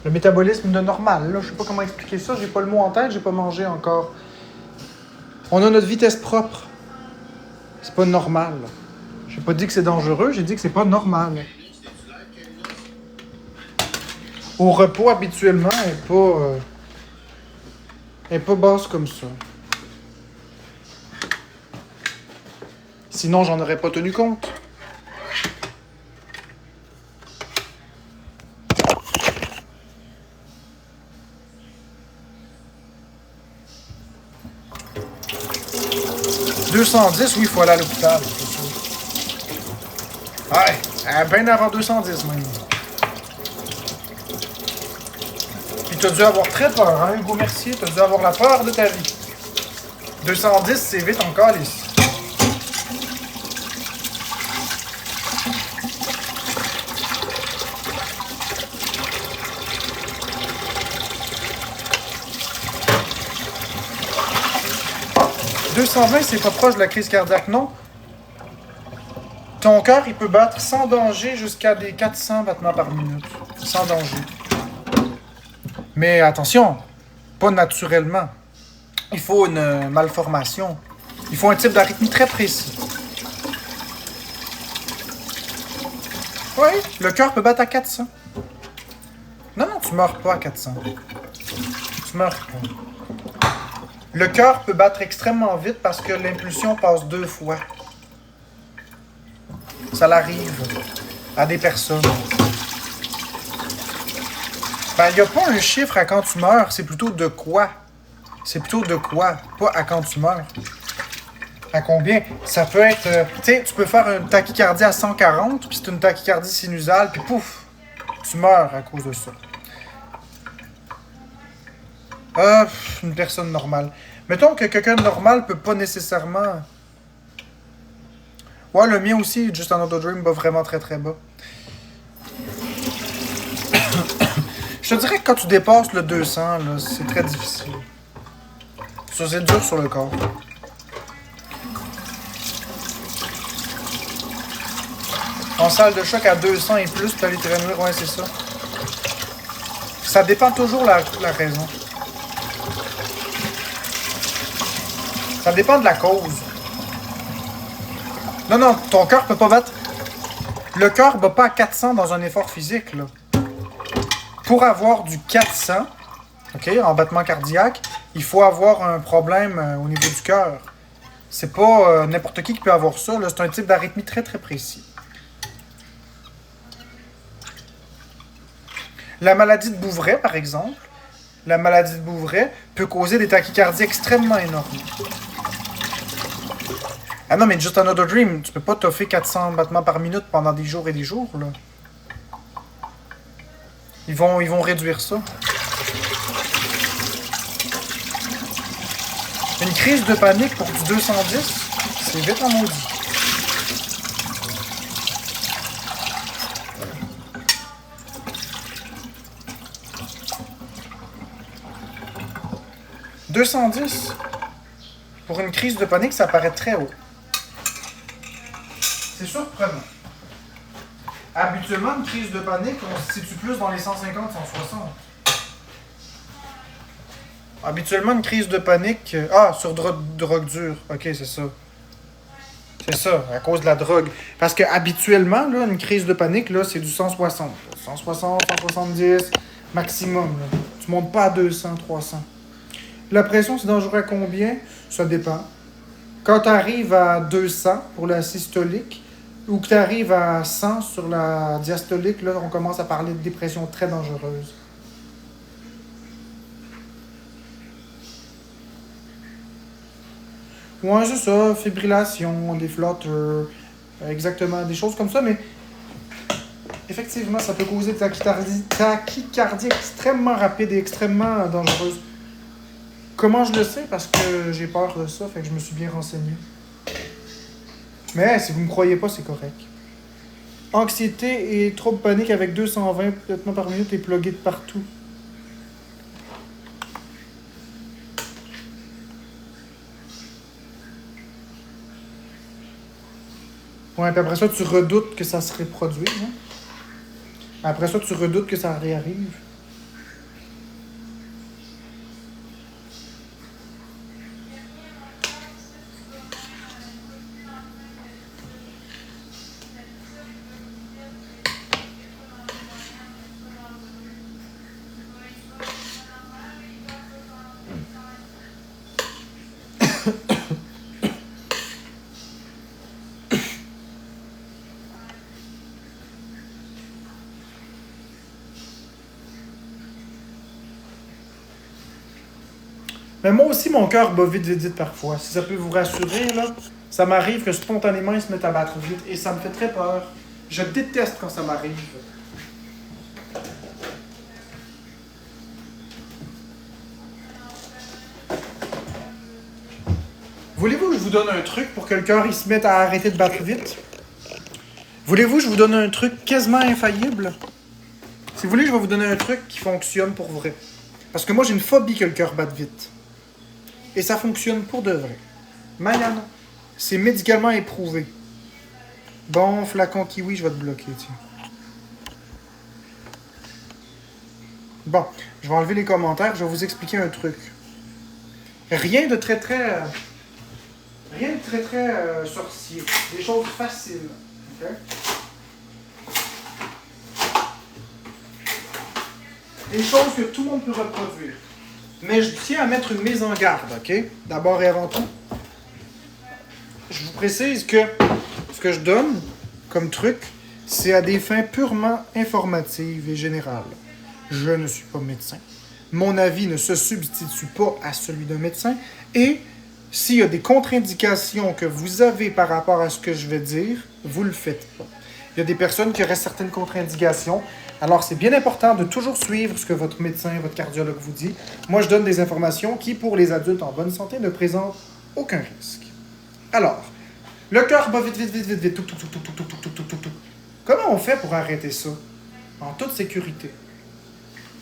Speaker 1: le métabolisme de normal. Là, je sais pas comment expliquer ça, j'ai pas le mot en tête, j'ai pas mangé encore. On a notre vitesse propre. C'est pas normal. J'ai pas dit que c'est dangereux, j'ai dit que c'est pas normal. Au repos, habituellement, elle est pas basse comme ça. Sinon, j'en aurais pas tenu compte. « 210, oui, il faut aller à l'hôpital, c'est sûr. Ouais, bien avant 210 même. Puis t'as dû avoir très peur, hein, Hugo Mercier? T'as dû avoir la peur de ta vie. 210, c'est vite en calice. « 220, c'est pas proche de la crise cardiaque, non? Ton cœur, il peut battre sans danger jusqu'à des 400 battements par minute. Sans danger. Mais attention, pas naturellement. Il faut une malformation. Il faut un type d'arythmie très précis. Oui, le cœur peut battre à 400. Non, non, tu meurs pas à 400. Tu meurs pas. Le cœur peut battre extrêmement vite parce que l'impulsion passe 2 fois. Ça l'arrive à des personnes. Ben, il n'y a pas un chiffre à quand tu meurs, c'est plutôt de quoi. C'est plutôt de quoi, pas à quand tu meurs. À combien? Ça peut être... tu sais, tu peux faire une tachycardie à 140, puis c'est une tachycardie sinusale, puis pouf, tu meurs à cause de ça. Une personne normale. Mettons que quelqu'un de normal peut pas nécessairement... Ouais, le mien aussi, Just Another Dream, va vraiment très très bas. Je te dirais que quand tu dépasses le 200, là, c'est très difficile. Ça, c'est dur sur le corps. En salle de choc à 200 et plus, tu as les traîner, ouais, c'est ça. Ça dépend toujours la raison. Ça dépend de la cause. Non, non, ton cœur peut pas battre. Le cœur bat pas à 400 dans un effort physique, là. Pour avoir du 400, OK, en battement cardiaque, il faut avoir un problème au niveau du cœur. C'est pas n'importe qui peut avoir ça. C'est un type d'arythmie très, très précis. La maladie de Bouvray, par exemple, la maladie de Bouvray peut causer des tachycardies extrêmement énormes. Ah non, mais Just Another Dream, tu peux pas toffer 400 battements par minute pendant des jours et des jours, là. Ils vont réduire ça. Une crise de panique pour du 210, c'est vite en maudit. « 210 pour une crise de panique, ça paraît très haut. C'est surprenant. Habituellement, une crise de panique, on se situe plus dans les 150-160. Habituellement, une crise de panique... sur drogue dure. OK, c'est ça. C'est ça, à cause de la drogue. Parce que habituellement, là, une crise de panique, là, c'est du 160. 160, 170 maximum. Là. Tu montes pas à 200, 300. La pression, c'est dangereux à combien? Ça dépend. Quand tu arrives à 200 pour la systolique, ou que tu arrives à 100 sur la diastolique, là, on commence à parler de dépression très dangereuse. Ouais, c'est ça, fibrillation, des flotteurs, exactement, des choses comme ça, mais effectivement, ça peut causer des tachycardies extrêmement rapides et extrêmement dangereuses. Comment je le sais? Parce que j'ai peur de ça, fait que je me suis bien renseigné. Mais si vous me croyez pas, c'est correct. Anxiété et troubles paniques avec 220 battements par minute et plugué de partout. Ouais, puis après ça, tu redoutes que ça se reproduise. Hein? Après ça, tu redoutes que ça réarrive. Mais moi aussi, mon cœur bat vite, vite, vite parfois. Si ça peut vous rassurer, là, ça m'arrive que spontanément, il se met à battre vite. Et ça me fait très peur. Je déteste quand ça m'arrive. Voulez-vous que je vous donne un truc pour que le cœur il se mette à arrêter de battre vite? Voulez-vous que je vous donne un truc quasiment infaillible? Si vous voulez, je vais vous donner un truc qui fonctionne pour vrai. Parce que moi, j'ai une phobie que le cœur batte vite. Et ça fonctionne pour de vrai. Marianne, c'est médicalement éprouvé. Bon, flacon kiwi, je vais te bloquer, tiens. Bon, je vais enlever les commentaires, je vais vous expliquer un truc. Rien de très sorcier. Des choses faciles. OK? Des choses que tout le monde peut reproduire. Mais je tiens à mettre une mise en garde, OK? D'abord et avant tout. Je vous précise que ce que je donne comme truc, c'est à des fins purement informatives et générales. Je ne suis pas médecin. Mon avis ne se substitue pas à celui d'un médecin. Et s'il y a des contre-indications que vous avez par rapport à ce que je vais dire, vous ne le faites pas. Il y a des personnes qui auraient certaines contre-indications. Alors, c'est bien important de toujours suivre ce que votre médecin, votre cardiologue vous dit. Moi, je donne des informations qui, pour les adultes en bonne santé, ne présentent aucun risque. Alors, le cœur bat vite, vite, vite, vite, vite, tout, tout, tout, tout, tout, tout, tout, tout, tout, tout. Comment on fait pour arrêter ça? En toute sécurité.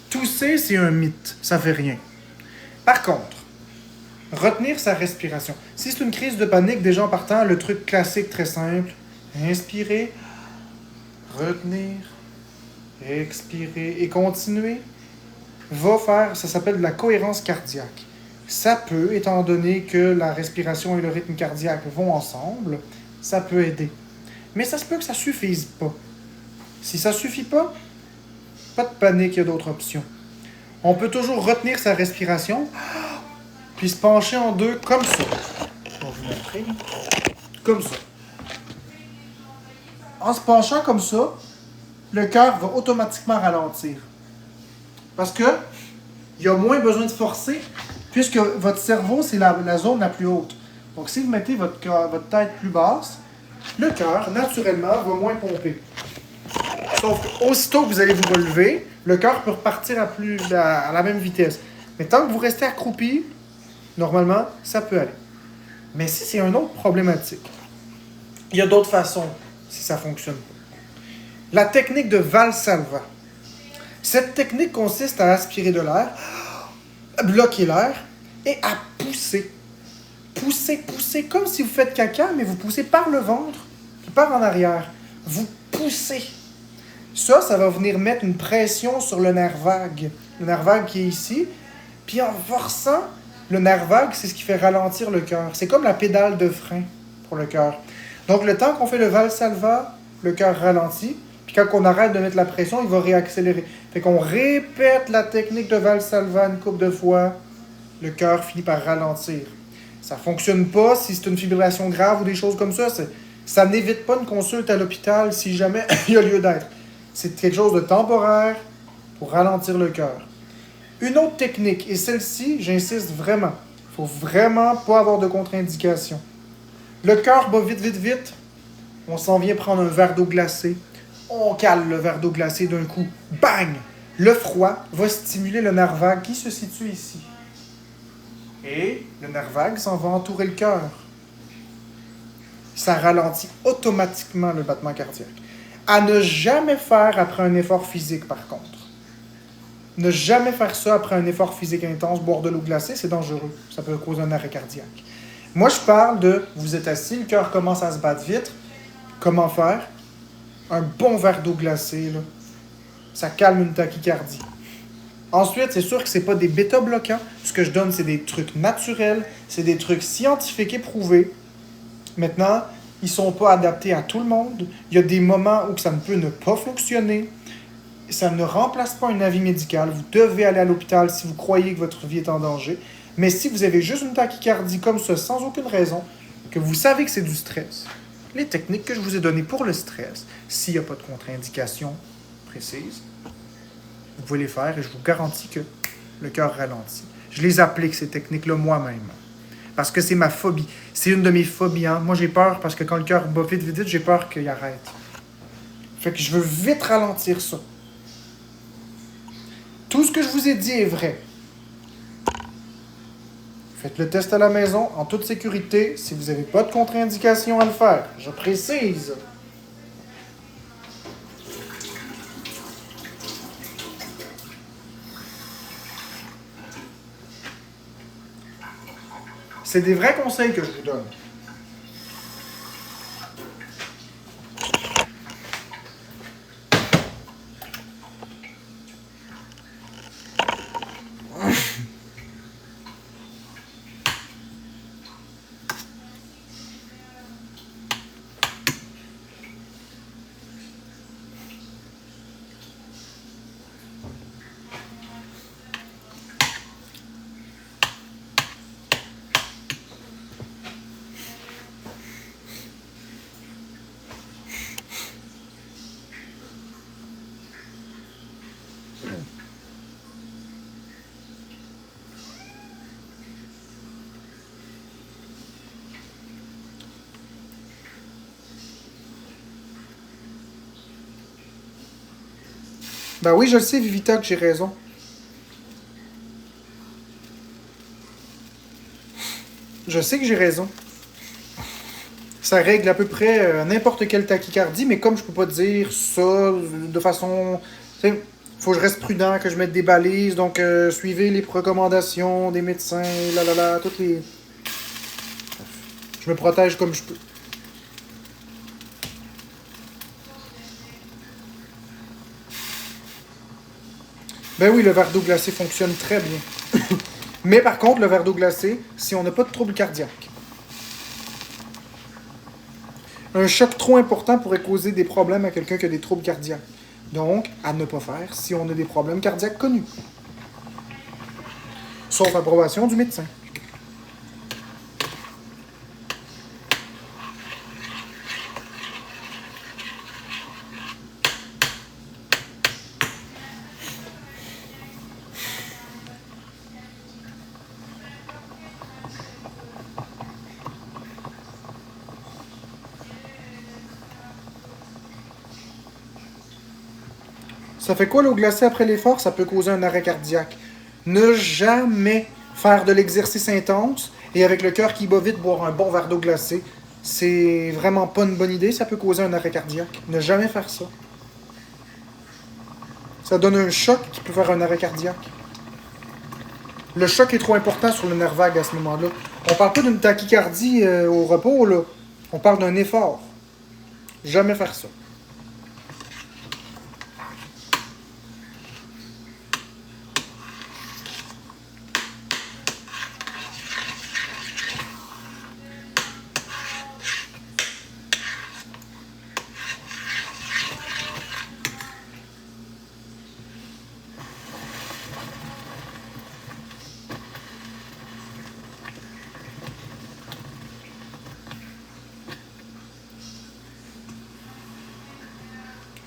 Speaker 1: Tousser, c'est un mythe. Ça fait rien. Par contre, retenir sa respiration. Si c'est une crise de panique, déjà en partant, le truc classique très simple, inspirer, retenir, expirer et continuer, va faire, ça s'appelle de la cohérence cardiaque. Ça peut, étant donné que la respiration et le rythme cardiaque vont ensemble, ça peut aider. Mais ça se peut que ça suffise pas. Si ça suffit pas, pas de panique, il y a d'autres options.
Speaker 6: On peut toujours retenir sa respiration, puis se pencher en deux comme ça. Je vais vous montrer. Comme ça. En se penchant comme ça, le cœur va automatiquement ralentir. Parce que il y a moins besoin de forcer, puisque votre cerveau, c'est la zone la plus haute. Donc, si vous mettez votre tête plus basse, le cœur, naturellement, va moins pomper. Sauf qu'aussitôt que vous allez vous relever, le cœur peut repartir à la même vitesse. Mais tant que vous restez accroupi, normalement, ça peut aller. Mais si c'est une autre problématique, il y a d'autres façons si ça ne fonctionne pas. La technique de Valsalva. Cette technique consiste à aspirer de l'air, à bloquer l'air et à pousser. Pousser, comme si vous faites caca, mais vous poussez par le ventre, puis par en arrière. Vous poussez. Ça va venir mettre une pression sur le nerf vague. Le nerf vague qui est ici. Puis en forçant, le nerf vague, c'est ce qui fait ralentir le cœur. C'est comme la pédale de frein pour le cœur. Donc le temps qu'on fait le Valsalva, le cœur ralentit. Puis quand on arrête de mettre la pression, il va réaccélérer. Fait qu'on répète la technique de Valsalva une couple de fois. Le cœur finit par ralentir. Ça ne fonctionne pas si c'est une fibrillation grave ou des choses comme ça. Ça n'évite pas une consulte à l'hôpital si jamais il y a lieu d'être. C'est quelque chose de temporaire pour ralentir le cœur. Une autre technique, et celle-ci, j'insiste vraiment, il ne faut vraiment pas avoir de contre-indication. Le cœur bat vite, on s'en vient prendre un verre d'eau glacée, on cale le verre d'eau glacée d'un coup, bang! Le froid va stimuler le nerf vague qui se situe ici. Et le nerf vague s'en va entourer le cœur. Ça ralentit automatiquement le battement cardiaque. À ne jamais faire après un effort physique, par contre. Ne jamais faire ça après un effort physique intense, boire de l'eau glacée, c'est dangereux. Ça peut causer un arrêt cardiaque. Moi, je parle de, vous êtes assis, le cœur commence à se battre vite. Comment faire? Un bon verre d'eau glacée, là. Ça calme une tachycardie. Ensuite, c'est sûr que ce n'est pas des bêta-bloquants. Ce que je donne, c'est des trucs naturels, c'est des trucs scientifiques éprouvés. Maintenant, ils ne sont pas adaptés à tout le monde. Il y a des moments où ça ne peut ne pas fonctionner. Ça ne remplace pas un avis médical. Vous devez aller à l'hôpital si vous croyez que votre vie est en danger. Mais si vous avez juste une tachycardie comme ça, sans aucune raison, que vous savez que c'est du stress, les techniques que je vous ai données pour le stress, s'il n'y a pas de contre-indication précise, vous pouvez les faire et je vous garantis que le cœur ralentit. Je les applique, ces techniques-là, moi-même. Parce que c'est ma phobie. C'est une de mes phobies. Hein? Moi, j'ai peur parce que quand le cœur bat vite, j'ai peur qu'il arrête. Fait que je veux vite ralentir ça. Tout ce que je vous ai dit est vrai. Faites le test à la maison, en toute sécurité, si vous n'avez pas de contre-indication à le faire. Je précise. C'est des vrais conseils que je vous donne. Ben oui, je le sais, Vivita, que j'ai raison. Je sais que j'ai raison. Ça règle à peu près n'importe quelle tachycardie, mais comme je peux pas dire ça de façon... Il faut que je reste prudent, que je mette des balises, donc suivez les recommandations des médecins, toutes les... Je me protège comme je peux. Ben oui, le verre d'eau glacée fonctionne très bien. Mais par contre, le verre d'eau glacée, si on n'a pas de trouble cardiaque. Un choc trop important pourrait causer des problèmes à quelqu'un qui a des troubles cardiaques. Donc, à ne pas faire si on a des problèmes cardiaques connus. Sauf approbation du médecin. Ça fait quoi l'eau glacée après l'effort? Ça peut causer un arrêt cardiaque. Ne jamais faire de l'exercice intense et avec le cœur qui bat vite boire un bon verre d'eau glacée. C'est vraiment pas une bonne idée, ça peut causer un arrêt cardiaque. Ne jamais faire ça. Ça donne un choc qui peut faire un arrêt cardiaque. Le choc est trop important sur le nerf vague à ce moment-là. On parle pas d'une tachycardie au repos, là. On parle d'un effort. Jamais faire ça.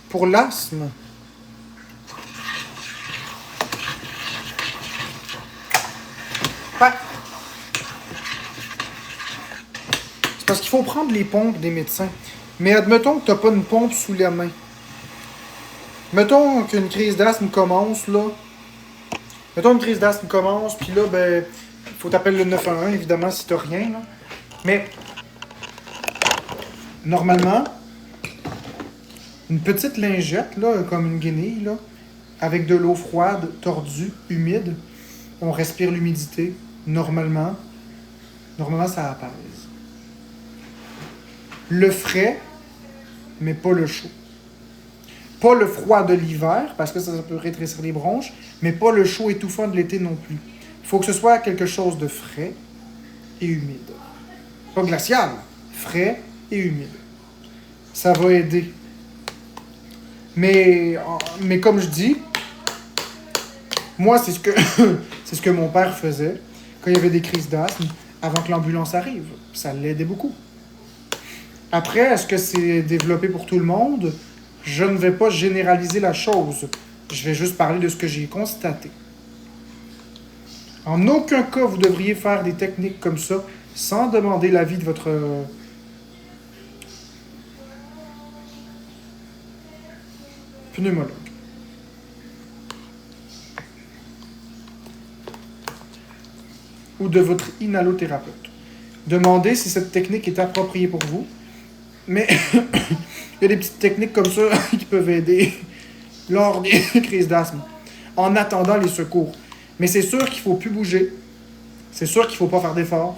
Speaker 6: Pour l'asthme, ben, c'est parce qu'il faut prendre les pompes des médecins. Mais admettons que tu n'as pas une pompe sous la main. Mettons qu'une crise d'asthme commence, là. Mettons une crise d'asthme commence, puis là, ben, il faut t'appeler le 911, évidemment, si tu n'as rien, là. Mais, normalement, une petite lingette, là, comme une guenille, là, avec de l'eau froide, tordue, humide, on respire l'humidité. Normalement, ça apaise. Le frais, mais pas le chaud. Pas le froid de l'hiver, parce que ça peut rétrécir les bronches, mais pas le chaud étouffant de l'été non plus. Il faut que ce soit quelque chose de frais et humide. Pas glacial, frais et humide. Ça va aider. Mais comme je dis, moi, c'est ce que mon père faisait quand il y avait des crises d'asthme avant que l'ambulance arrive. Ça l'aidait beaucoup. Après, est-ce que c'est développé pour tout le monde? Je ne vais pas généraliser la chose. Je vais juste parler de ce que j'ai constaté. En aucun cas, vous devriez faire des techniques comme ça sans demander l'avis de votre pneumologue. Ou de votre inhalothérapeute. Demandez si cette technique est appropriée pour vous. Mais il y a des petites techniques comme ça qui peuvent aider lors des crises d'asthme, en attendant les secours. Mais c'est sûr qu'il ne faut plus bouger. C'est sûr qu'il ne faut pas faire d'efforts.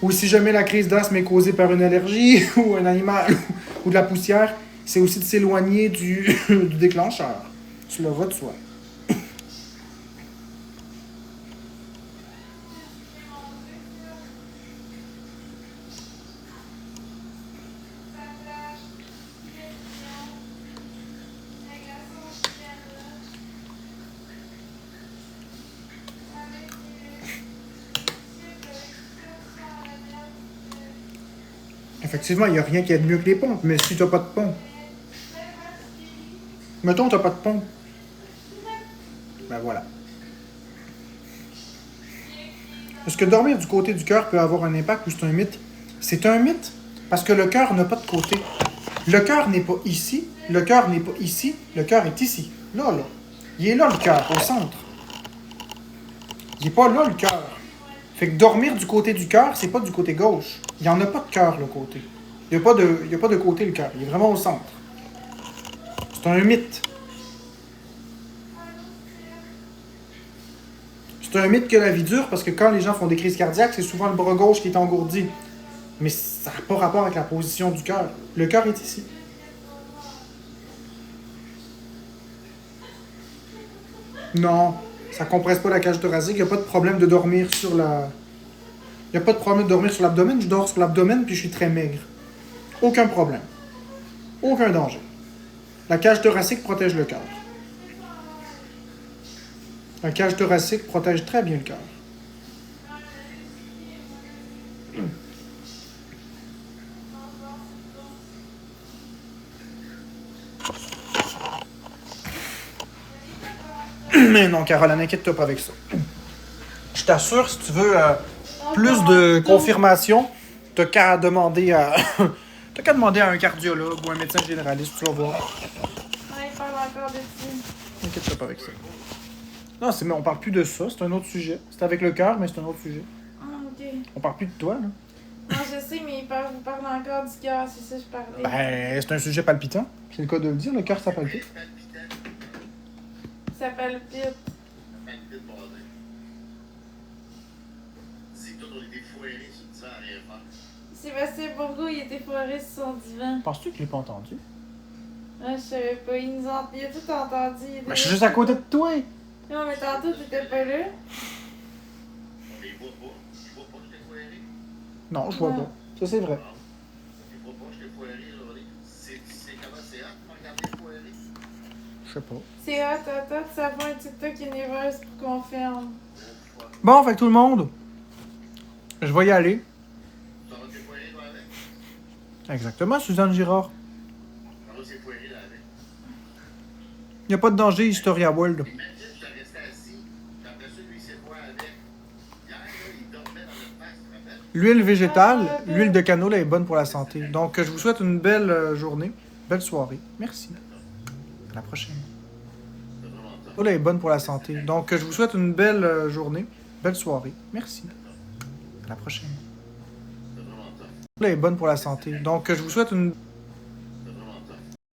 Speaker 6: Ou si jamais la crise d'asthme est causée par une allergie ou un animal ou de la poussière, c'est aussi de s'éloigner du déclencheur. Cela va de soi. Effectivement, il n'y a rien qui aide mieux que les pompes, mais si tu n'as pas de pompe, mettons que tu n'as pas de pompe, ben voilà. Est-ce que dormir du côté du cœur peut avoir un impact ou c'est un mythe? C'est un mythe, parce que le cœur n'a pas de côté. Le cœur n'est pas ici, le cœur n'est pas ici, le cœur est ici. Là, là. Il est là, le cœur, au centre. Il n'est pas là, le cœur. Fait que dormir du côté du cœur, c'est pas du côté gauche. Il n'y en a pas de cœur, le côté. Il n'y a pas de côté, le cœur. Il est vraiment au centre. C'est un mythe. C'est un mythe que la vie dure, parce que quand les gens font des crises cardiaques, c'est souvent le bras gauche qui est engourdi. Mais ça n'a pas rapport avec la position du cœur. Le cœur est ici. Non, ça ne compresse pas la cage thoracique. Il n'y a pas de problème de dormir sur la... Il n'y a pas de problème de dormir sur l'abdomen. Je dors sur l'abdomen puis je suis très maigre. Aucun problème. Aucun danger. La cage thoracique protège le cœur. Un cage thoracique protège très bien le cœur. Mais non, Caroline, inquiète-toi pas avec ça. Je t'assure, si tu veux plus de confirmation, t'as qu'à demander à... t'as qu'à demander à un cardiologue ou un médecin généraliste, tu vas voir.
Speaker 4: Ouais, il parle encore de ça.
Speaker 6: Inquiète-toi pas avec ça. Non, mais on parle plus de ça, c'est un autre sujet. C'est avec le cœur, mais c'est un autre sujet.
Speaker 4: Ah, ok.
Speaker 6: On parle plus de toi, là.
Speaker 4: Non, je sais, mais vous parle encore du cœur, c'est ça que je parlais.
Speaker 6: Ben, c'est un sujet palpitant. C'est le cas de le dire, le cœur, ça palpite.
Speaker 4: Ça palpite.
Speaker 5: C'est tout, on est défoirés sur le sang à rien faire.
Speaker 4: Sébastien Bourgault, il était foiré sur son divan.
Speaker 6: Penses-tu que je l'ai pas entendu?
Speaker 4: Ah, je savais pas, il a tout entendu.
Speaker 6: Ben, je suis juste à côté de toi.
Speaker 4: Non, mais tantôt, t'étais pas là.
Speaker 5: On les voit pas. Ils voient pas que j'étais foiré.
Speaker 6: Non, je vois
Speaker 4: Non.
Speaker 6: pas. Ça, c'est vrai.
Speaker 5: Ils voient pas que j'étais foiré, là. C'est comment c'est hâte de me regarder foiré?
Speaker 6: Je sais pas.
Speaker 4: C'est hot, ça va un TikTok Universe pour qu'on ferme.
Speaker 6: Bon, fait que tout le monde, je vais y aller.
Speaker 5: Ça va t'es foiré, là, avec?
Speaker 6: Exactement, Suzanne Girard.
Speaker 5: Ça va, c'est foiré, là, avec?
Speaker 6: Il n'y a pas de danger, Historia World.
Speaker 5: Imagine, je suis resté assis. Puis après ça, lui, c'est quoi avec? Hier, là, il dormait dans notre face, tu te rappelles?
Speaker 6: L'huile végétale, l'huile de canola est bonne pour la santé. Donc, je vous souhaite une belle journée, belle soirée. Merci. À la prochaine. Canola est bonne pour la santé. Donc, je vous souhaite une belle journée, belle soirée. Merci. À la prochaine. Canola est bonne pour la santé. Donc, je vous souhaite une...